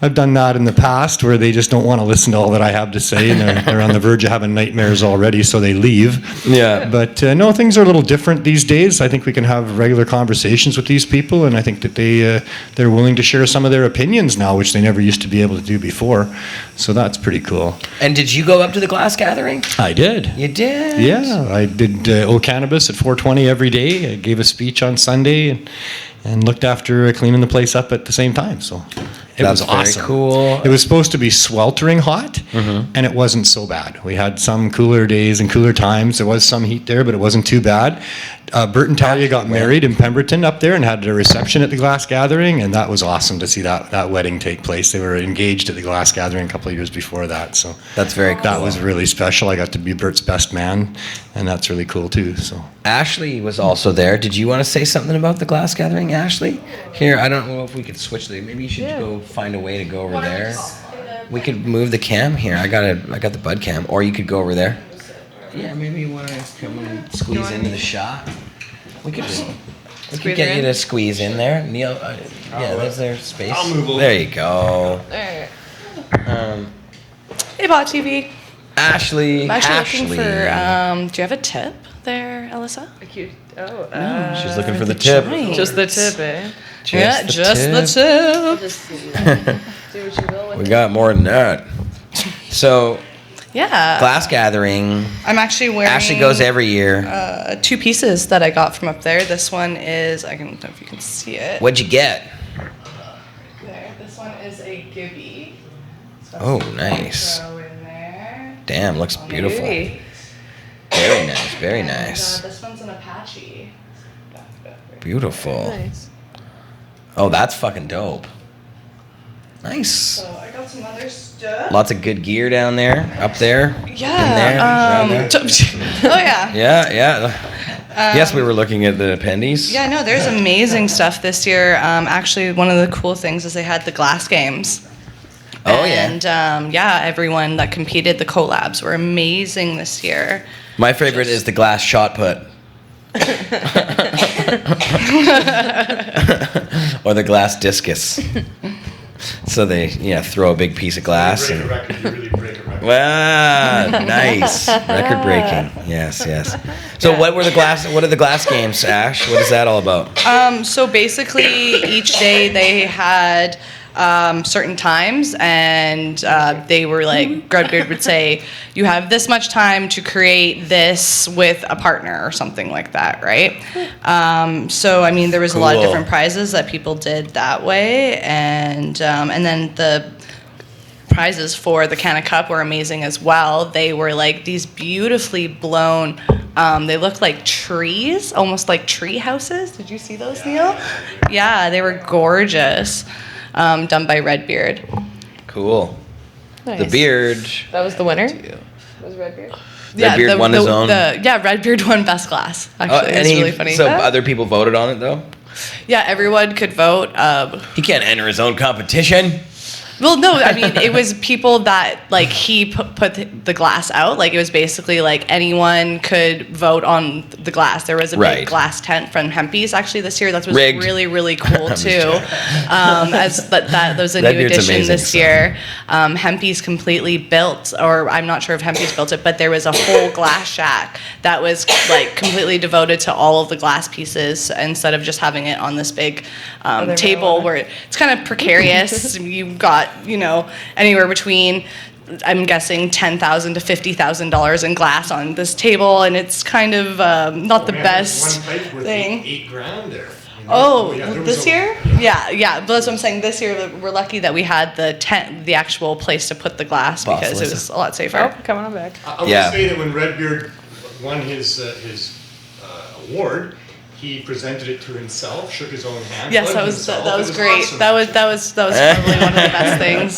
I've done that in the past where they just don't want to listen to all that I have to say, and they're on the verge of having nightmares already, so they leave. Yeah. But no, things are a little different these days. I think we can have regular conversations with these people, and I think that they're willing to share some of their opinions now, which they never used to be able to do before. So that's pretty cool. And did you go up to the glass gathering? I did. You did? Yeah, I did Cannabis at 4:20 every day. I gave a speech on Sunday and looked after cleaning the place up at the same time. So it That's was very awesome. cool. It was supposed to be sweltering hot, and it wasn't so bad. We had some cooler days and cooler times. There was some heat there, but it wasn't too bad. Bert and Talia got married in Pemberton up there and had a reception at the Glass Gathering, and that was awesome to see that wedding take place. They were engaged at the Glass Gathering a couple of years before that, so that's very cool. That was really special. I got to be Bert's best man, and that's really cool too. So Ashley was also there. Did you want to say something about the Glass Gathering, Ashley? Here, I don't know if we could switch maybe you should go find a way to go over there. We could move the cam here. I got the bud cam, or you could go over there. Yeah, maybe you want to come and squeeze into the shot. We could get you to squeeze in there, Neil. Yeah, there's their space. I'll move over. There you go. Hey, Bot TV. Ashley. I'm actually looking for. Do you have a tip there, Alyssa? No, she's looking for the tip. Just the tip, eh? Just the tip. Do what you will with We got more than that. So. Yeah. Glass Gathering. I'm actually wearing. Ashley goes every year. 2 pieces that I got from up there. This one is. I don't know if you can see it. What'd you get? There. This one is a Gibby. So Oh, nice. throw in there. Damn, looks beautiful. Beauty. Very nice. Very nice. This one's an Apache. Beautiful. Nice. Oh, that's fucking dope. Nice. So I got some other stuff. Lots of good gear down there, up there. Yeah. In there. Oh yeah. Yeah. Yes, we were looking at the attendees. Yeah, no, there's amazing stuff this year. Actually, one of the cool things is they had the glass games. Oh yeah. And everyone that competed, the collabs were amazing this year. My favorite is the glass shot put. Or the glass discus. So they throw a big piece of glass. You really break a record. Wow, nice. Record breaking. Yes. So what are the glass games, Ash? What is that all about? So basically each day they had certain times, and they were like, Grudbeard would say, you have this much time to create this with a partner or something like that, right? So I mean, there was a lot of different prizes that people did that way, and then the prizes for the Canna Cup were amazing as well. They were like these beautifully blown, they looked like trees, almost like tree houses. Did you see those, Neil? Yeah, they were gorgeous. Done by Redbeard. Cool. Nice. The beard. That was the winner? Was Redbeard? Redbeard won his own. Redbeard won best glass. Actually, it's really funny. So other people voted on it though? Yeah, everyone could vote. He can't enter his own competition. Well, no, I mean, it was people that, like, he put the glass out. Like, it was basically, like, anyone could vote on the glass. There was a big glass tent from Hempy's, actually, this year. That was really, really cool, too. That was a new addition this year. Hempy's completely built, or I'm not sure if Hempy's built it, but there was a whole glass shack that was, like, completely devoted to all of the glass pieces instead of just having it on this big table where it's kind of precarious. You've got, anywhere between, I'm guessing, $10,000 to $50,000 in glass on this table, and it's kind of not the best thing. $8,000 there. This year? Yeah. But that's what I'm saying. This year, we're lucky that we had the tent, the actual place to put the glass, because it was a lot safer. Coming on back. I will say that when Redbeard won his award, he presented it to himself, shook his own hand. Yes, that was great. Awesome. That was probably one of the best things.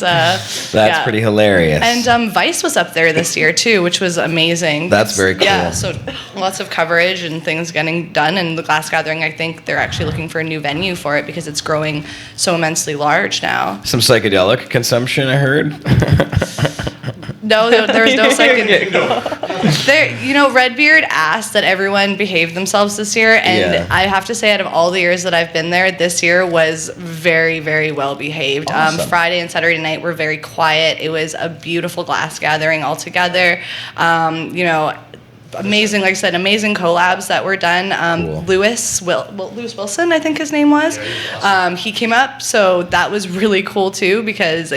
That's pretty hilarious. And Vice was up there this year too, which was amazing. That's very cool. Yeah, so lots of coverage and things getting done. And the Glass Gathering, I think they're actually looking for a new venue for it because it's growing so immensely large now. Some psychedelic consumption, I heard. No, there was no second. Redbeard asked that everyone behave themselves this year, and I have to say, out of all the years that I've been there, this year was very, very well behaved. Awesome. Friday and Saturday night were very quiet. It was a beautiful glass gathering altogether. Amazing, like I said, amazing collabs that were done. Cool. Lewis Wilson, I think his name was. He came up, so that was really cool too, because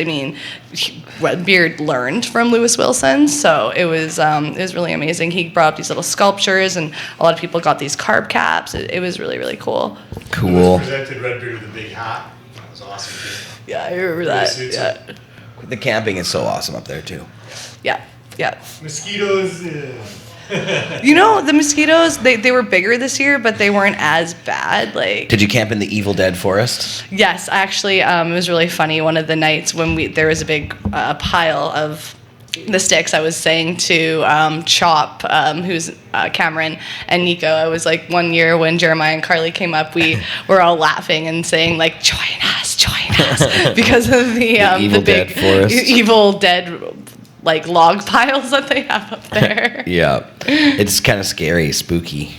Redbeard learned from Lewis Wilson, so it was really amazing. He brought up these little sculptures, and a lot of people got these carb caps. It was really, really cool. Cool. Presented Redbeard with a big hat. That was awesome too. Yeah, I remember that. Yeah. The camping is so awesome up there too. Yeah. Mosquitoes. You know, the mosquitoes, they were bigger this year, but they weren't as bad. Like, Did you camp in the Evil Dead forest? yes, actually, it was really funny. One of the nights when there was a big pile of the sticks, I was saying to Chop, who's Cameron, and Nico, I was like, one year when Jeremiah and Carly came up, we were all laughing and saying like, join us, because of the Evil big Dead forest. Evil Dead like log piles that they have up there. Yeah, it's kind of scary, spooky.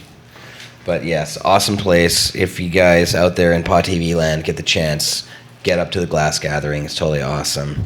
But yes, awesome place. If you guys out there in Pod TV land get the chance, get up to the Glass Gathering. It's totally awesome.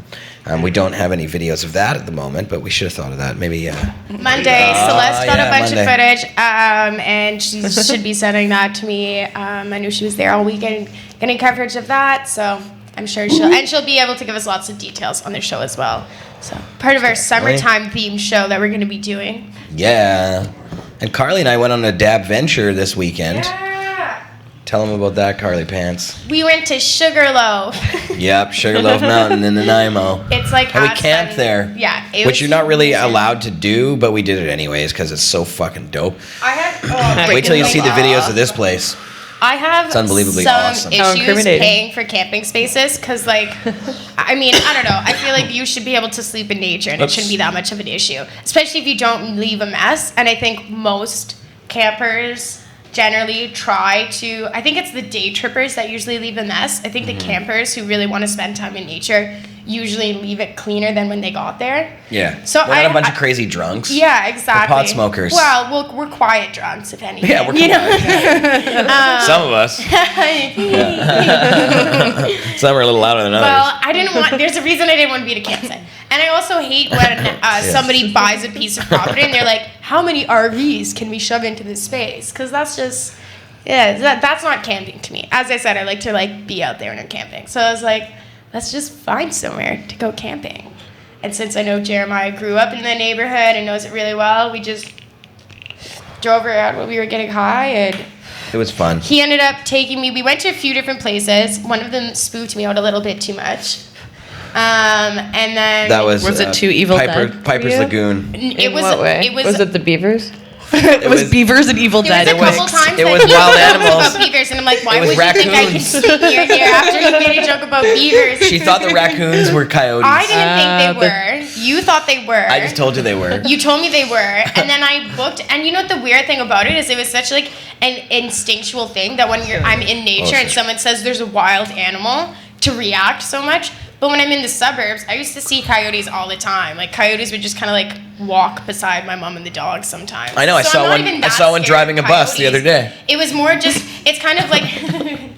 We don't have any videos of that at the moment, but we should have thought of that. Maybe Monday, Celeste got a bunch Monday. of footage, and she should be sending that to me. I knew she was there all weekend getting coverage of that, so I'm sure she'll be able to give us lots of details on the show as well. So part of our summertime themed show that we're going to be doing. Yeah. And Carly and I went on a dab venture this weekend. Yeah. Tell them about that, Carly Pants. We went to Sugarloaf. Yep, Sugarloaf Mountain in Nanaimo. It's like And we us camped and- there. Yeah. Which you're not really allowed to do, but we did it anyways because it's so fucking dope. Wait till you see the videos of this place. I have It's unbelievably some awesome. How issues incriminating. paying for camping spaces because, like, I mean, I don't know. I feel like you should be able to sleep in nature and it shouldn't be that much of an issue, especially if you don't leave a mess. And I think most campers generally try to, I think it's the day trippers that usually leave a mess. I think the campers who really want to spend time in nature usually leave it cleaner than when they got there. Yeah. So We're not a bunch of crazy drunks. Yeah, exactly. We're pot smokers. Well, we're quiet drunks, if anything. Yeah, we're you know? Some of us. Some are a little louder than others. Well, there's a reason I didn't want to be at a campsite. And I also hate when somebody buys a piece of property and they're like, how many RVs can we shove into this space? Because that's just, that's not camping to me. As I said, I like to like be out there when I'm camping. So I was like, let's just find somewhere to go camping. And since I know Jeremiah grew up in the neighborhood and knows it really well, we just drove around when we were getting high, and it was fun. he ended up taking me. We went to a few different places. One of them spooked me out a little bit too much. And then That was it too Evil Dead for Piper's you? Lagoon. It was. It was. Was it the beavers? It was beavers and Evil Dead. There was a couple times it that was he wild joked animals. about beavers, and I'm like, why It was would you think I could raccoons. sit near here after he made a joke about beavers? She thought the raccoons were coyotes. I didn't think they were. You thought they were. I just told you they were. You told me they were, and then I booked. And you know what the weird thing about it is, it was such like an instinctual thing that when I'm in nature and someone says there's a wild animal, to react so much. But when I'm in the suburbs, I used to see coyotes all the time. Like coyotes would just kind of like walk beside my mom and the dog sometimes. I know. So I'm not even I that saw one scared driving a of bus the other coyotes. day. It was more just. It's kind of like.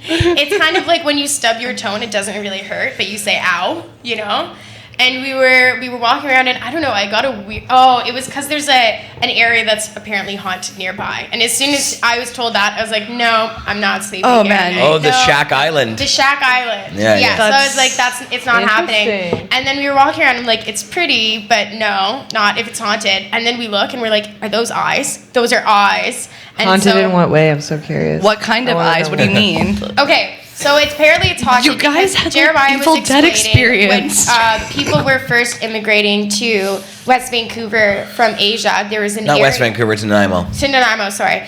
It's kind of like when you stub your toe and it doesn't really hurt, but you say "ow," you know. And we were walking around, and I don't know, I got a weird. Oh, it was because there's an area that's apparently haunted nearby. And as soon as I was told that, I was like, no, I'm not sleeping. Oh, here man. tonight. Oh, the No. Shack Island. The Shack Island. Yeah. So I was like, it's not happening. Interesting. And then we were walking around, and I'm like, it's pretty, but no, not if it's haunted. And then we look, and we're like, are those eyes? Those are eyes. And Haunted so, in what way? I'm so curious. What kind of eyes? What do you mean? Okay, so apparently it's haunted. You guys because had, like, Jeremiah Evil was Dead explaining experience. When people were first immigrating to West Vancouver from Asia, there was an Not area. West Vancouver, it's Nanaimo. To Nanaimo, sorry.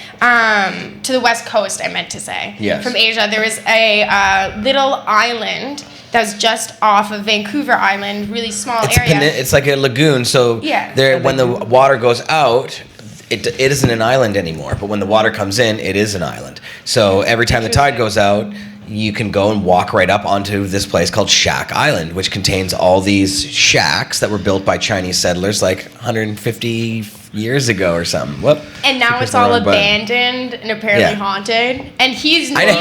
To the West Coast, I meant to say. Yes. From Asia, there was a little island that was just off of Vancouver Island, really small area. It's like a lagoon. So Yeah. there, when the water goes out, it isn't an island anymore. But when the water comes in, it is an island. So every time the tide goes out, you can go and walk right up onto this place called Shack Island, which contains all these shacks that were built by Chinese settlers like 150 years ago or something. Whoop. And now Pressed it's the all wrong button. abandoned and apparently Yeah. haunted. And he's I don't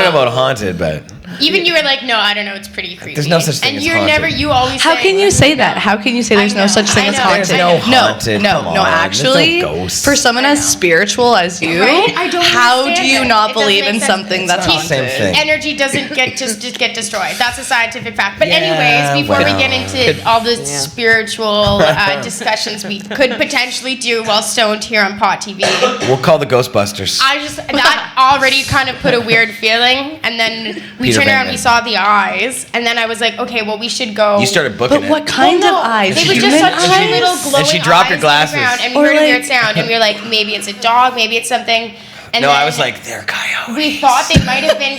know about haunted, but Even you were like, no, I don't know, it's pretty creepy. There's no such thing and as you're haunted. never, you always How say, can you say that? How can you say there's no such thing as haunted? There's no haunted. No, Come no, on. actually, There's no ghosts. for someone as spiritual as you, Right? I don't how do understand you it. not It doesn't believe make in sense. something that's not the haunted? same thing. Energy doesn't get just get destroyed. That's a scientific fact. But Yeah, anyways, before we well. get into all the spiritual discussions we could potentially do while stoned here on Pot TV, we'll call the Ghostbusters. that already kind of put a weird feeling, and then we Peter turned around, event we then. saw the eyes, and then I was like, okay, well, we should go. You started booking But it. what kind of Well, no, eyes? They were Human just such eyes? tiny little glowing And she dropped her eyes on the glasses. ground, and we Or heard a like- weird sound, and we were like, maybe it's a dog, maybe it's something. And No, then I was like, they're coyotes. we thought they might have been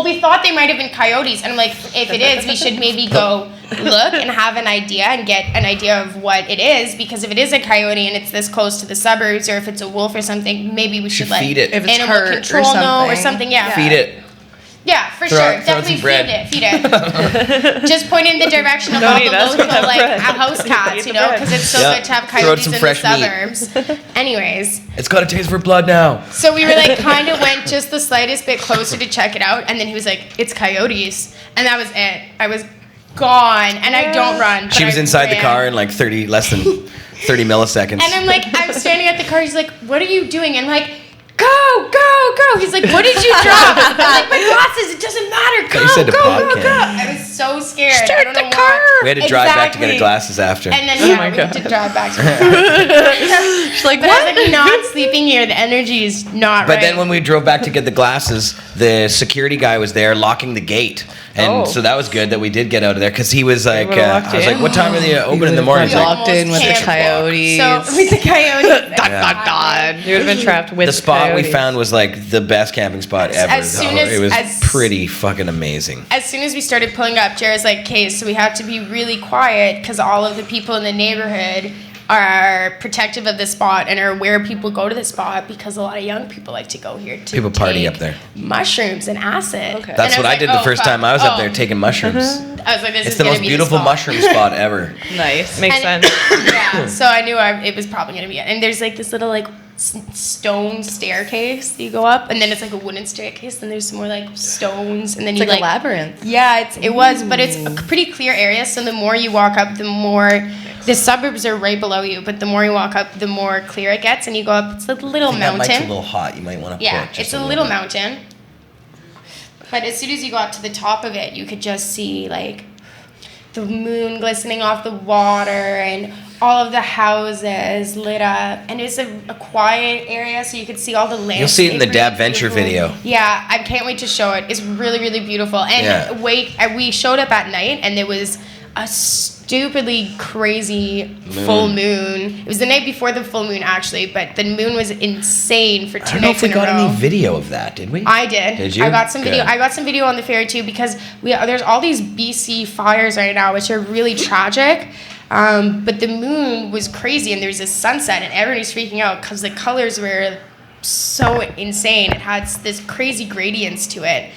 we thought they might have been coyotes, and I'm like, if it is, we should maybe go look and have an idea and get an idea of what it is, because if it is a coyote and it's this close to the suburbs, or if it's a wolf or something, maybe we should like feed it. If it's animal hurt or control know or something. something. Yeah, Feed it. Yeah, for Throw- sure. throw Definitely some bread. feed it. Just point in the direction of No all need the us, we local have like bread. house cats, you know, because it's so Yeah. good to have Throw out coyotes some in the fresh meat. suburbs. Anyways, It's got a taste for blood now. so we were like kind of went just the slightest bit closer to check it out, and then he was like, "It's coyotes," and that was it. I was gone, and I don't run. She but was I inside the ran. car in like less than 30 milliseconds. And I'm like, I'm standing at the car. He's like, "What are you doing?" And I'm like, "Go, go, go!" He's like, "What did you drop?" I'm like, "My glasses. It doesn't matter. Go, You said to go, pop go, can. go!" I was so scared. Start I don't the know car. why. We had to drive back to get her Exactly. glasses after. And then my we God. did drive back to the She's like, But I was what? like, not sleeping here. The energy is not But right. then when we drove back to get the glasses, the security guy was there locking the gate. And Oh. so that was good that we did get out of there, because he was like, would've locked I was you like, what time are they open in the morning? He's like, Locked in with the almost coyotes. So with the coyotes. God. You would have been trapped with the spot we coyotes. found was like the best camping spot ever. As soon as- it was as- pretty fucking amazing. As soon as we started pulling up, Jared's like, "Okay, so we have to be really quiet because all of the people in the neighborhood are protective of this spot and are aware people go to the spot because a lot of young people like to go here to People party take up there. mushrooms and acid." Okay. That's And what I was did like, the "Oh, first fuck. time I was up Oh." there taking mushrooms. I was like, "This It's is the gonna most be beautiful the spot. mushroom spot ever. Nice. Makes And- sense. Yeah, so I knew it was probably gonna be it. And there's like this little like stone staircase that you go up, and then it's like a wooden staircase, and there's some more like stones, and then It's you like a labyrinth. Yeah, it was, but it's a pretty clear area. So the more you walk up, the more the suburbs are right below you. But the more you walk up, the more clear it gets, and you go up. It's a little That mic's a mountain. little hot. You might want to Yeah, put just it's a little mountain. But as soon as you got to the top of it, you could just see like the moon glistening off the water and all of the houses lit up. And it was a quiet area, so you could see all the landscape. You'll see it in the really Dab Venture beautiful. video. Yeah, I can't wait to show it. It's really, really beautiful. And Yeah. we showed up at night, and there was a stupidly crazy full moon. It was the night before the full moon, actually, but the moon was insane for I two don't know nights if we in got a row. any video of that, did we? I did. Did you? I got some video. Good. I got some video on the ferry too, because there's all these BC fires right now, which are really tragic. But the moon was crazy, and there's this sunset, and everybody's freaking out because the colors were so insane. It had this crazy gradients to it.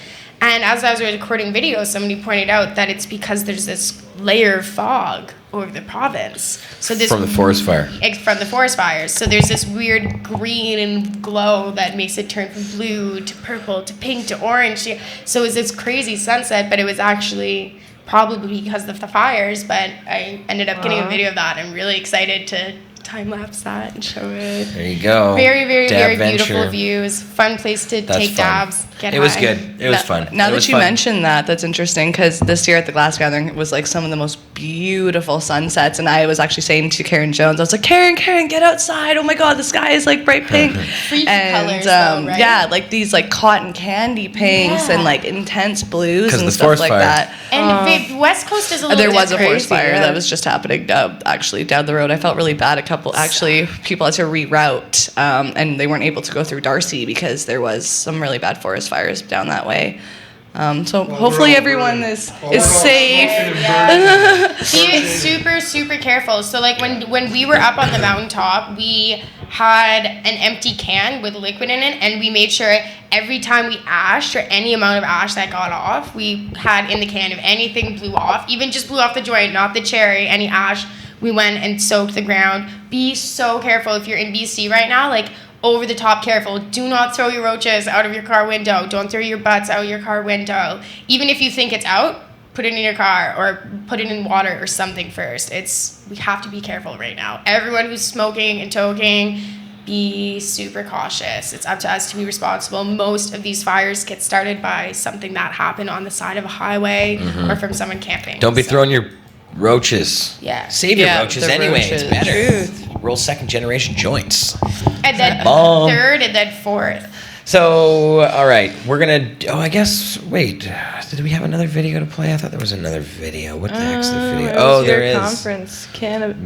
And as I was recording video, somebody pointed out that it's because there's this layer of fog over the province. So this From the forest fire. From the forest fires. So there's this weird green and glow that makes it turn from blue to purple to pink to orange. So it was this crazy sunset, but it was actually probably because of the fires. But I ended up getting a video of that. I'm really excited to time lapse that and show it. There you go. Very, very, Dab very Venture. beautiful views. Fun place to That's take fun. dabs. Get It was high. good. It was fun. Now It that was you fun. mentioned that, that's interesting because this year at the Glass Gathering it was like some of the most beautiful sunsets. And I was actually saying to Karen Jones, I was like, Karen, get outside. Oh my God, the sky is like bright pink. Freaky and colors, though, right? yeah, like these like cotton candy pinks and like intense blues 'Cause and the stuff forest like fire. that. And the West Coast is a little There was a different. forest fire that was just happening actually down the road. I felt really bad. People had to reroute, and they weren't able to go through Darcy because there was some really bad forest fires down that way. So hopefully everyone is safe. Be super, super careful. So like when we were up on the mountaintop, we had an empty can with liquid in it, and we made sure every time we ashed or any amount of ash that got off, we had in the can. If anything blew off, even just blew off the joint, not the cherry, any ash, we went and soaked the ground. Be so careful if you're in BC right now, like over the top careful. Do not throw your roaches out of your car window. Don't throw your butts out your car window. Even if you think it's out, put it in your car or put it in water or something first. We have to be careful right now. Everyone who's smoking and toking, be super cautious. It's up to us to be responsible. Most of these fires get started by something that happened on the side of a highway or from someone camping. Don't be throwing your roaches. Yeah. Save your Yeah, roaches the anyway. roaches. It's better. Roll second generation joints. And then Bomb. third and then fourth. So, all right, we're gonna. Oh, I guess. Wait, did we have another video to play? I thought there was another video. What the heck's the video? It Oh, was there your is. conference,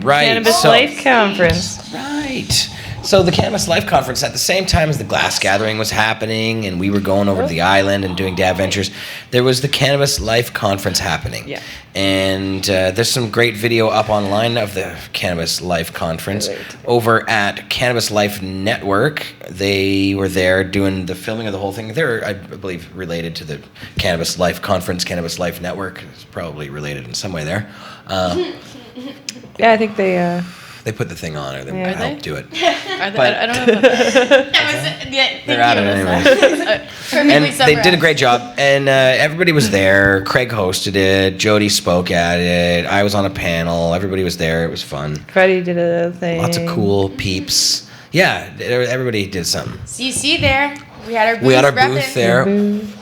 Right, Cannabis so- Life Conference. Right. So the Cannabis Life Conference, at the same time as the Glass Gathering was happening, and we were going over to the island and doing Dab Ventures, there was the Cannabis Life Conference happening. Yeah. And there's some great video up online of the Cannabis Life Conference over at Cannabis Life Network. They were there doing the filming of the whole thing. They're, I believe, related to the Cannabis Life Conference, Cannabis Life Network. It's probably related in some way there. Yeah, I think they. They put the thing on, or they Yeah. helped do it. Are they? But- I don't know about that. They're at it anyway. And they did a great job, and everybody was there. Craig hosted it. Jody spoke at it. I was on a panel. Everybody was there. It was fun. Freddie did a thing. Lots of cool peeps. Yeah, everybody did something. So you see there, we had our booth. We had our repping. booth there.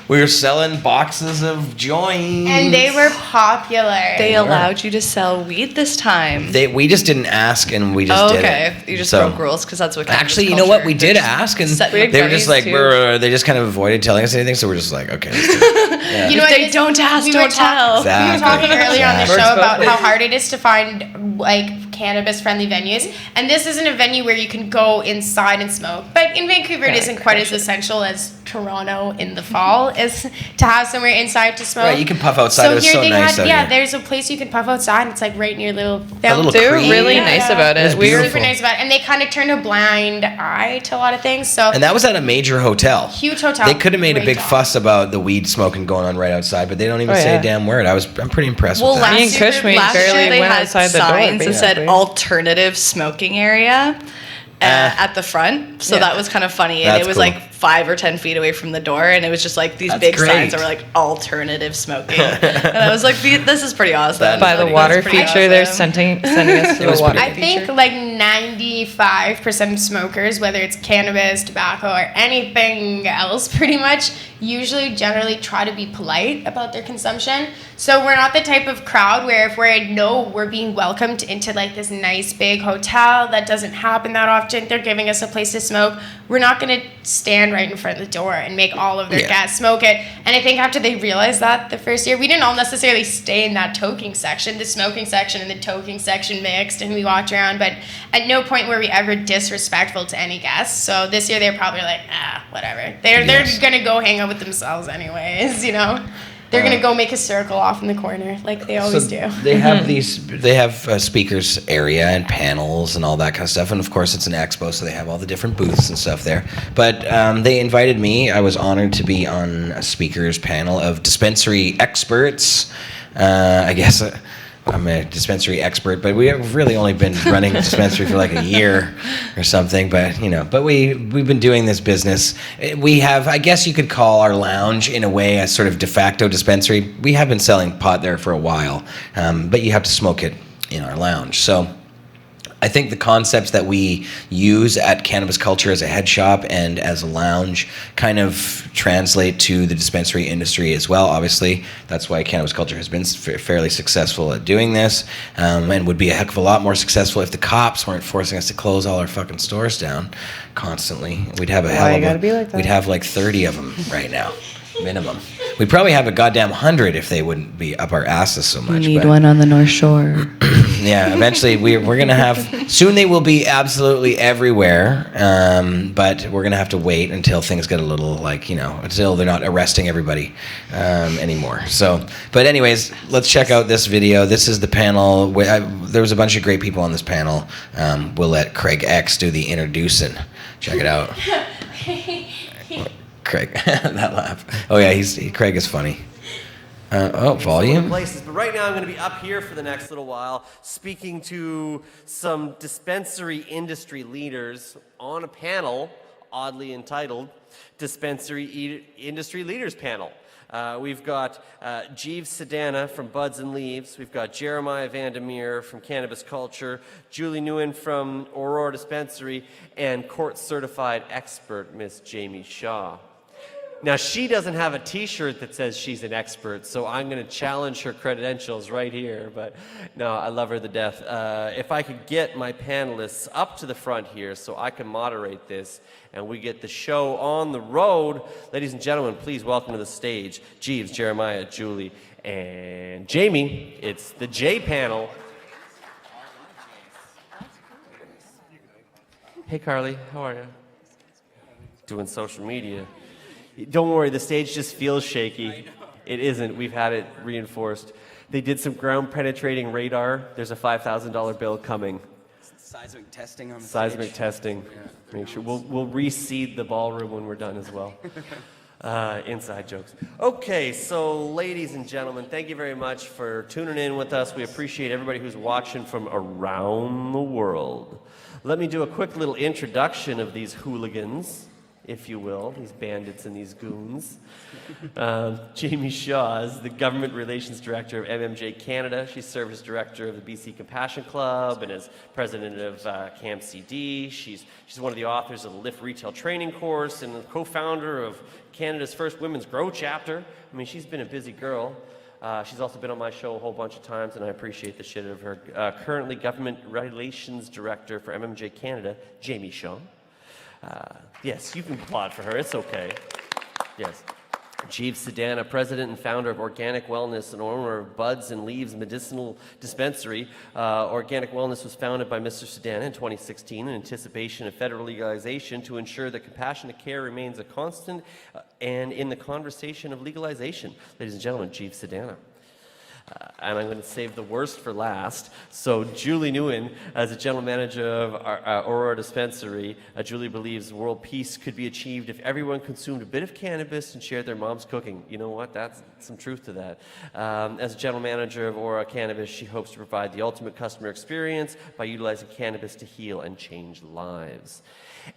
We were selling boxes of joints. And they were popular. They allowed you to sell weed this time. We just didn't ask, and we just did okay. it. You just So- broke rules because that's what. Cannabis Actually, you know what? culture- We did ask, and set they were just like, gummies, too. they just kind of avoided telling us anything, so we're just like, okay. Let's do it. Yeah. You know If what? they don't ask, we were don't tell. Exactly. We were talking earlier on the Exactly. show about how hard it is to find like cannabis-friendly venues, and this isn't a venue where you can go inside and smoke. But in Vancouver, it isn't quite as essential as Toronto in the fall is to have somewhere inside to smoke. Right, you can puff outside. It was here so they nice had, out yeah, here. there's a place you can puff outside. It's like right near little little They were creek. really nice about It was it. We were beautiful. super nice about it, and they kind of turned a blind eye to a lot of things. So And that was at a major hotel. Huge hotel. They could have made a Great big job. fuss about the weed smoking going on right outside, but they don't even Oh, say yeah. a damn word. I'm pretty impressed Well, with that. Me and Kushmeat last barely year they went had outside the door, signs that said basically. alternative smoking area at the front. So Yeah. that was kind of funny. And That's it was cool. like 5 or 10 feet away from the door. And it was just like these That's big great. signs that were like alternative smoking. And I was like, this is pretty awesome. That is by the pretty water That's pretty feature. They're awesome. sending us to It was the water pretty I feature. think like 95% of smokers, whether it's cannabis, tobacco, or anything else, pretty much, usually generally try to be polite about their consumption. So we're not the type of crowd where if we're being welcomed into like this nice big hotel that doesn't happen that often, they're giving us a place to smoke, we're not going to stand right in front of the door and make all of their Yeah. guests smoke it. And I think after they realized that the first year, we didn't all necessarily stay in that toking section, the smoking section and the toking section mixed, and we walked around, but at no point were we ever disrespectful to any guests. So this year they're probably like, whatever. They're Yes. gonna go hang out with themselves anyways, you know? They're gonna go make a circle off in the corner like they always do. They have they have speakers area and panels and all that kind of stuff, and of course it's an expo, so they have all the different booths and stuff there. But they invited me. I was honored to be on a speakers panel of dispensary experts. I guess I'm a dispensary expert, but we have really only been running a dispensary for like a year or something. But we've been doing this business. We have, I guess you could call our lounge in a way a sort of de facto dispensary. We have been selling pot there for a while, but you have to smoke it in our lounge. So I think the concepts that we use at Cannabis Culture as a head shop and as a lounge kind of translate to the dispensary industry as well. Obviously, that's why Cannabis Culture has been fairly successful at doing this, and would be a heck of a lot more successful if the cops weren't forcing us to close all our fucking stores down constantly. We'd have a hell you of gotta be like that? We'd have like 30 of them right now, minimum. We'd probably have a goddamn 100 if they wouldn't be up our asses so We much. need but- one on the North Shore. yeah, eventually we're gonna have. Soon they will be absolutely everywhere, but we're gonna have to wait until things get a little until they're not arresting everybody anymore. So, but anyways, let's check out this video. This is the panel. There was a bunch of great people on this panel. We'll let Craig X do the introducing. Check it out. Craig, that laugh. Oh yeah, Craig is funny. Volume. Places, but right now I'm going to be up here for the next little while, speaking to some dispensary industry leaders on a panel, oddly entitled "Dispensary Industry Leaders Panel." We've got Jeeves Sedana from Buds and Leaves. We've got Jeremiah Vandermeer from Cannabis Culture, Julie Nguyen from Aurora Dispensary, and court-certified expert Miss Jamie Shaw. Now, she doesn't have a t-shirt that says she's an expert, so I'm going to challenge her credentials right here. But no, I love her to death. If I could get my panelists up to the front here so I can moderate this and we get the show on the road. Ladies and gentlemen, please welcome to the stage Jeeves, Jeremiah, Julie, and Jamie. It's the J panel. Hey, Carly, how are you? Doing social media. Don't worry, the stage just feels shaky. It isn't. We've had it reinforced. They did some ground-penetrating radar. There's a $5,000 bill coming. Seismic testing on the Seismic stage. testing. Yeah. Make sure we'll reseed the ballroom when we're done as well. Inside jokes. Okay, so ladies and gentlemen, thank you very much for tuning in with us. We appreciate everybody who's watching from around the world. Let me do a quick little introduction of these hooligans, if you will, these bandits and these goons. Jamie Shaw is the Government Relations Director of MMJ Canada. She served as Director of the BC Compassion Club and as President of Camp CD. She's one of the authors of the Lift Retail Training Course and the co-founder of Canada's first Women's Grow chapter. I mean, she's been a busy girl. She's also been on my show a whole bunch of times, and I appreciate the shit out of her. Currently Government Relations Director for MMJ Canada, Jamie Shaw. Yes, you can applaud for her. It's okay. Yes. Jeeves Sedana, President and founder of Organic Wellness and owner of Buds and Leaves Medicinal Dispensary. Organic Wellness was founded by Mr. Sedana in 2016 in anticipation of federal legalization to ensure that compassionate care remains a constant and in the conversation of legalization. Ladies and gentlemen, Jeeves Sedana. And I'm going to save the worst for last. So Julie Nguyen, as a general manager of Aurora Dispensary, Julie believes world peace could be achieved if everyone consumed a bit of cannabis and shared their mom's cooking. You know what? That's some truth to that. As a general manager of Aurora Cannabis, she hopes to provide the ultimate customer experience by utilizing cannabis to heal and change lives.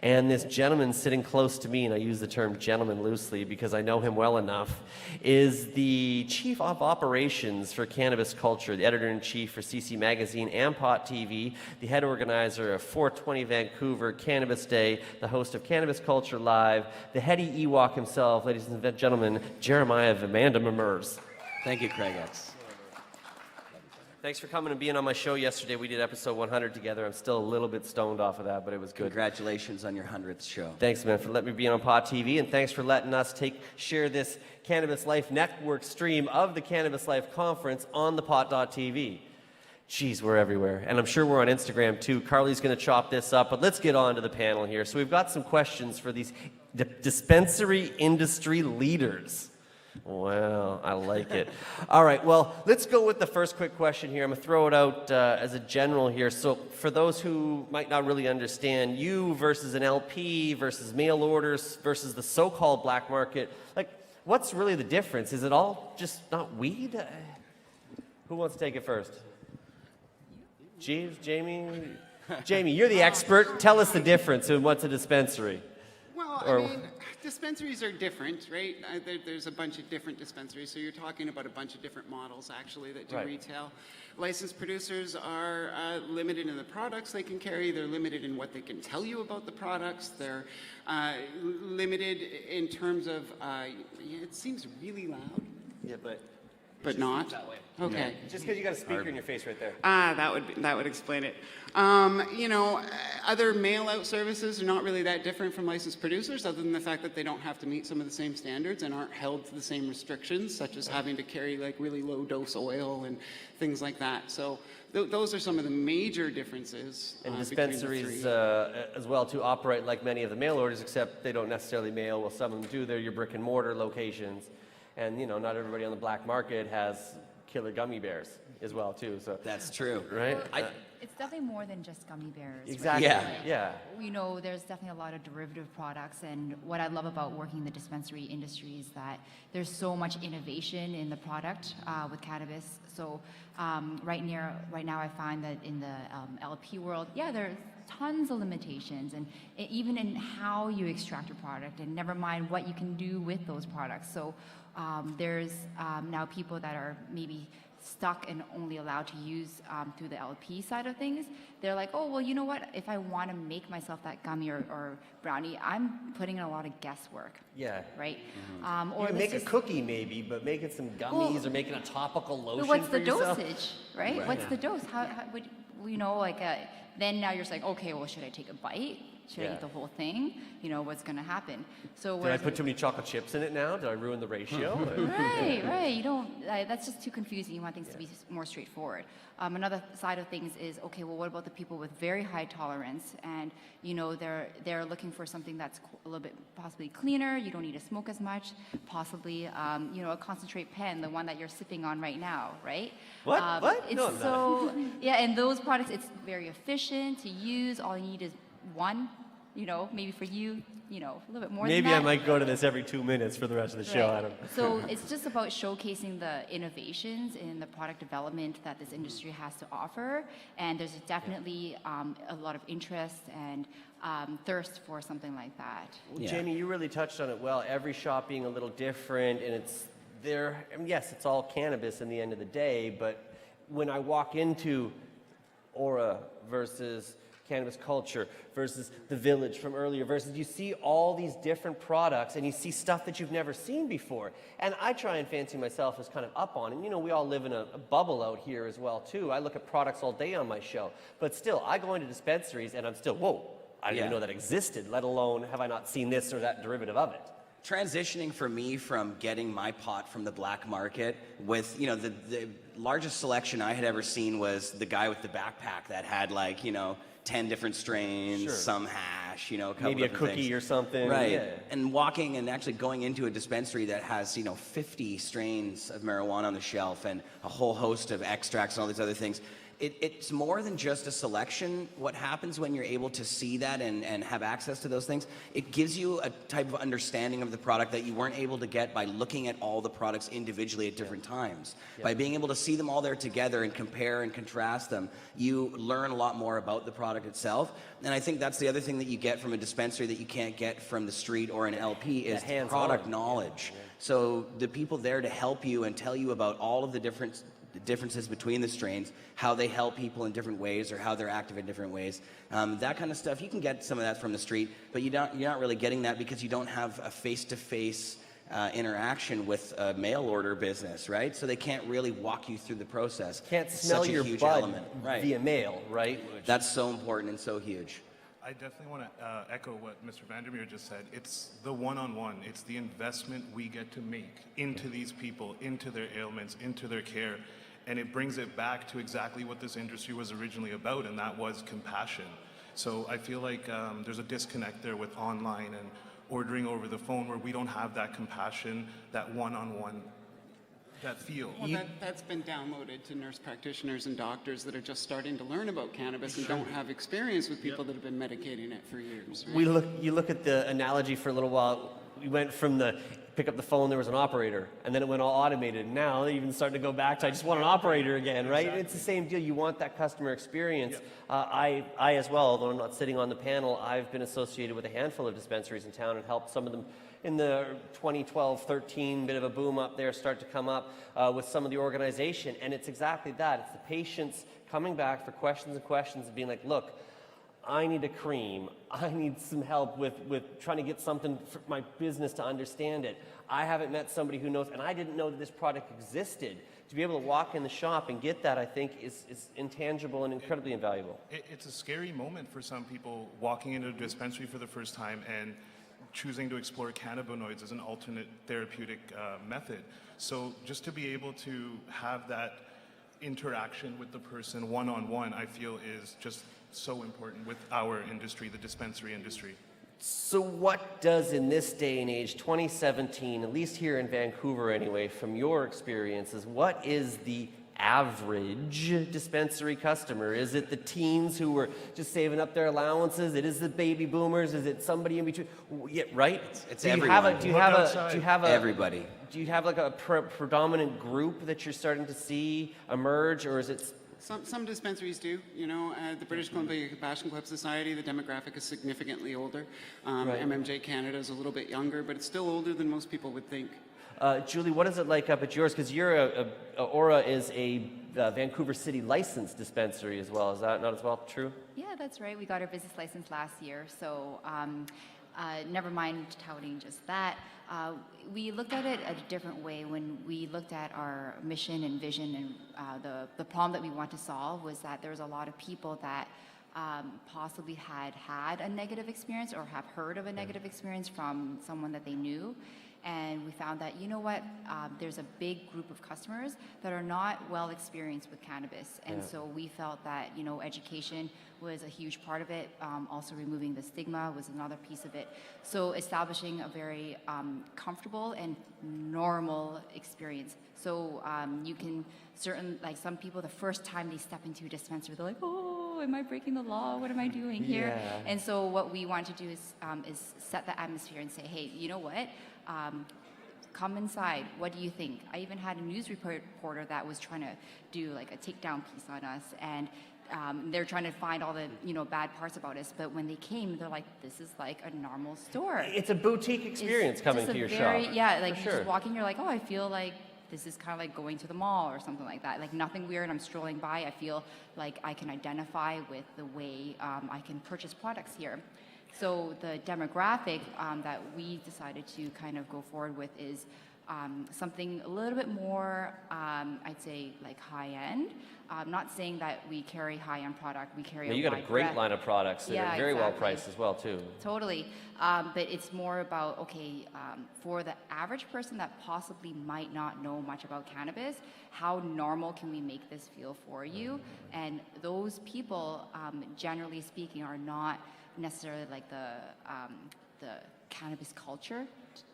And this gentleman sitting close to me, and I use the term gentleman loosely because I know him well enough, is the Chief of Operations for Cannabis Culture, the Editor-in-Chief for CC Magazine and Pot TV, the head organizer of 420 Vancouver Cannabis Day, the host of Cannabis Culture Live, the heady Ewok himself, ladies and gentlemen, Jeremiah Vamanda Mamers. Thank you, Craig X. Thanks for coming and being on my show yesterday. We did episode 100 together. I'm still a little bit stoned off of that, but it was good. Congratulations on your 100th show. Thanks, man, for letting me be on Pot TV, and thanks for letting us share this Cannabis Life Network stream of the Cannabis Life Conference on the Pot.tv. Jeez, we're everywhere. And I'm sure we're on Instagram, too. Carly's going to chop this up, but let's get on to the panel here. So we've got some questions for these dispensary industry leaders. Well, I like it. All right, well, let's go with the first quick question here. I'm going to throw it out as a general here. So for those who might not really understand, you versus an LP versus mail orders versus the so-called black market, like, what's really the difference? Is it all just not weed? Who wants to take it first? Jeeves, Jamie? Jamie, you're the expert. Tell us the difference in what's a dispensary. Well, I mean, dispensaries are different, right? There's a bunch of different dispensaries, so you're talking about a bunch of different models, actually, that do retail. Licensed producers are limited in the products they can carry. They're limited in what they can tell you about the products. They're limited in terms of, it seems really loud. Yeah, but not? Okay. Yeah. Just because you got a speaker in your face right there. That would explain it. You know, other mail-out services are not really that different from licensed producers, other than the fact that they don't have to meet some of the same standards and aren't held to the same restrictions, such as having to carry like really low-dose oil and things like that. So those are some of the major differences. And dispensaries as well to operate like many of the mail orders, except they don't necessarily mail. Well, some of them do. They're your brick and mortar locations. And, you know, not everybody on the black market has killer gummy bears as well, too. So that's true. Right? It's definitely more than just gummy bears. Exactly. Right? Yeah. You know, there's definitely a lot of derivative products, and what I love about working in the dispensary industry is that there's so much innovation in the product with cannabis. So right now I find that in the LP world, there's tons of limitations, and even in how you extract a product, and never mind what you can do with those products. So there's now people that are maybe stuck and only allowed to use through the LP side of things, they're like, oh, well, you know what? If I want to make myself that gummy or brownie, I'm putting in a lot of guesswork. Yeah. Right? You Or can let's make a cookie maybe, but making some gummies or making a topical lotion but what's for the yourself. dosage, right? What's the dose? How would you know? Like, then now you're saying, okay, well, should I take a bite? Should I eat the whole thing? You know, what's going to happen? So Did I put too many chocolate chips in it now? Did I ruin the ratio? Right. You don't. That's just too confusing. You want things to be more straightforward. Another side of things is, okay, well, what about the people with very high tolerance, and you know they're looking for something that's a little bit possibly cleaner. You don't need to smoke as much. Possibly, you know, a concentrate pen, the one that you're sipping on right now, right? What? What? It's No, I'm so not. yeah, and those products, it's very efficient to use. All you need is one. You know, maybe for you, you know, a little bit more Maybe than that. I might go to this every 2 minutes for the rest of the show. Right. I don't know. So it's just about showcasing the innovations in the product development that this industry has to offer. And there's definitely a lot of interest and thirst for something like that. Well, Jamie, you really touched on it well. Every shop being a little different, and it's there. I mean, yes, it's all cannabis in the end of the day, but when I walk into Aura versus Cannabis Culture versus The Village from earlier versus you see all these different products and you see stuff that you've never seen before. And I try and fancy myself as kind of up on, and you know, we all live in a bubble out here as well too. I look at products all day on my show, but still I go into dispensaries and I'm still, whoa, I didn't even know that existed, let alone have I not seen this or that derivative of it. Transitioning for me from getting my pot from the black market with, you know, the largest selection I had ever seen was the guy with the backpack that had like, you know, 10 different strains, Sure. some hash, you know, a couple Maybe a different cookie things. or something. Right. Yeah. And walking and actually going into a dispensary that has, you know, 50 strains of marijuana on the shelf and a whole host of extracts and all these other things. It's more than just a selection. What happens when you're able to see that and have access to those things, it gives you a type of understanding of the product that you weren't able to get by looking at all the products individually at different times. By being able to see them all there together and compare and contrast them, you learn a lot more about the product itself. And I think that's the other thing that you get from a dispensary that you can't get from the street or an LP is product knowledge. So the people there to help you and tell you about all of the differences between the strains, how they help people in different ways or how they're active in different ways. That kind of stuff, you can get some of that from the street, but you're not really getting that because you don't have a face-to-face interaction with a mail order business, right? So they can't really walk you through the process. Can't It's smell such a your huge bud element. Right. via mail, right? That's so important and so huge. I definitely want to echo what Mr. Vandermeer just said. It's the one-on-one. It's the investment we get to make into these people, into their ailments, into their care. And it brings it back to exactly what this industry was originally about, and that was compassion. So I feel like there's a disconnect there with online and ordering over the phone where we don't have that compassion, that one-on-one, that feel. Well, that's been downloaded to nurse practitioners and doctors that are just starting to learn about cannabis and don't have experience with people that have been medicating it for years. Right? You look at the analogy for a little while. We went from the pick up the phone, there was an operator, and then it went all automated. Now they're even starting to go back to I just want an operator again, right? It's the same deal. You want that customer experience. I as well, although I'm not sitting on the panel, I've been associated with a handful of dispensaries in town and helped some of them in the 2012, 13, bit of a boom up there start to come up with some of the organization. And it's exactly that. It's the patients coming back for questions and questions and being like, look, I need a cream. I need some help with trying to get something for my business to understand it. I haven't met somebody who knows, and I didn't know that this product existed. To be able to walk in the shop and get that, I think, is intangible and incredibly invaluable. It's a scary moment for some people walking into a dispensary for the first time and choosing to explore cannabinoids as an alternate therapeutic method. So just to be able to have that interaction with the person one-on-one, I feel is just so important with our industry, the dispensary industry. So what does in this day and age, 2017, at least here in Vancouver anyway, from your experiences, what is the average dispensary customer? Is it the teens who were just saving up their allowances? Is it the baby boomers? Is it somebody in between? Yeah, right? It's do you everyone. Do you have a everybody. Do you have like a predominant group that you're starting to see emerge, or is it? Some dispensaries do. You know, the British Columbia Compassion Club Society, the demographic is significantly older. Right. MMJ Canada is a little bit younger, but it's still older than most people would think. Julie, what is it like up at yours? Because Aura is a Vancouver City licensed dispensary as well. Is that not as well true? Yeah, that's right. We got our business license last year, so never mind touting just that. We looked at it a different way when we looked at our mission and vision, and the problem that we want to solve was that there was a lot of people that possibly had a negative experience or have heard of a negative experience from someone that they knew. And we found that, you know what, there's a big group of customers that are not well experienced with cannabis. And so we felt that, you know, education was a huge part of it. Also removing the stigma was another piece of it. So establishing a very comfortable and normal experience. So you can like some people, the first time they step into a dispensary, they're like, oh, am I breaking the law? What am I doing here? Yeah. And so what we want to do is set the atmosphere and say, hey, you know what? Come inside. What do you think? I even had a news reporter that was trying to do like a takedown piece on us, and they're trying to find all the bad parts about us. But when they came, they're like, "This is like a normal store." It's a boutique experience coming to your shop. Yeah, like For you're sure. just walking, you're like, "Oh, I feel like this is kind of like going to the mall or something like that." Like nothing weird. I'm strolling by. I feel like I can identify with the way I can purchase products here. So the demographic that we decided to kind of go forward with is something a little bit more, I'd say, like high-end. I'm not saying that we carry high-end product. We carry You got a wide great breadth. line of products that are very well exactly. priced as well, too. Totally. But it's more about, okay, for the average person that possibly might not know much about cannabis, how normal can we make this feel for you? And those people, generally speaking, are not necessarily like the cannabis culture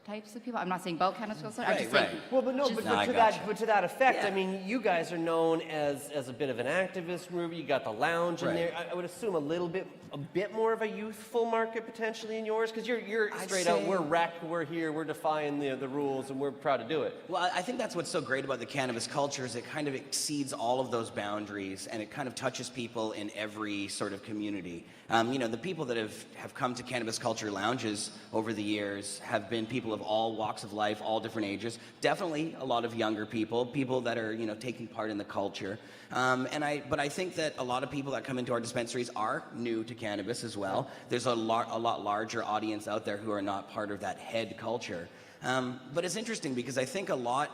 types of people. I'm not saying about cannabis culture. I'm just saying. Well, but no, just- but to that effect, I mean, you guys are known as a bit of an activist group. You got the lounge in there. I would assume a bit more of a youthful market potentially in yours, because you're straight out. We're rec. We're here. We're defying the rules, and we're proud to do it. Well, I think that's what's so great about the cannabis culture is it kind of exceeds all of those boundaries, and it kind of touches people in every sort of community. The people that have come to cannabis culture lounges over the years have been people of all walks of life, all different ages. Definitely a lot of younger people that are taking part in the culture. But I think that a lot of people that come into our dispensaries are new to cannabis as well. There's a lot larger audience out there who are not part of that head culture. But it's interesting because I think a lot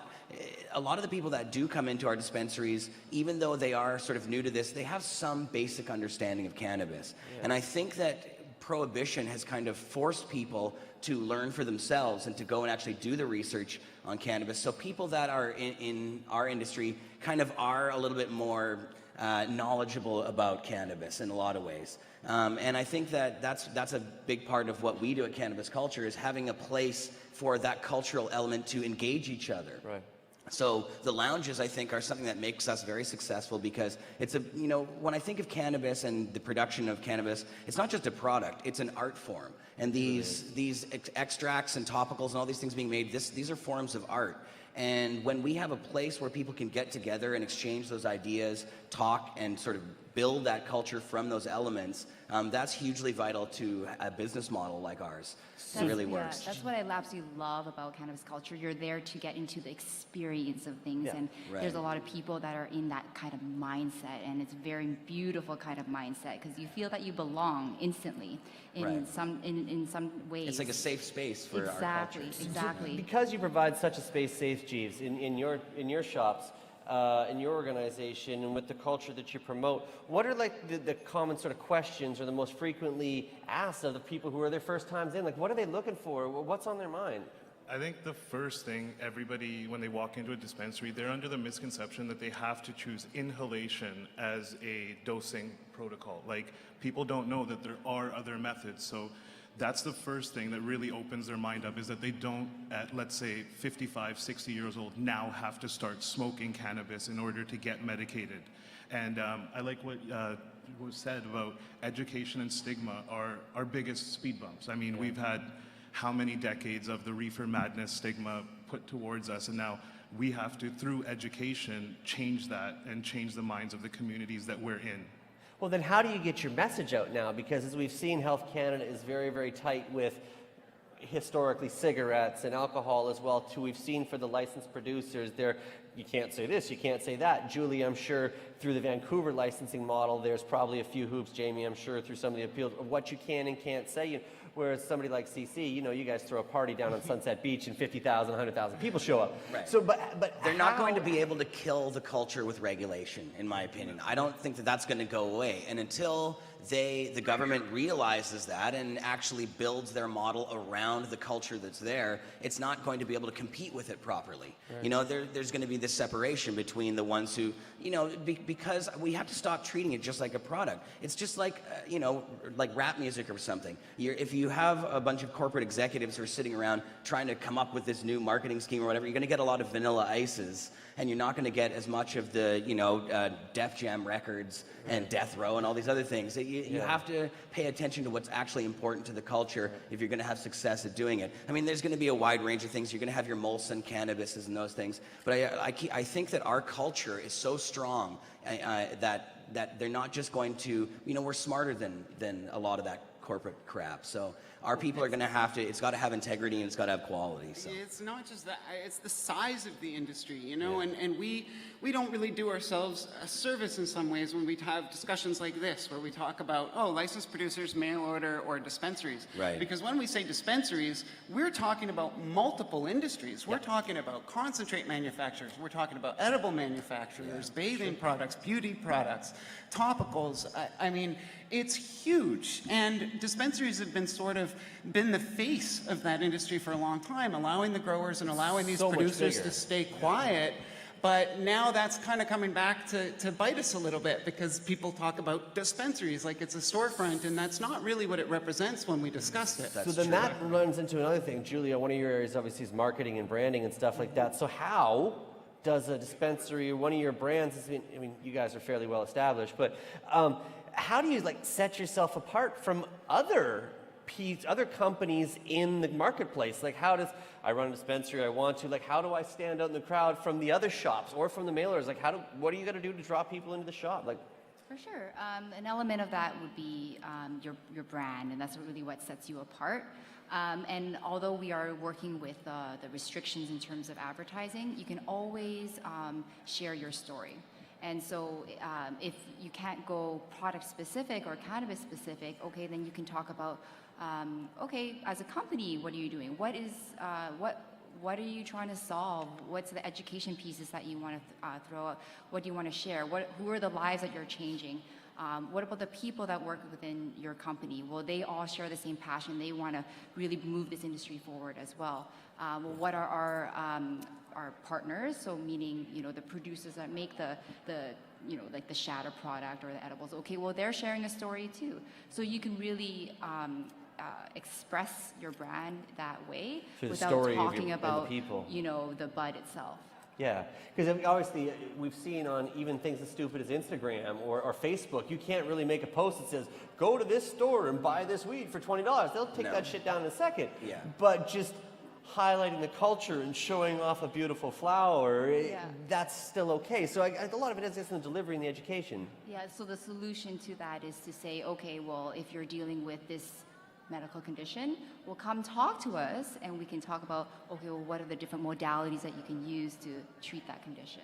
of the people that do come into our dispensaries, even though they are sort of new to this, they have some basic understanding of cannabis. Yeah. And I think that prohibition has kind of forced people to learn for themselves and to go and actually do the research on cannabis. So people that are in our industry kind of are a little bit more knowledgeable about cannabis in a lot of ways. And I think that that's a big part of what we do at Cannabis Culture is having a place for that cultural element to engage each other. Right. So the lounges, I think, are something that makes us very successful because it's when I think of cannabis and the production of cannabis, it's not just a product, it's an art form. And these extracts and topicals and all these things being made, these are forms of art. And when we have a place where people can get together and exchange those ideas, talk, and sort of build that culture from those elements, that's hugely vital to a business model like ours. It really works. That's what I absolutely love about cannabis culture. You're there to get into the experience of things, and there's a lot of people that are in that kind of mindset, and it's a very beautiful kind of mindset because you feel that you belong instantly in some ways. It's like a safe space for our culture. Exactly. Because you provide such a space safe, Jeeves, in your shops, in your organization, and with the culture that you promote, what are like the common sort of questions or the most frequently asked of the people who are their first times in? Like, what are they looking for? What's on their mind? I think the first thing everybody, when they walk into a dispensary, they're under the misconception that they have to choose inhalation as a dosing protocol. Like, people don't know that there are other methods. So that's the first thing that really opens their mind up, is that they don't, at let's say 55, 60 years old, now have to start smoking cannabis in order to get medicated. And I like what was said about education and stigma are our biggest speed bumps. I mean, we've had how many decades of the reefer madness stigma put towards us, and now we have to, through education, change that and change the minds of the communities that we're in. Well, then how do you get your message out now? Because as we've seen, Health Canada is very, very tight with historically cigarettes and alcohol as well too. We've seen for the licensed producers there, you can't say this, you can't say that. Julie, I'm sure through the Vancouver licensing model, there's probably a few hoops. Jamie, I'm sure through some of the appeals of what you can and can't say. Whereas somebody like CC, you guys throw a party down on Sunset Beach and 50,000, 100,000 people show up. Right. So, but they're not going to be able to kill the culture with regulation, in my opinion. I don't think that that's going to go away. And until the government realizes that and actually builds their model around the culture that's there, it's not going to be able to compete with it properly. Right. There's going to be this separation between the ones who, because we have to stop treating it just like a product. It's just like, like rap music or something. If you have a bunch of corporate executives who are sitting around trying to come up with this new marketing scheme or whatever, you're going to get a lot of Vanilla Ices, and you're not going to get as much of the, Def Jam Records and Death Row and all these other things. You have to pay attention to what's actually important to the culture if you're going to have success at doing it. I mean, there's going to be a wide range of things. You're going to have your Molson Cannabises and those things. But I think that our culture is so strong that they're not just going to, we're smarter than a lot of that corporate crap. So our people are going to have to, it's got to have integrity and it's got to have quality. So. It's not just that, it's the size of the industry, and we don't really do ourselves a service in some ways when we have discussions like this, where we talk about, licensed producers, mail order, or dispensaries. Right. Because when we say dispensaries, we're talking about multiple industries. We're talking about concentrate manufacturers, we're talking about edible manufacturers, bathing products, beauty products, topicals. I mean, it's huge. And dispensaries have been the face of that industry for a long time, allowing the growers and allowing these producers to stay quiet. But now that's kind of coming back to bite us a little bit, because people talk about dispensaries like it's a storefront, and that's not really what it represents when we discuss it. So then that runs into another thing. Julia, one of your areas obviously is marketing and branding and stuff like that. So how does a dispensary or one of your brands, I mean, you guys are fairly well established, but how do you set yourself apart from other companies in the marketplace? How does I run a dispensary, I want to, how do I stand out in the crowd from the other shops or from the mailers? What are you going to do to draw people into the shop? For sure. An element of that would be your brand, and that's really what sets you apart. And although we are working with the restrictions in terms of advertising, you can always share your story. And so if you can't go product specific or cannabis specific, okay, then you can talk about, okay, as a company, what are you doing? What are you trying to solve? What's the education pieces that you want to throw out? What do you want to share? Who are the lives that you're changing? What about the people that work within your company? Well, they all share the same passion. They want to really move this industry forward as well. What are our partners? So meaning, the producers that make the like the shatter product or the edibles. Okay, well, they're sharing a story too. So you can really express your brand that way without talking about the bud itself. Yeah, because obviously we've seen on even things as stupid as Instagram or Facebook, you can't really make a post that says, go to this store and buy this weed for $20. They'll take that shit down in a second. Yeah. But just highlighting the culture and showing off a beautiful flower, that's still okay. So a lot of it is just in the delivery and the education. Yeah, so the solution to that is to say, okay, well, if you're dealing with this medical condition, well, come talk to us and we can talk about, okay, well, what are the different modalities that you can use to treat that condition?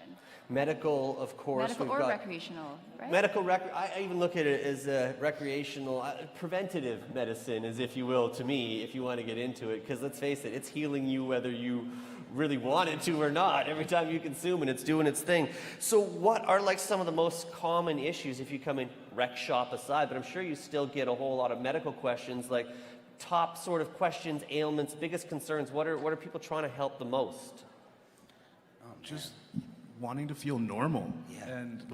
Medical, of course. Medical or recreational, right? Medical, I even look at it as a recreational, preventative medicine, as if you will, to me, if you want to get into it. Because let's face it, it's healing you whether you really want it to or not. Every time you consume it, it's doing its thing. So what are some of the most common issues if you come in, rec shop aside, but I'm sure you still get a whole lot of medical questions, top sort of questions, ailments, biggest concerns. What are people trying to help the most? Just wanting to feel normal. Yeah. And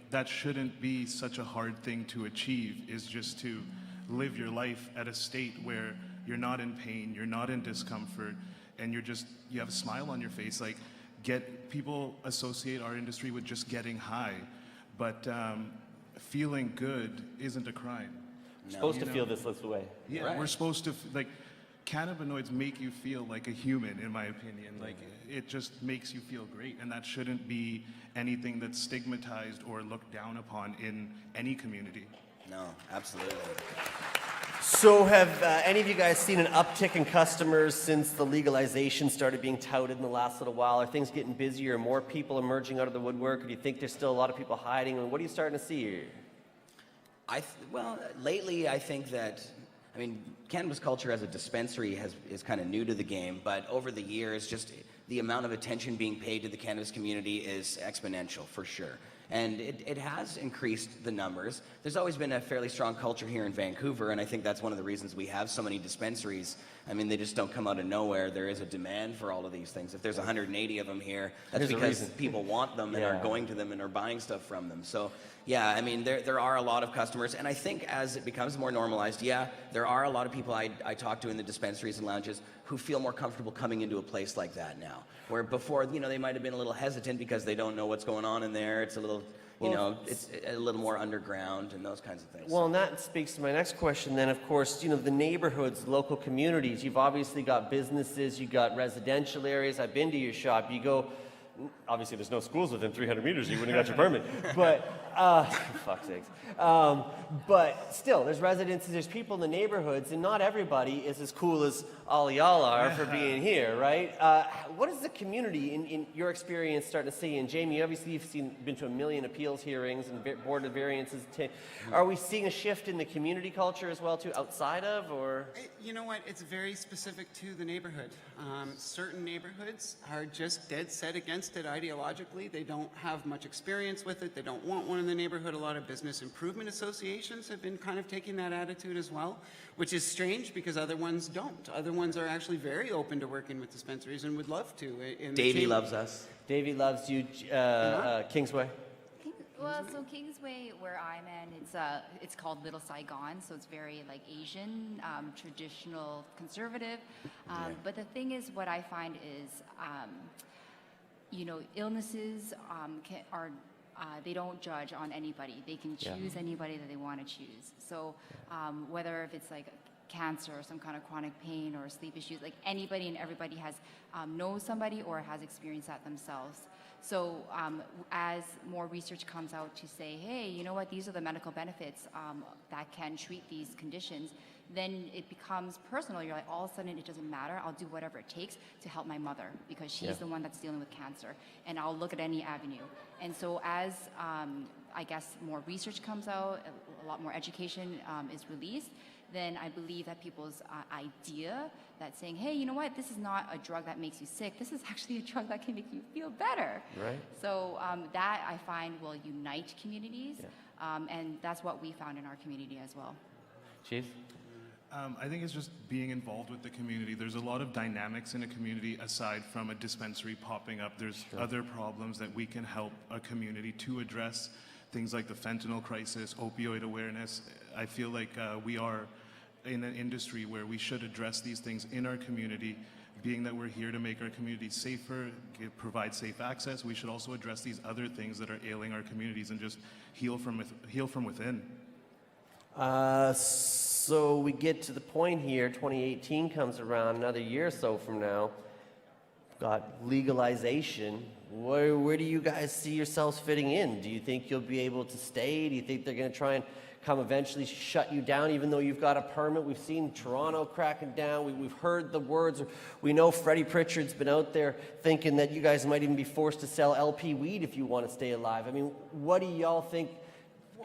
that shouldn't be such a hard thing to achieve, is just to live your life at a state where you're not in pain, you're not in discomfort, and you have a smile on your face. People associate our industry with just getting high, but feeling good isn't a crime. We're supposed to feel this way. Yeah, right. We're supposed to, cannabinoids make you feel like a human, in my opinion. It just makes you feel great, and that shouldn't be anything that's stigmatized or looked down upon in any community. No, absolutely. So have any of you guys seen an uptick in customers since the legalization started being touted in the last little while? Are things getting busier? Are more people emerging out of the woodwork? Or do you think there's still a lot of people hiding? And what are you starting to see here? Well, lately I think that, cannabis culture as a dispensary is kind of new to the game, but over the years, just the amount of attention being paid to the cannabis community is exponential for sure. And it has increased the numbers. There's always been a fairly strong culture here in Vancouver, and I think that's one of the reasons we have so many dispensaries. They just don't come out of nowhere. There is a demand for all of these things. If there's 180 of them here, that's because people want them and are going to them and are buying stuff from them. So, yeah, there are a lot of customers, and I think as it becomes more normalized, there are a lot of people I talk to in the dispensaries and lounges who feel more comfortable coming into a place like that now. Where before, they might have been a little hesitant because they don't know what's going on in there. It's a little, it's a little more underground and those kinds of things. Well, and that speaks to my next question then, of course, the neighborhoods, local communities. You've obviously got businesses, you've got residential areas. I've been to your shop. You go, obviously there's no schools within 300 meters, you wouldn't have got your permit. But, for fuck's sakes. But still, there's residences, there's people in the neighborhoods, and not everybody is as cool as all y'all are for being here, right? What is the community, in your experience, starting to see? And Jamie, obviously you've been to 1 million appeals hearings and board of variances. Are we seeing a shift in the community culture as well, too, outside of, or? You know what? It's very specific to the neighborhood. Certain neighborhoods are just dead set against it ideologically. They don't have much experience with it. They don't want one in the neighborhood. A lot of business improvement associations have been kind of taking that attitude as well, which is strange because other ones don't. Other ones are actually very open to working with dispensaries and would love to. Davey loves us. Davey loves you. Kingsway. Well, so Kingsway, where I'm in, it's called Little Saigon, so it's very like Asian, traditional, conservative. But the thing is, what I find is, illnesses they don't judge on anybody. They can choose anybody that they want to choose. So whether if it's like cancer or some kind of chronic pain or sleep issues, like anybody and everybody knows somebody or has experienced that themselves. So as more research comes out to say, hey, you know what, these are the medical benefits that can treat these conditions, then it becomes personal. You're like, all of a sudden, it doesn't matter. I'll do whatever it takes to help my mother because she's the one that's dealing with cancer, and I'll look at any avenue. And so as, I guess, more research comes out, a lot more education is released, then I believe that people's idea that saying, hey, you know what, this is not a drug that makes you sick. This is actually a drug that can make you feel better. Right. So that, I find, will unite communities, and that's what we found in our community as well. Chief? I think it's just being involved with the community. There's a lot of dynamics in a community aside from a dispensary popping up. There's other problems that we can help a community to address, things like the fentanyl crisis, opioid awareness. I feel like we are in an industry where we should address these things in our community. Being that we're here to make our communities safer, provide safe access, we should also address these other things that are ailing our communities and just heal from within. So we get to the point here, 2018 comes around, another year or so from now, got legalization. Where do you guys see yourselves fitting in? Do you think you'll be able to stay? Do you think they're going to try and come eventually shut you down even though you've got a permit? We've seen Toronto cracking down. We've heard the words. We know Freddie Pritchard's been out there thinking that you guys might even be forced to sell LP weed if you want to stay alive. What do y'all think?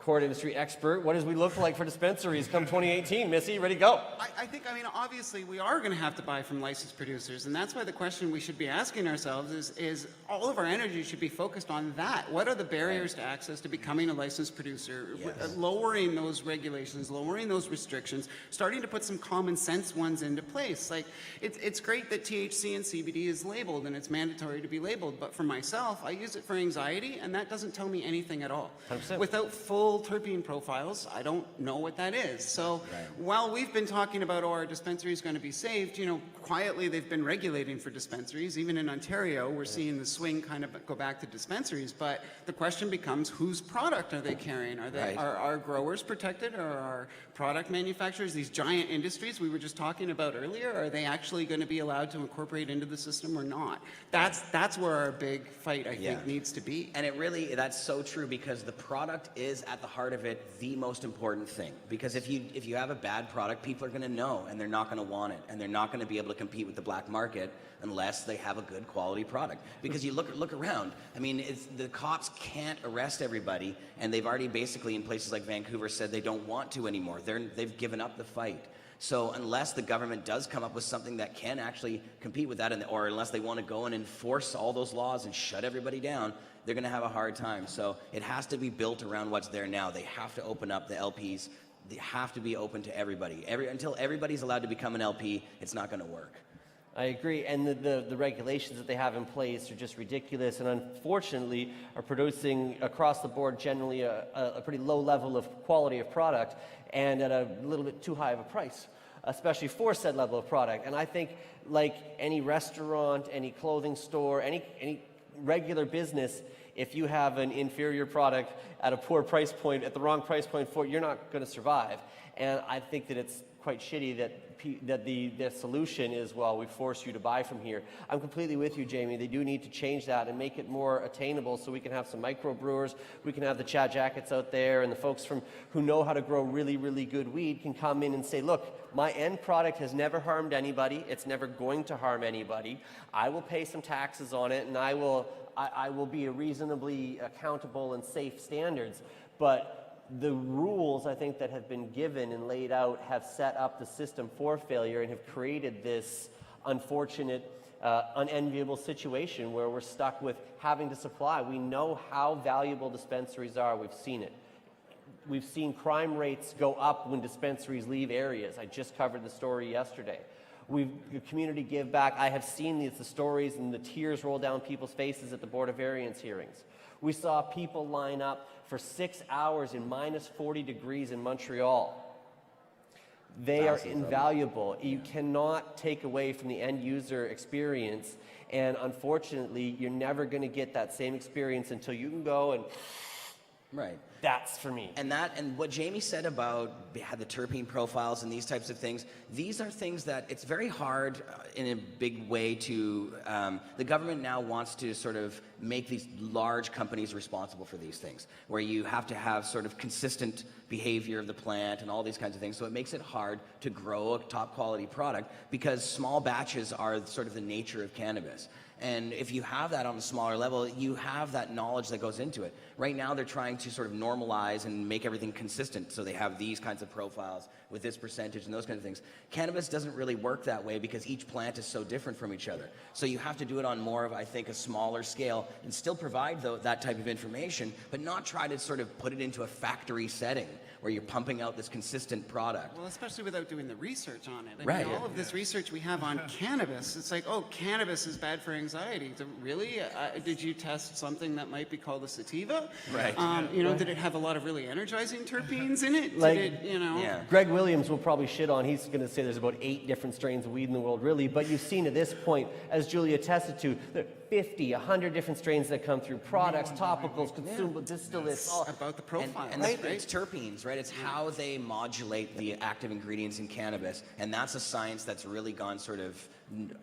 Court industry expert, what does we look like for dispensaries come 2018? Missy, ready to go? I think, obviously we are going to have to buy from licensed producers, and that's why the question we should be asking ourselves is all of our energy should be focused on that. What are the barriers to access to becoming a licensed producer? Yes. Lowering those regulations, lowering those restrictions, starting to put some common sense ones into place. Like, it's great that THC and CBD is labeled, and it's mandatory to be labeled, but for myself, I use it for anxiety, and that doesn't tell me anything at all. 100%. Without full terpene profiles, I don't know what that is. So while we've been talking about, our dispensary is going to be saved, quietly they've been regulating for dispensaries. Even in Ontario, we're seeing the swing kind of go back to dispensaries. But the question becomes, whose product are they carrying? Are our growers protected, or are product manufacturers, these giant industries we were just talking about earlier, are they actually going to be allowed to incorporate into the system or not? That's where our big fight, I think, needs to be. And that's so true, because the product is at the the heart of it the most important thing. Because if you have a bad product, people are going to know, and they're not going to want it, and they're not going to be able to compete with the black market unless they have a good quality product. Because you look around, I mean, the cops can't arrest everybody, and they've already basically in places like Vancouver said they don't want to anymore. They've given up the fight. So unless the government does come up with something that can actually compete with that, or unless they want to go and enforce all those laws and shut everybody down, they're going to have a hard time. So it has to be built around what's there now. They have to open up the LPs. They have to be open to everybody. Until everybody's allowed to become an LP, it's not going to work. I agree, and the regulations that they have in place are just ridiculous, and unfortunately are producing across the board generally a pretty low level of quality of product and at a little bit too high of a price, especially for said level of product. And I think like any restaurant, any clothing store, any regular business, if you have an inferior product at a poor price point, at the wrong price point for it, you're not going to survive. And I think that it's quite shitty that the solution is, well, we force you to buy from here. I'm completely with you, Jamie. They do need to change that and make it more attainable so we can have some microbrewers, we can have the Chat Jackets out there, and the folks who know how to grow really, really good weed can come in and say, look, my end product has never harmed anybody. It's never going to harm anybody. I will pay some taxes on it, and I will be a reasonably accountable and safe standards. But the rules, I think, that have been given and laid out have set up the system for failure and have created this unfortunate, unenviable situation where we're stuck with having to supply. We know how valuable dispensaries are. We've seen it. We've seen crime rates go up when dispensaries leave areas. I just covered the story yesterday. Community give back. I have seen the stories and the tears roll down people's faces at the Board of Variance hearings. We saw people line up for 6 hours in minus 40 degrees in Montreal. They are invaluable. You cannot take away from the end user experience, and unfortunately, you're never going to get that same experience until you can go and. Right. That's for me. And what Jamie said about the terpene profiles and these types of things, these are things that it's very hard in a big way to, the government now wants to sort of make these large companies responsible for these things, where you have to have sort of consistent behavior of the plant and all these kinds of things. So it makes it hard to grow a top quality product because small batches are sort of the nature of cannabis. And if you have that on a smaller level, you have that knowledge that goes into it. Right now, they're trying to sort of normalize and make everything consistent. So they have these kinds of profiles with this percentage and those kinds of things. Cannabis doesn't really work that way because each plant is so different from each other. So you have to do it on more of, I think, a smaller scale and still provide that type of information, but not try to sort of put it into a factory setting where you're pumping out this consistent product. Well, especially without doing the research on it. Right. All of this research we have on cannabis, it's like, oh, cannabis is bad for anxiety. Really? Did you test something that might be called a sativa? Right. Did it have a lot of really energizing terpenes in it? Like, Did it, Greg Williams will probably shit on, he's going to say there's about 8 different strains of weed in the world, really, but you've seen at this point, as Julia attested to, there are 50, 100 different strains that come through, products, topicals, consumable, distillates. All about the profile. And it's terpenes, right? It's how they modulate the active ingredients in cannabis. And that's a science that's really gone sort of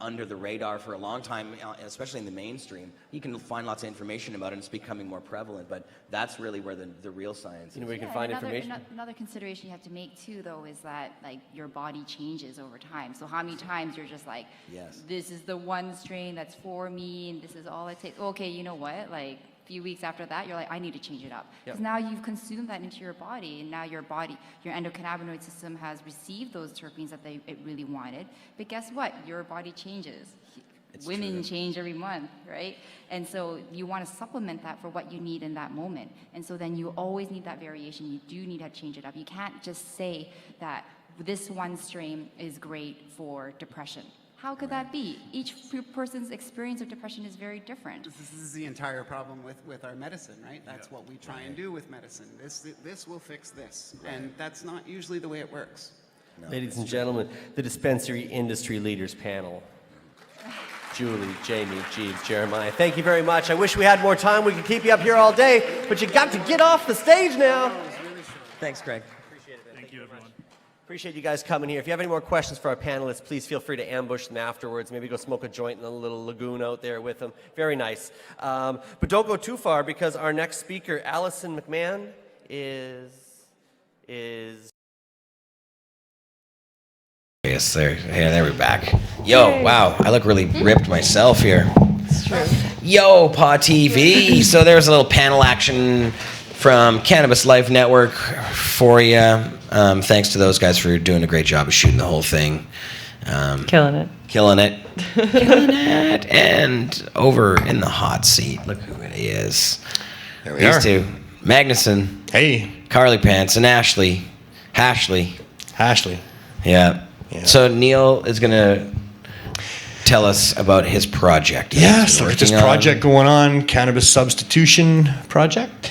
under the radar for a long time, especially in the mainstream. You can find lots of information about it, and it's becoming more prevalent, but that's really where the real science is. Where you can find information. Another consideration you have to make too, though, is that like your body changes over time. So how many times you're just like, yes, this is the one strain that's for me, and this is all it takes. Okay, you know what? Like a few weeks after that, you're like, I need to change it up. Because now you've consumed that into your body, and now your endocannabinoid system has received those terpenes that it really wanted. But guess what? Your body changes. Women change every month, right? And so you want to supplement that for what you need in that moment. And so then you always need that variation. You do need to change it up. You can't just say that this one strain is great for depression. How could that be? Each person's experience of depression is very different. This is the entire problem with our medicine, right? That's what we try and do with medicine. This will fix this. And that's not usually the way it works. No. Ladies and gentlemen, the Dispensary Industry Leaders Panel. Julie, Jamie, Jeeves, Jeremiah, thank you very much. I wish we had more time. We could keep you up here all day, but you got to get off the stage now. Thanks, Greg. Appreciate it, man. Thank you, everyone. Appreciate you guys coming here. If you have any more questions for our panelists, please feel free to ambush them afterwards. Maybe go smoke a joint in a little lagoon out there with them. Very nice. But don't go too far because our next speaker, Allison McMahon, is Yes, there we're back. Yo, wow, I look really ripped myself here. It's true. Yo, Paw TV. So there's a little panel action from Cannabis Life Network for you. Thanks to those guys for doing a great job of shooting the whole thing. Killing it. Killing it. Killing it. And over in the hot seat, look who it is. There we These are. two. Magnuson. Hey. Carly Pants and Ashley. Ashley. Yeah. So Neil is going to tell us about his project. Yeah, so it's this project going on, Cannabis Substitution Project.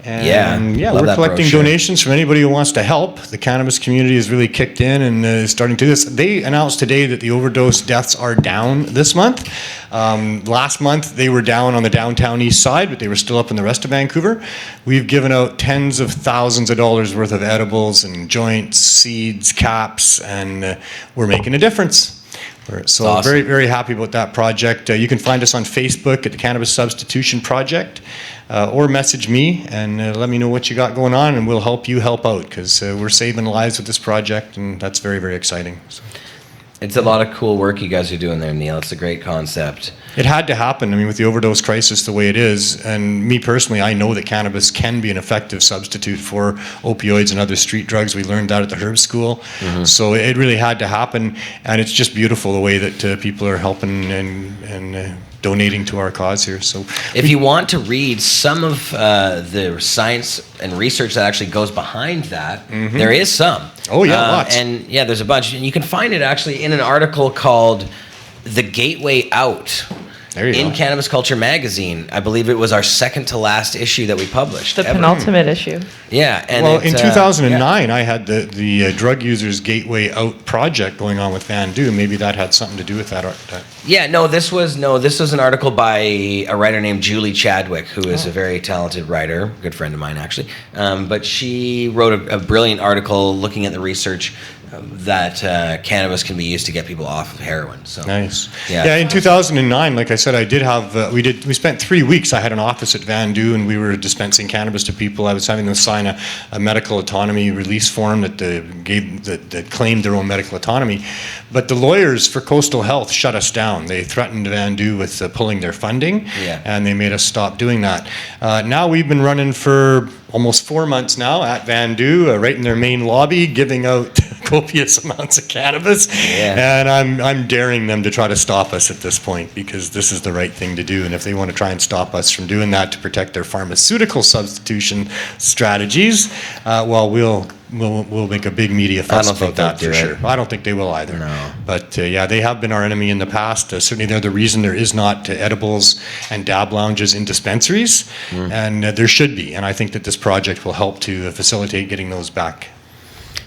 And love we're that collecting brochure. donations from anybody who wants to help. The cannabis community has really kicked in and is starting to do this. They announced today that the overdose deaths are down this month. Last month, they were down on the downtown east side, but they were still up in the rest of Vancouver. We've given out tens of thousands of dollars worth of edibles and joints, seeds, caps, and we're making a difference. So Awesome. very, very happy about that project. You can find us on Facebook at the Cannabis Substitution Project, or message me and let me know what you got going on, and we'll help you help out, because we're saving lives with this project, and that's very, very exciting. So. It's a lot of cool work you guys are doing there, Neil. It's a great concept. It had to happen. I mean, with the overdose crisis the way it is, and me personally, I know that cannabis can be an effective substitute for opioids and other street drugs. We learned that at the herb school. So it really had to happen, and it's just beautiful the way that people are helping and donating to our cause here. So if you want to read some of the science and research that actually goes behind that, there is some. Oh yeah, lots. And yeah, there's a bunch. And you can find it actually in an article called The Gateway Out. There you in go. Cannabis Culture magazine. I believe it was our second to last issue that we published. The ever. penultimate issue. Yeah. And well, in 2009, I had the Drug Users Gateway Out project going on with Van Du. Maybe that had something to do with that. Yeah, this was an article by a writer named Julie Chadwick, who is a very talented writer, good friend of mine actually. But she wrote a brilliant article looking at the research that cannabis can be used to get people off of heroin. So nice. Yeah. Yeah. In 2009, like I said, I did have. We spent 3 weeks. I had an office at Van Du, and we were dispensing cannabis to people. I was having them sign a medical autonomy release form that claimed their own medical autonomy. But the lawyers for Coastal Health shut us down. They threatened Van Du with pulling their funding, and they made us stop doing that. Now we've been running for almost 4 months now at Van Du, right in their main lobby, giving out copious amounts of cannabis. And I'm daring them to try to stop us at this point, because this is the right thing to do. And if they want to try and stop us from doing that to protect their pharmaceutical substitution strategies, well, we'll make a big media fuss about that for sure. I don't think they will either. No. But yeah, they have been our enemy in the past. Certainly they're the reason there is not edibles and dab lounges in dispensaries, and there should be. And I think that this project will help to facilitate getting those back.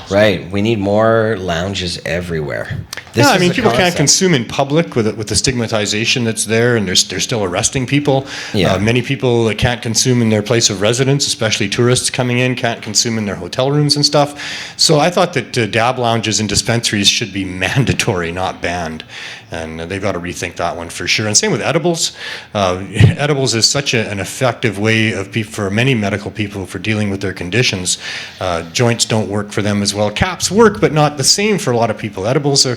Right. We need more lounges everywhere. Yeah, I mean, people can't consume in public with the stigmatization that's there, and they're still arresting people. Yeah. Many people that can't consume in their place of residence, especially tourists coming in, can't consume in their hotel rooms and stuff. So I thought that dab lounges and dispensaries should be mandatory, not banned. And they've got to rethink that one for sure. And same with edibles. Edibles is such an effective way for many medical people for dealing with their conditions. Joints don't work for them as well. Caps work, but not the same for a lot of people. Edibles are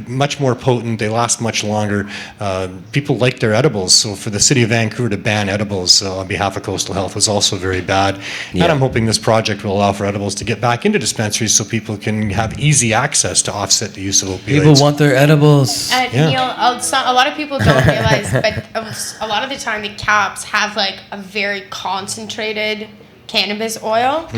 much more potent. They last much longer. People like their edibles. So for the city of Vancouver to ban edibles on behalf of Coastal Health was also very bad. Yeah. And I'm hoping this project will allow for edibles to get back into dispensaries so people can have easy access to offset the use of opioids. People want their edibles. Neil, a lot of people don't realize, but a lot of the time the caps have like a very concentrated cannabis oil.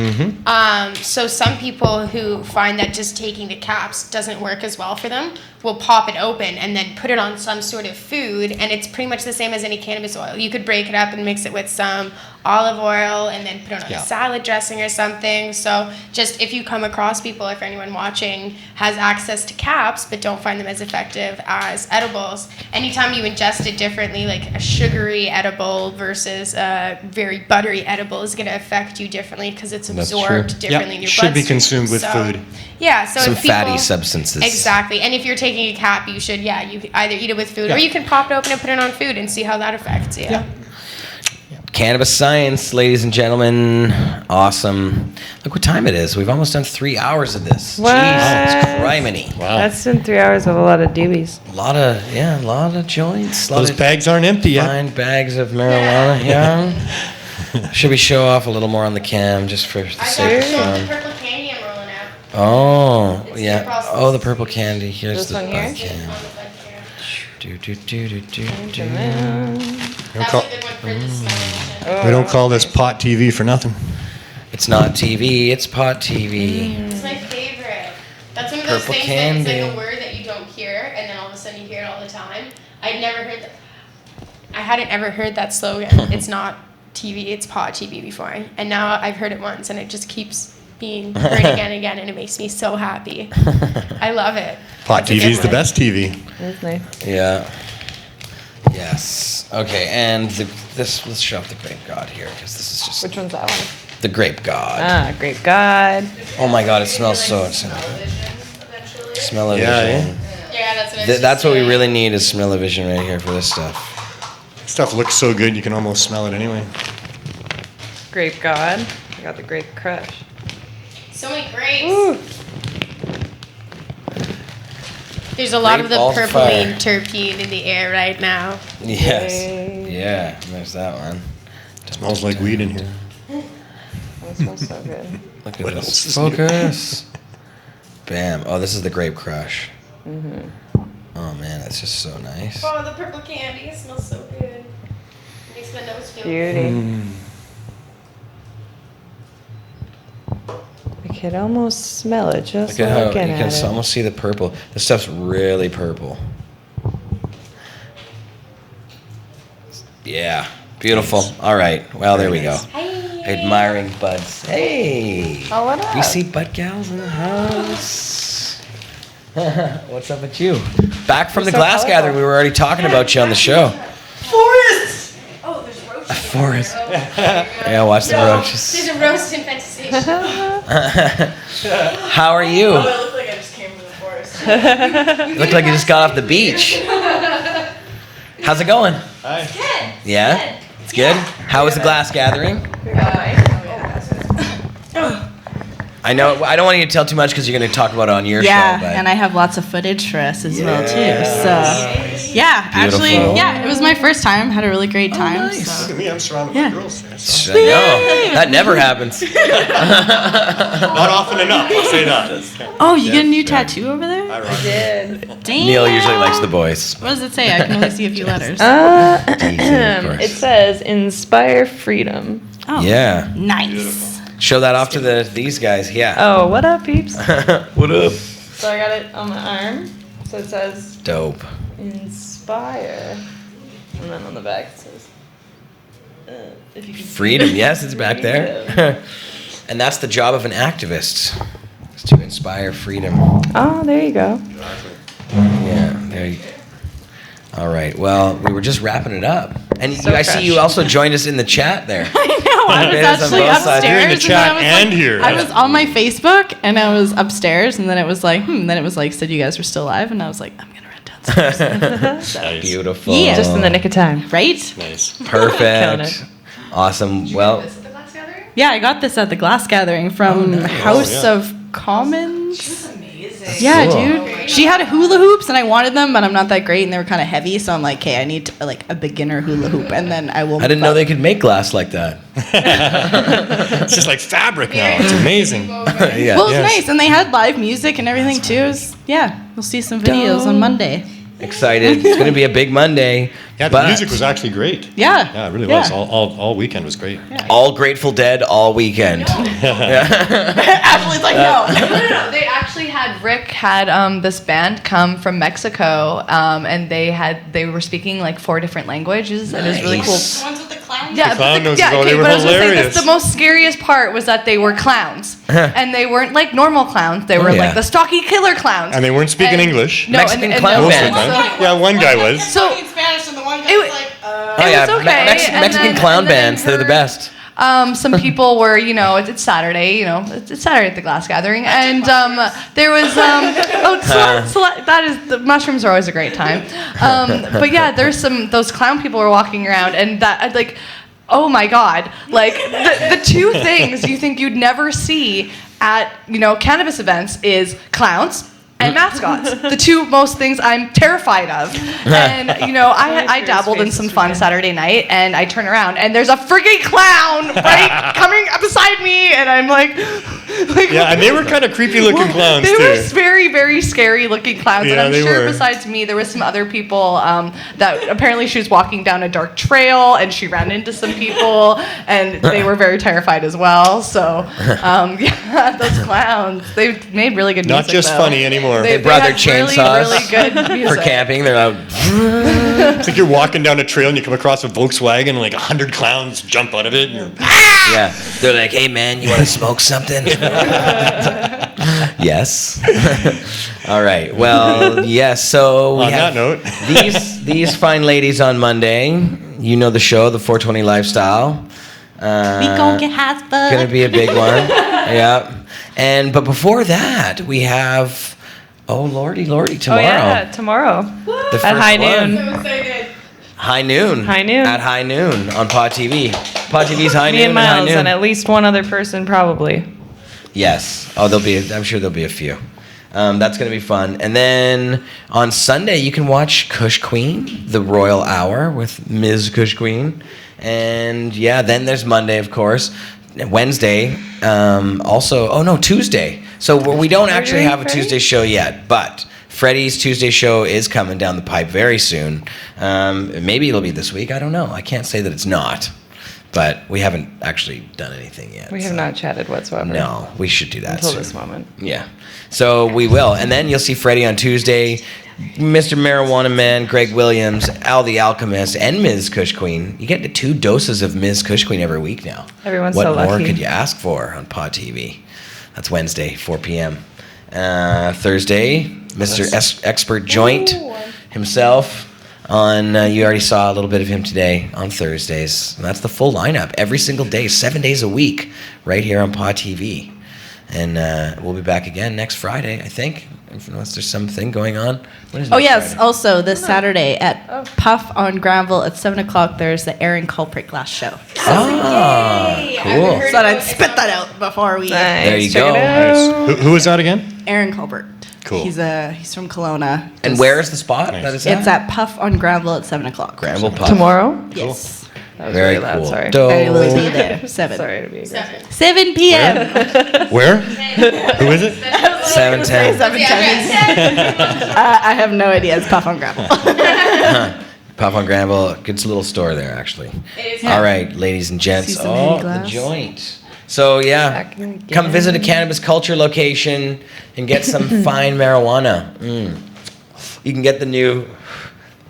So some people who find that just taking the caps doesn't work as well for them will pop it open and then put it on some sort of food, and it's pretty much the same as any cannabis oil. You could break it up and mix it with some olive oil and then put it on a salad dressing or something. So just if you come across people, if anyone watching has access to caps but don't find them as effective as edibles, anytime you ingest it differently, like a sugary edible versus a very buttery edible is going to affect you differently because it's absorbed differently in your bloodstream. Should be consumed with food. Yeah, so some if people, fatty substances. Exactly. And if you're taking a cap, you should, you either eat it with food or you can pop it open and put it on food and see how that affects you. Cannabis science, ladies and gentlemen. Awesome. Look what time it is. We've almost done 3 hours of this. What? Jesus criminy. Wow. That's been 3 hours of a lot of doobies. A lot of joints. Those bags aren't empty yet. Fine bags of marijuana. Yeah. Should we show off a little more on the cam just for the sake of fun? Purple candy I'm rolling out. Oh, It's yeah. the process. Oh, the purple candy. Here's This the one here? bud cam. We don't call- We don't call this pot TV for nothing. It's not TV, it's pot TV. It's my favorite. That's one of those Purple things candy. that it's like a word that you don't hear, and then all of a sudden you hear it all the time. I'd never heard that. I hadn't ever heard that slogan. It's not TV, it's pot TV before. And now I've heard it once, and it just keeps being heard again and again, and it makes me so happy. I love it. Pot TV is the best TV. That's nice. Yeah. Yes. Okay, and let's show off the Grape God here, because this is just... Which one's that one? The Grape God. Ah, Grape God. Oh my God, it smells so... Smell-o-vision. Yeah, that's what That's what we really need is smell-o-vision right here for this stuff. Stuff looks so good you can almost smell it anyway. Grape God. I got the Grape Crush. So many grapes. Ooh. There's a lot Grape of the balls of purpling fire. terpene in the air right now. Yes. Yay. Yeah, there's that one. Smells like weed in here. That smells so good. Look at What this. else is new? Focus. Bam. Oh, this is the Grape Crush. Mm-hmm. Oh man, that's just so nice. Oh, the purple candy smells so good. Makes my nose feel Beauty. I could almost smell it just Look at how looking you at can it. almost see the purple. This stuff's really purple. Yeah, beautiful. All right, well there we go. Admiring buds. Hey. Oh, what We up? see bud gals in the house. What's up with you? Back from You're the so glass colorful. gathering. We were already talking about you on the show. Forest! Oh, there's roaches. A forest. Yeah, watch the roaches. There's a roast infestation. How are you? Oh, it looked like I just came from the forest. You look like you just got off the beach. How's it going? It's good. Yeah? It's good? How was the glass gathering? I know, I don't want you to tell too much because you're going to talk about it on your Yeah, show. But and I have lots of footage for us as well too. Yes. So, yeah, actually, Beautiful. yeah, it was my first time. Had a really great time. nice. So. Look at me, I'm surrounded Yeah. by girls. I know. That never happens. Not often enough, I'll say that. Oh, you get a new tattoo over there? I did. Damn. Neil usually likes the boys. What does it say? I can only see a few letters. It says inspire freedom. Oh, Yeah. nice. Show that off to these guys. Yeah. Oh, what up, peeps? What up? So I got it on my arm. So it says Dope. inspire. And then on the back it says if you can see Freedom. it. Yes, it's back there. Freedom. And that's the job of an activist, is to inspire freedom. Oh, there you go. Yeah, there you go. All right. Well, we were just wrapping it up. And So I see fresh. you also joined us in the chat there. I know. I was Yes, on actually both sides. upstairs. You're in the and then chat I was and like, here. I was on my Facebook and I was upstairs, and then it was like, then it was like, said you guys were still live, and I was like, I'm gonna run downstairs. So, Beautiful. Yeah. Just in the nick of time. right? Nice. Killing Perfect. it. Awesome. Well, Yeah, I got this at the Glass Gathering from House yeah. of Commons. Yeah, Cool. dude. She had hula hoops, and I wanted them, but I'm not that great, and they were kind of heavy. So I'm like, okay, I need like a beginner hula hoop, and then I will. I didn't know they could make glass like that. It's just like fabric now. It's amazing. Yeah. Well, it was Yes. nice, and they had live music and everything too. It was, yeah, we'll see some videos on Monday. Excited. It's going to be a big Monday. Yeah, the but music was actually great. Yeah. Yeah, it really Yeah. was. All weekend was great. all Grateful Dead all weekend. Ashley's like, no. No. They actually had Rick had this band come from Mexico, and they were speaking like 4 different languages, and it was really cool. Nice. The ones with the clowns. Yeah, The clown but noses, oh, they were but I was gonna say, hilarious. that's the most scariest part was that they were clowns, and they weren't like normal clowns. They were yeah. like the stocky killer clowns. And they weren't speaking And- English. No, Mexican and clown no, Most of the band. time. Yeah, one guy was. So in Spanish, and the one guy It was wa- like, Oh, yeah. was okay, and Mexican then- clown and then bands, they're the her- best. some people were, it's Saturday, it's Saturday at the glass gathering, and there was, that is, the mushrooms are always a great time. But yeah, there's those clown people were walking around, and that, like, oh my God, like the two things you think you'd never see at, cannabis events is clowns and mascots. The two most things I'm terrified of. And, I dabbled in some fun Saturday night, and I turn around, and there's a frigging clown right coming up beside me, and I'm like yeah, and they were kind of creepy looking clowns, they too. were very, very scary looking clowns, and Yeah, I'm they sure were. besides me, there was some other people that apparently she was walking down a dark trail, and she ran into some people, and they were very terrified as well. So, yeah, those clowns, they made really good music. Not just though. funny anymore. They brought their had chainsaws really good music. for camping. They're out. It's like you're walking down a trail and you come across a Volkswagen and like 100 clowns jump out of it. And Yeah, they're like, "Hey man, you want to smoke something?" Yes. All right. Well, yes. So we On have that note. these fine ladies on Monday. You know the show, the 420 Lifestyle. We gon' get high as fuck. Gonna be a big one. Yeah. But before that, we have. Oh lordy, tomorrow. Oh yeah, tomorrow The at first high one. noon. High noon. High noon. At high noon on Pod TV. Pod TV's High Me Noon. and High Miles noon. and at least one other person probably. Yes. Oh, I'm sure there'll be a few. That's going to be fun. And then on Sunday, you can watch Kush Queen, The Royal Hour with Ms. Kush Queen. And yeah, then there's Monday, of course. Wednesday, Tuesday. So we don't actually have a Tuesday show yet, but Freddie's Tuesday show is coming down the pipe very soon. Maybe it'll be this week. I don't know. I can't say that it's not. But we haven't actually done anything yet. We have not chatted whatsoever. No, we should do that until soon. this moment. Yeah. So we will. And then you'll see Freddie on Tuesday, Mr. Marijuana Man, Greg Williams, Al the Alchemist, and Ms. Kush Queen. You get 2 doses of Ms. Kush Queen every week now. Everyone's what so lucky. more could you ask for on Pod TV? That's Wednesday, 4 p.m. Thursday, Mr. Expert Joint himself. You already saw a little bit of him today on Thursdays. And that's the full lineup every single day, 7 days a week, right here on Pod TV. And we'll be back again next Friday, I think, unless there's something going on. What is Oh, next yes. Friday? Also, this Saturday at Puff on Granville at 7 o'clock, there's the Aaron Culprit Glass Show. Cool. So I'd spit that out before we. There you go. Nice. Who was that again? Aaron Culpert. Cool. He's from Kelowna. And where is the spot that it's at? It's at Puff on Granville at 7 o'clock. Granville Puff. Tomorrow? Yes. That was Very really loud, cool. sorry. Dope. I will be there. 7. Sorry to be aggressive. 7 p.m. Where? Who is it? 7:10. 7:10. I have no idea. It's Puff on Granville. Puff on Granville. It's a little store there, actually. It is. All right, ladies and gents. See some Oh, Henny the glass? joint. So, yeah, come visit a cannabis culture location and get some fine marijuana. You can get the new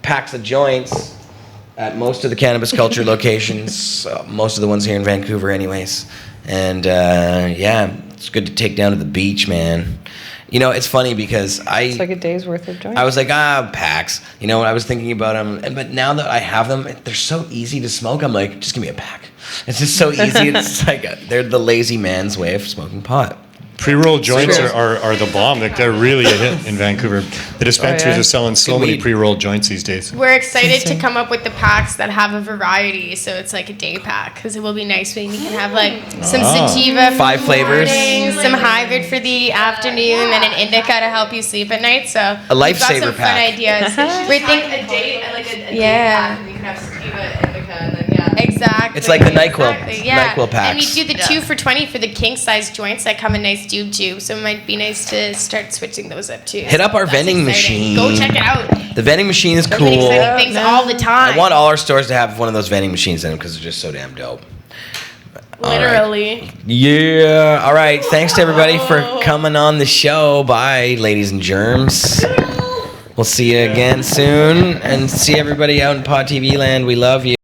packs of joints at most of the cannabis culture locations, most of the ones here in Vancouver anyways. And, yeah, it's good to take down to the beach, man. You know, it's funny because It's like a day's worth of joints. I was like, packs. You know, I was thinking about them. But now that I have them, they're so easy to smoke. I'm like, just give me a pack. It's just so easy. It's like, they're the lazy man's way of smoking pot. Pre-roll joints True. are the bomb. Like, they're really a hit in Vancouver. The dispensaries yeah. are selling so Good many weed. pre-roll joints these days. We're excited to come up with the packs that have a variety, so it's like a day pack, because it will be nice when you can have like some sativa for 5 the flavors. morning, some hybrid for the afternoon, and an indica to help you sleep at night. So A we've got lifesaver some fun pack. ideas. We're thinking a day, like a Yeah. and you can have sativa, indica, and then exactly. It's like the NyQuil, Exactly, yeah. NyQuil packs. And we do the 2 for $20 for the king size joints that come in nice tube too. So it might be nice to start switching those up too. Hit up our That's vending exciting. machine. Go check it out. The vending machine is Those are cool. exciting things all the time. I want all our stores to have one of those vending machines in them because they're just so damn dope. All right. Literally. Yeah. All right. Thanks to everybody for coming on the show. Bye, ladies and germs. We'll see you again soon. And see everybody out in Pod TV land. We love you.